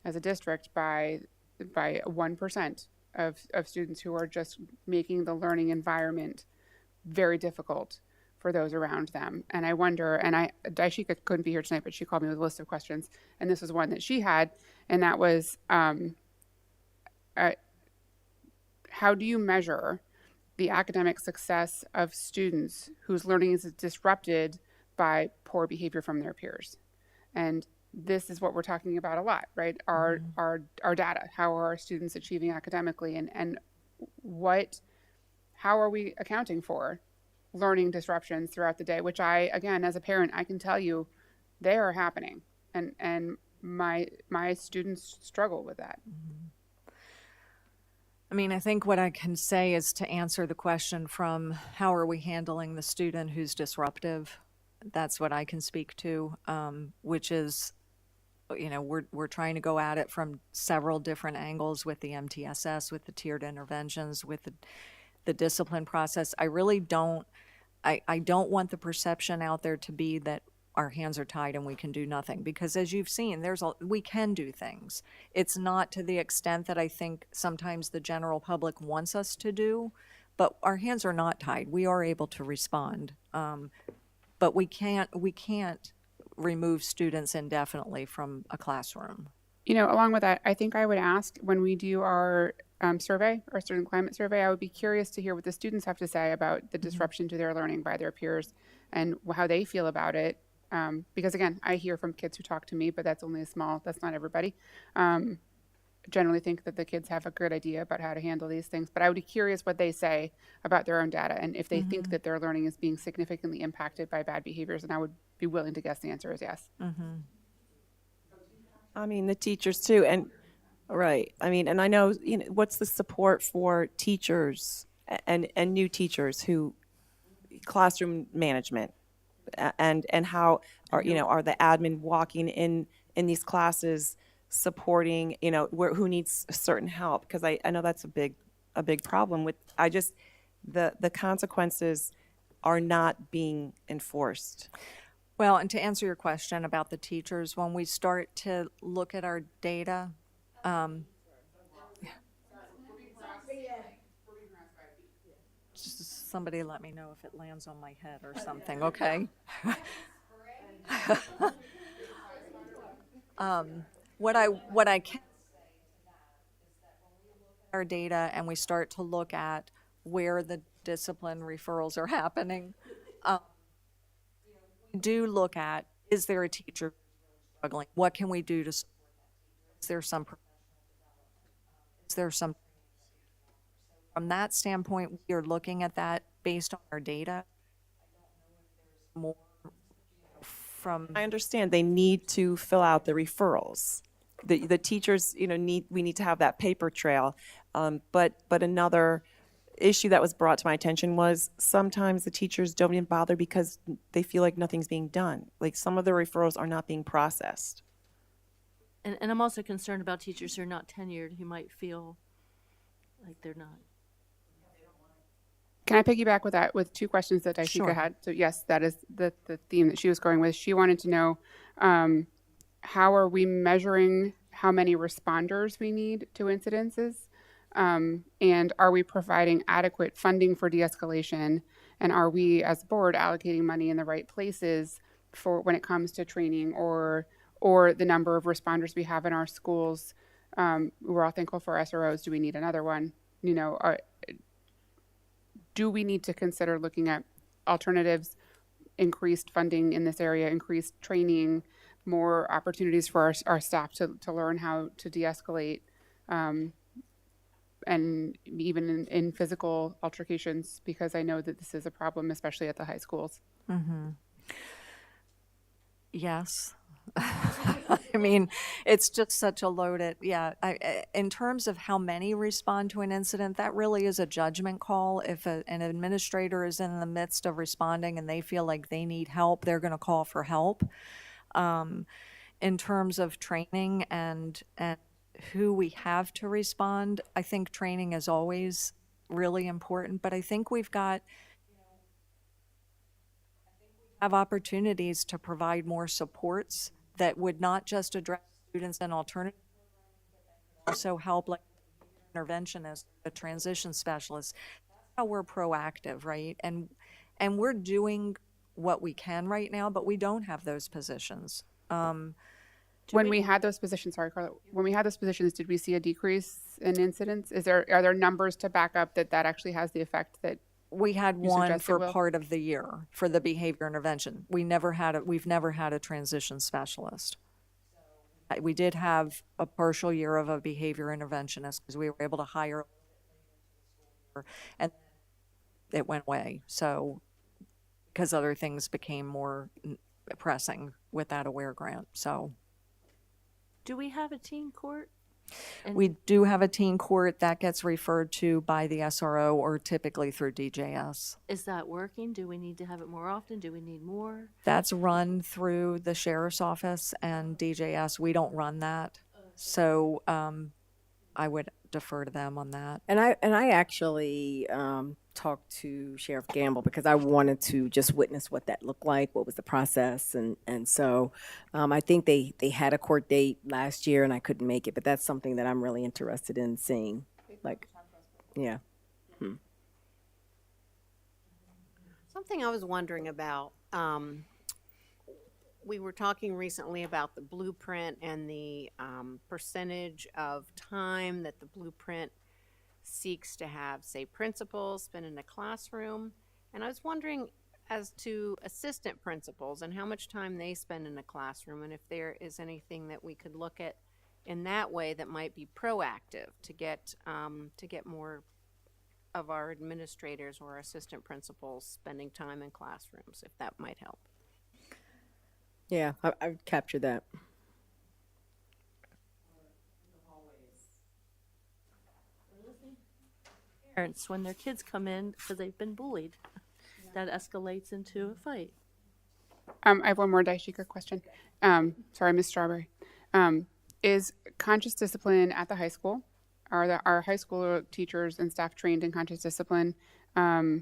as a district by 1% of students who are just making the learning environment very difficult for those around them. And I wonder, and Daishika couldn't be here tonight, but she called me with a list of questions, and this was one that she had, and that was, how do you measure the academic success of students whose learning is disrupted by poor behavior from their peers? And this is what we're talking about a lot, right? Our data. How are our students achieving academically, and how are we accounting for learning disruptions throughout the day? Which again, as a parent, I can tell you, they are happening, and my students struggle with that. I mean, I think what I can say is to answer the question from how are we handling the student who's disruptive? That's what I can speak to, which is, you know, we're trying to go at it from several different angles with the MTSS, with the tiered interventions, with the discipline process. I really don't, I don't want the perception out there to be that our hands are tied and we can do nothing, because as you've seen, we can do things. It's not to the extent that I think sometimes the general public wants us to do, but our hands are not tied. We are able to respond. But we can't remove students indefinitely from a classroom. You know, along with that, I think I would ask when we do our survey, our student climate survey, I would be curious to hear what the students have to say about the disruption to their learning by their peers and how they feel about it. Because again, I hear from kids who talk to me, but that's not everybody. Generally think that the kids have a good idea about how to handle these things, but I would be curious what they say about their own data and if they think that their learning is being significantly impacted by bad behaviors, and I would be willing to guess the answer is yes. I mean, the teachers too, and right. I mean, and I know, you know, what's the support for teachers and new teachers who classroom management and how are, you know, are the admin walking in these classes supporting, you know, who needs certain help? Because I know that's a big problem with, the consequences are not being enforced. Well, and to answer your question about the teachers, when we start to look at our data, just somebody let me know if it lands on my head or something, okay? What I can say to that is that when we look at our data and we start to look at where the discipline referrals are happening, we do look at, is there a teacher struggling? What can we do to support that teacher? Is there some professional development? Is there some? From that standpoint, we are looking at that based on our data. I don't know if there's more from. I understand they need to fill out the referrals. The teachers, you know, we need to have that paper trail. But another issue that was brought to my attention was sometimes the teachers don't even bother because they feel like nothing's being done. Like some of the referrals are not being processed. And I'm also concerned about teachers who are not tenured, who might feel like they're not. Can I piggyback with that with two questions that Daishika had? So yes, that is the theme that she was going with. She wanted to know how are we measuring how many responders we need to incidences? And are we providing adequate funding for de-escalation? And are we as a board allocating money in the right places for when it comes to training or the number of responders we have in our schools? We're all thankful for SROs. Do we need another one? You know, do we need to consider looking at alternatives, increased funding in this area, increased training, more opportunities for our staff to learn how to de-escalate, and even in physical altercations, because I know that this is a problem, especially at the high schools. Yes. I mean, it's just such a loaded, in terms of how many respond to an incident, that really is a judgment call. If an administrator is in the midst of responding and they feel like they need help, they're going to call for help. In terms of training and who we have to respond, I think training is always really important, but I think we've got have opportunities to provide more supports that would not just address students in alternative programs, but also help like interventionists, a transition specialist. That's how we're proactive, right? And we're doing what we can right now, but we don't have those positions. When we had those positions, sorry, Carla, when we had those positions, did we see a decrease in incidents? Are there numbers to back up that actually has the effect that we had you one suggested, for Will? part of the year for the behavior intervention. We've never had a transition specialist. We did have a partial year of a behavior interventionist because we were able to hire and it went away. So because other things became more pressing with that AWARE grant. So Do we have a teen court We do have a teen court that gets referred to by the SRO or typically through DJS. Is that working? Do we need to have it more often? Do we need more? That's run through the sheriff's office and DJS. We don't run that. So I would defer to them on that. And I actually talked to Sheriff Gamble because I wanted to just witness what that looked like, what was the process, and so I think they had a court date last year and I couldn't make it, but that's something that I'm really interested in seeing. Like, yeah. Something I was wondering about, we were talking recently about the blueprint and the percentage of time that the blueprint seeks to have, say, principals spend in a classroom. And I was wondering as to assistant principals and how much time they spend in a classroom, and if there is anything that we could look at in that way that might be proactive to get more of our administrators or assistant principals spending time in classrooms, if that might help. Yeah, I've captured that. Parents, when their kids come in because they've been bullied, that escalates into a fight. I have one more Daishika question. Sorry, Ms. Strawberry. Is conscious discipline at the high school? Are our high school teachers and staff trained in conscious discipline? I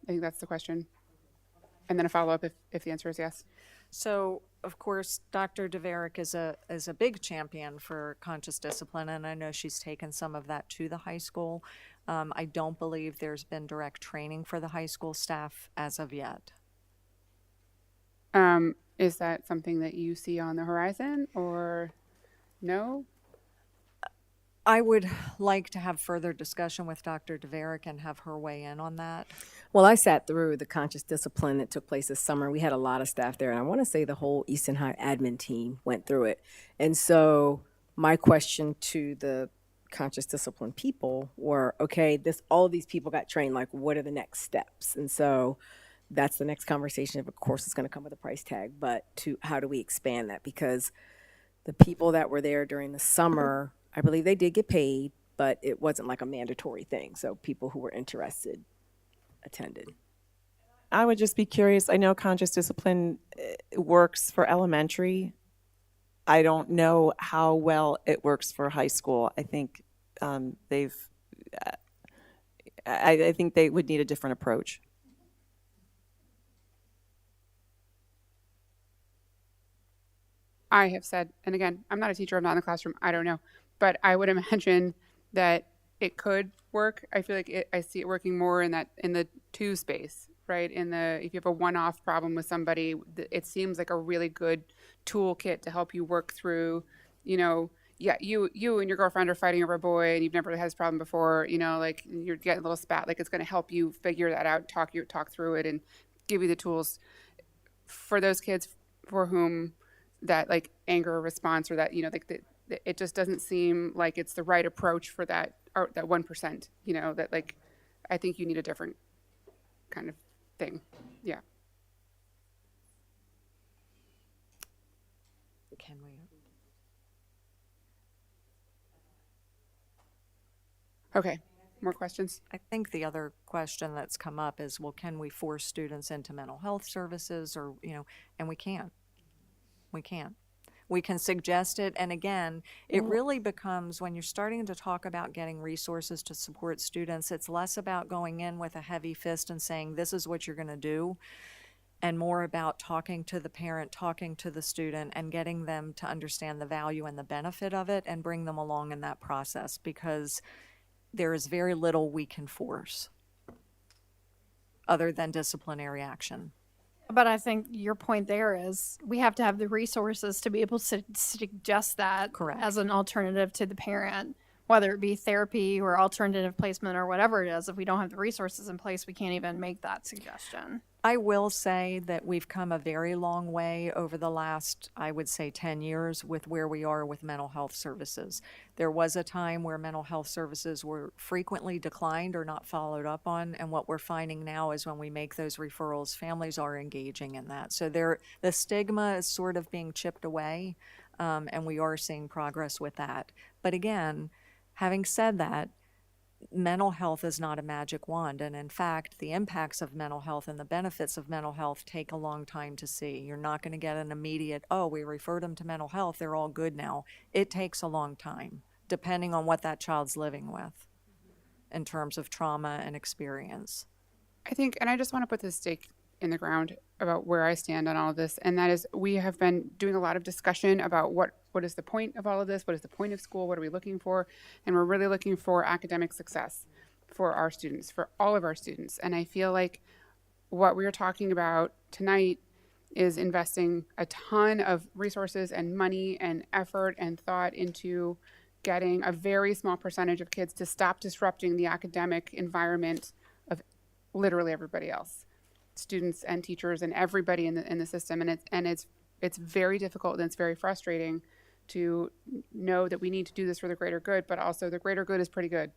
think that's the question. And then a follow-up if the answer is yes. So, of course, Dr. DeVerick is a big champion for conscious discipline, and I know she's taken some of that to the high school. I don't believe there's been direct training for the high school staff as of yet. Is that something that you see on the horizon or no? I would like to have further discussion with Dr. DeVerick and have her weigh in on that. Well, I sat through the conscious discipline that took place this summer. We had a lot of staff there, and I want to say the whole Easton High admin team went through it. And so my question to the conscious discipline people were, okay, all of these people got trained, like what are the next steps? And so that's the next conversation. Of course, it's going to come with a price tag, but to how do we expand that? Because the people that were there during the summer, I believe they did get paid, but it wasn't like a mandatory thing. So people who were interested attended. I would just be curious. I know conscious discipline works for elementary. I don't know how well it works for high school. I think I think they would need a different approach. I have said, and again, I'm not a teacher, I'm not in the classroom, I don't know, but I would imagine that it could work. I feel like I see it working more in the two space, right? If you have a one-off problem with somebody, it seems like a really good toolkit to help you work through, you and your girlfriend are fighting over a boy and you've never had this problem before, like you're getting a little spat, like it's going to help you figure that out, talk through it and give you the tools for those kids for whom that like anger response or that, it just doesn't seem like it's the right approach for that, or that 1%, that like, I think you need a different kind of thing. Yeah. Can we? Okay. More questions? I think the other question that's come up is, well, can we force students into mental health services or, and we can't. We can't. We can suggest it. And again, it really becomes when you're starting to talk about getting resources to support students, it's less about going in with a heavy fist and saying, this is what you're going to do, and more about talking to the parent, talking to the student, and getting them to understand the value and the benefit of it and bring them along in that process, because there is very little we can force other than disciplinary action. But I think your point there is we have to have the resources to be able to suggest that Correct. as an alternative to the parent, whether it be therapy or alternative placement or whatever it is. If we don't have the resources in place, we can't even make that suggestion. I will say that we've come a very long way over the last, I would say, 10 years with where we are with mental health services. There was a time where mental health services were frequently declined or not followed up on, and what we're finding now is when we make those referrals, families are engaging in that. So the stigma is sort of being chipped away. and we are seeing progress with that. But again, having said that, mental health is not a magic wand. And in fact, the impacts of mental health and the benefits of mental health take a long time to see. You're not going to get an immediate, oh, we referred them to mental health, they're all good now. It takes a long time, depending on what that child's living with in terms of trauma and experience. I think, and I just want to put this stake in the ground about where I stand on all of this, and that is we have been doing a lot of discussion about what is the point of all of this, what is the point of school, what are we looking for, and we're really looking for academic success for our students, for all of our students. And I feel like what we are talking about tonight is investing a ton of resources and money and effort and thought into getting a very small percentage of kids to stop disrupting the academic environment of literally everybody else, students and teachers and everybody in the system. And it's very difficult and it's very frustrating to know that we need to do this for the greater good, but also the greater good is pretty good.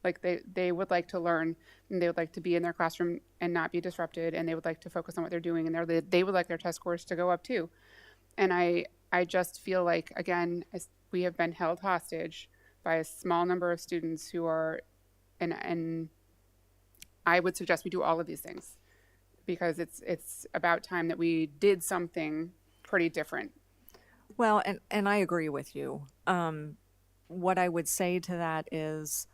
Like they would like to learn, and they would like to be in their classroom and not be disrupted, and they would like to focus on what they're doing, and they would like their test scores to go up too. And I just feel like, again, as we have been held hostage by a small number of students who are, and I would suggest we do all of these things, because it's about time that we did something pretty different. Well, and I agree with you. What I would say to that is,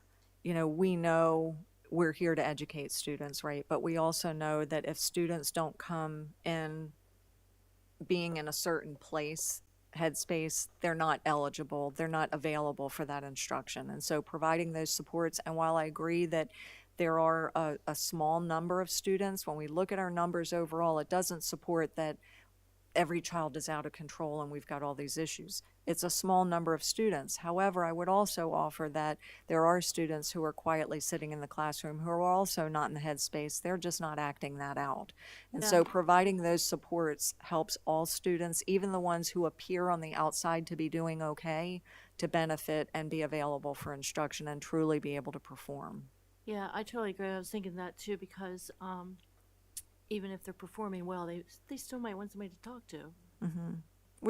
we know we're here to educate students, right? But we also know that if students don't come in being in a certain place, headspace, they're not eligible, they're not available for that instruction. And so providing those supports, and while I agree that there are a small number of students, when we look at our numbers overall, it doesn't support that every child is out of control and we've got all these issues. It's a small number of students. However, I would also offer that there are students who are quietly sitting in the classroom who are also not in the headspace. They're just not acting that out. And so providing those supports helps all students, even the ones who appear on the outside to be doing okay, to benefit and be available for instruction and truly be able to perform. Yeah, I totally agree. I was thinking that too, because even if they're performing well, they still might want somebody to talk to.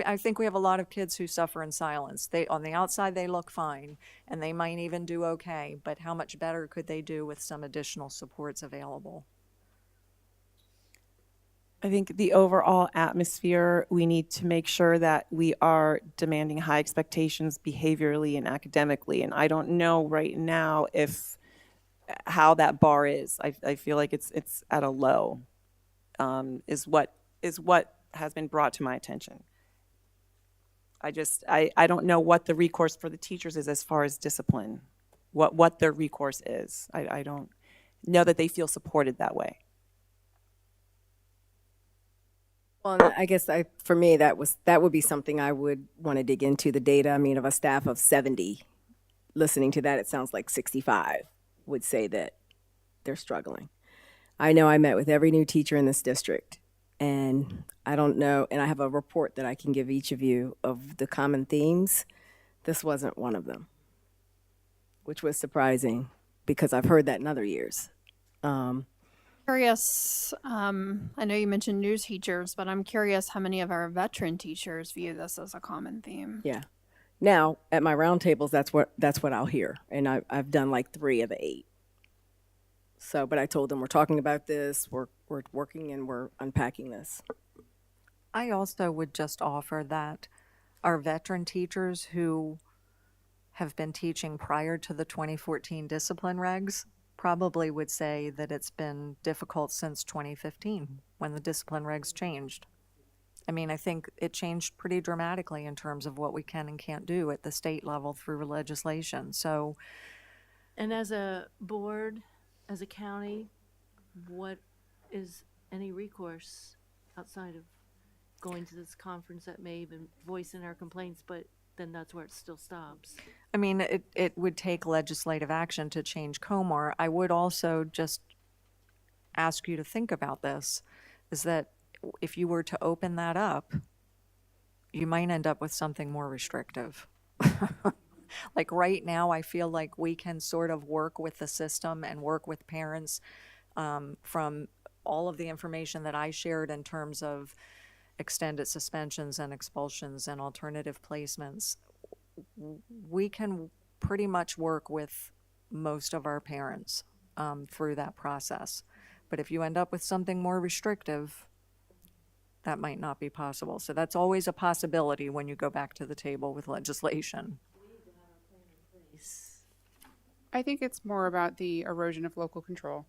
I think we have a lot of kids who suffer in silence. On the outside, they look fine, and they might even do okay, but how much better could they do with some additional supports available? I think the overall atmosphere, we need to make sure that we are demanding high expectations behaviorally and academically. And I don't know right now how that bar is. I feel like it's at a low, is what has been brought to my attention. I don't know what the recourse for the teachers is as far as discipline, what their recourse is. I don't know that they feel supported that way. Well, and I guess for me, that would be something I would want to dig into, the data. I mean, of a staff of 70, listening to that, it sounds like 65 would say that they're struggling. I know I met with every new teacher in this district, and I don't know, and I have a report that I can give each of you of the common themes. This wasn't one of them, which was surprising because I've heard that in other years. Curious, I know you mentioned new teachers, but I'm curious how many of our veteran teachers view this as a common theme. Yeah. Now, at my roundtables, that's what I'll hear, and I've done like 3 of the 8. So, but I told them we're talking about this, we're working and we're unpacking this. I also would just offer that our veteran teachers who have been teaching prior to the 2014 discipline regs probably would say that it's been difficult since 2015 when the discipline regs changed. I mean, I think it changed pretty dramatically in terms of what we can and can't do at the state level through legislation. So, And as a board, as a county, what is any recourse outside of going to this conference that may even voice in our complaints, but then that's where it still stops? I mean, it would take legislative action to change COMAR. I would also just ask you to think about this, is that if you were to open that up, you might end up with something more restrictive. Like right now, I feel like we can sort of work with the system and work with parents from all of the information that I shared in terms of extended suspensions and expulsions and alternative placements, we can pretty much work with most of our parents through that process. But if you end up with something more restrictive, that might not be possible. So that's always a possibility when you go back to the table with legislation. I think it's more about the erosion of local control,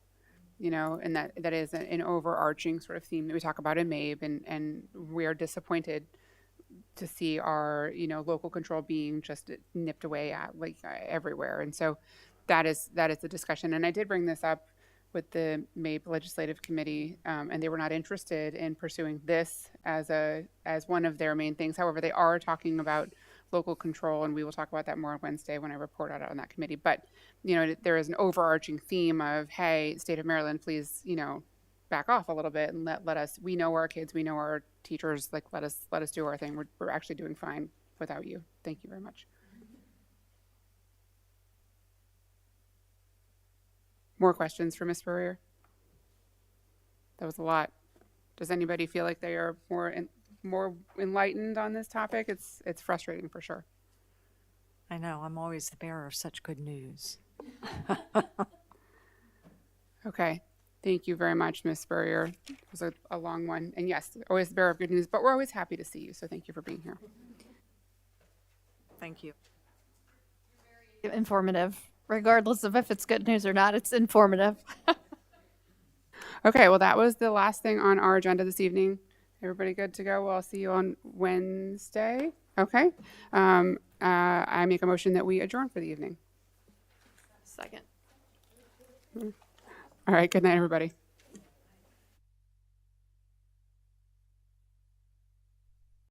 you know, and that is an overarching sort of theme that we talk about in MABE, and we are disappointed to see our, you know, local control being just nipped away at like everywhere. And so that is the discussion. And I did bring this up with the MABE Legislative Committee, and they were not interested in pursuing this as one of their main things. However, they are talking about local control, and we will talk about that more on Wednesday when I report out on that committee. But, you know, there is an overarching theme of, hey, state of Maryland, please, you know, back off a little bit and let us, we know our kids, we know our teachers, like let us do our thing. We're actually doing fine without you. Thank you very much. More questions for Ms. Spurrier? That was a lot. Does anybody feel like they are more enlightened on this topic? It's frustrating for sure. I know, I'm always the bearer of such good news. Okay. Thank you very much, Ms. Spurrier. It was a long one. And yes, always the bearer of good news, but we're always happy to see you. So thank you for being here. Thank you. Informative. Regardless of if it's good news or not, it's informative. Okay, well, that was the last thing on our agenda this evening. Everybody good to go? Well, I'll see you on Wednesday. Okay. I make a motion that we adjourn for the evening. Second. All right. Good night, everybody.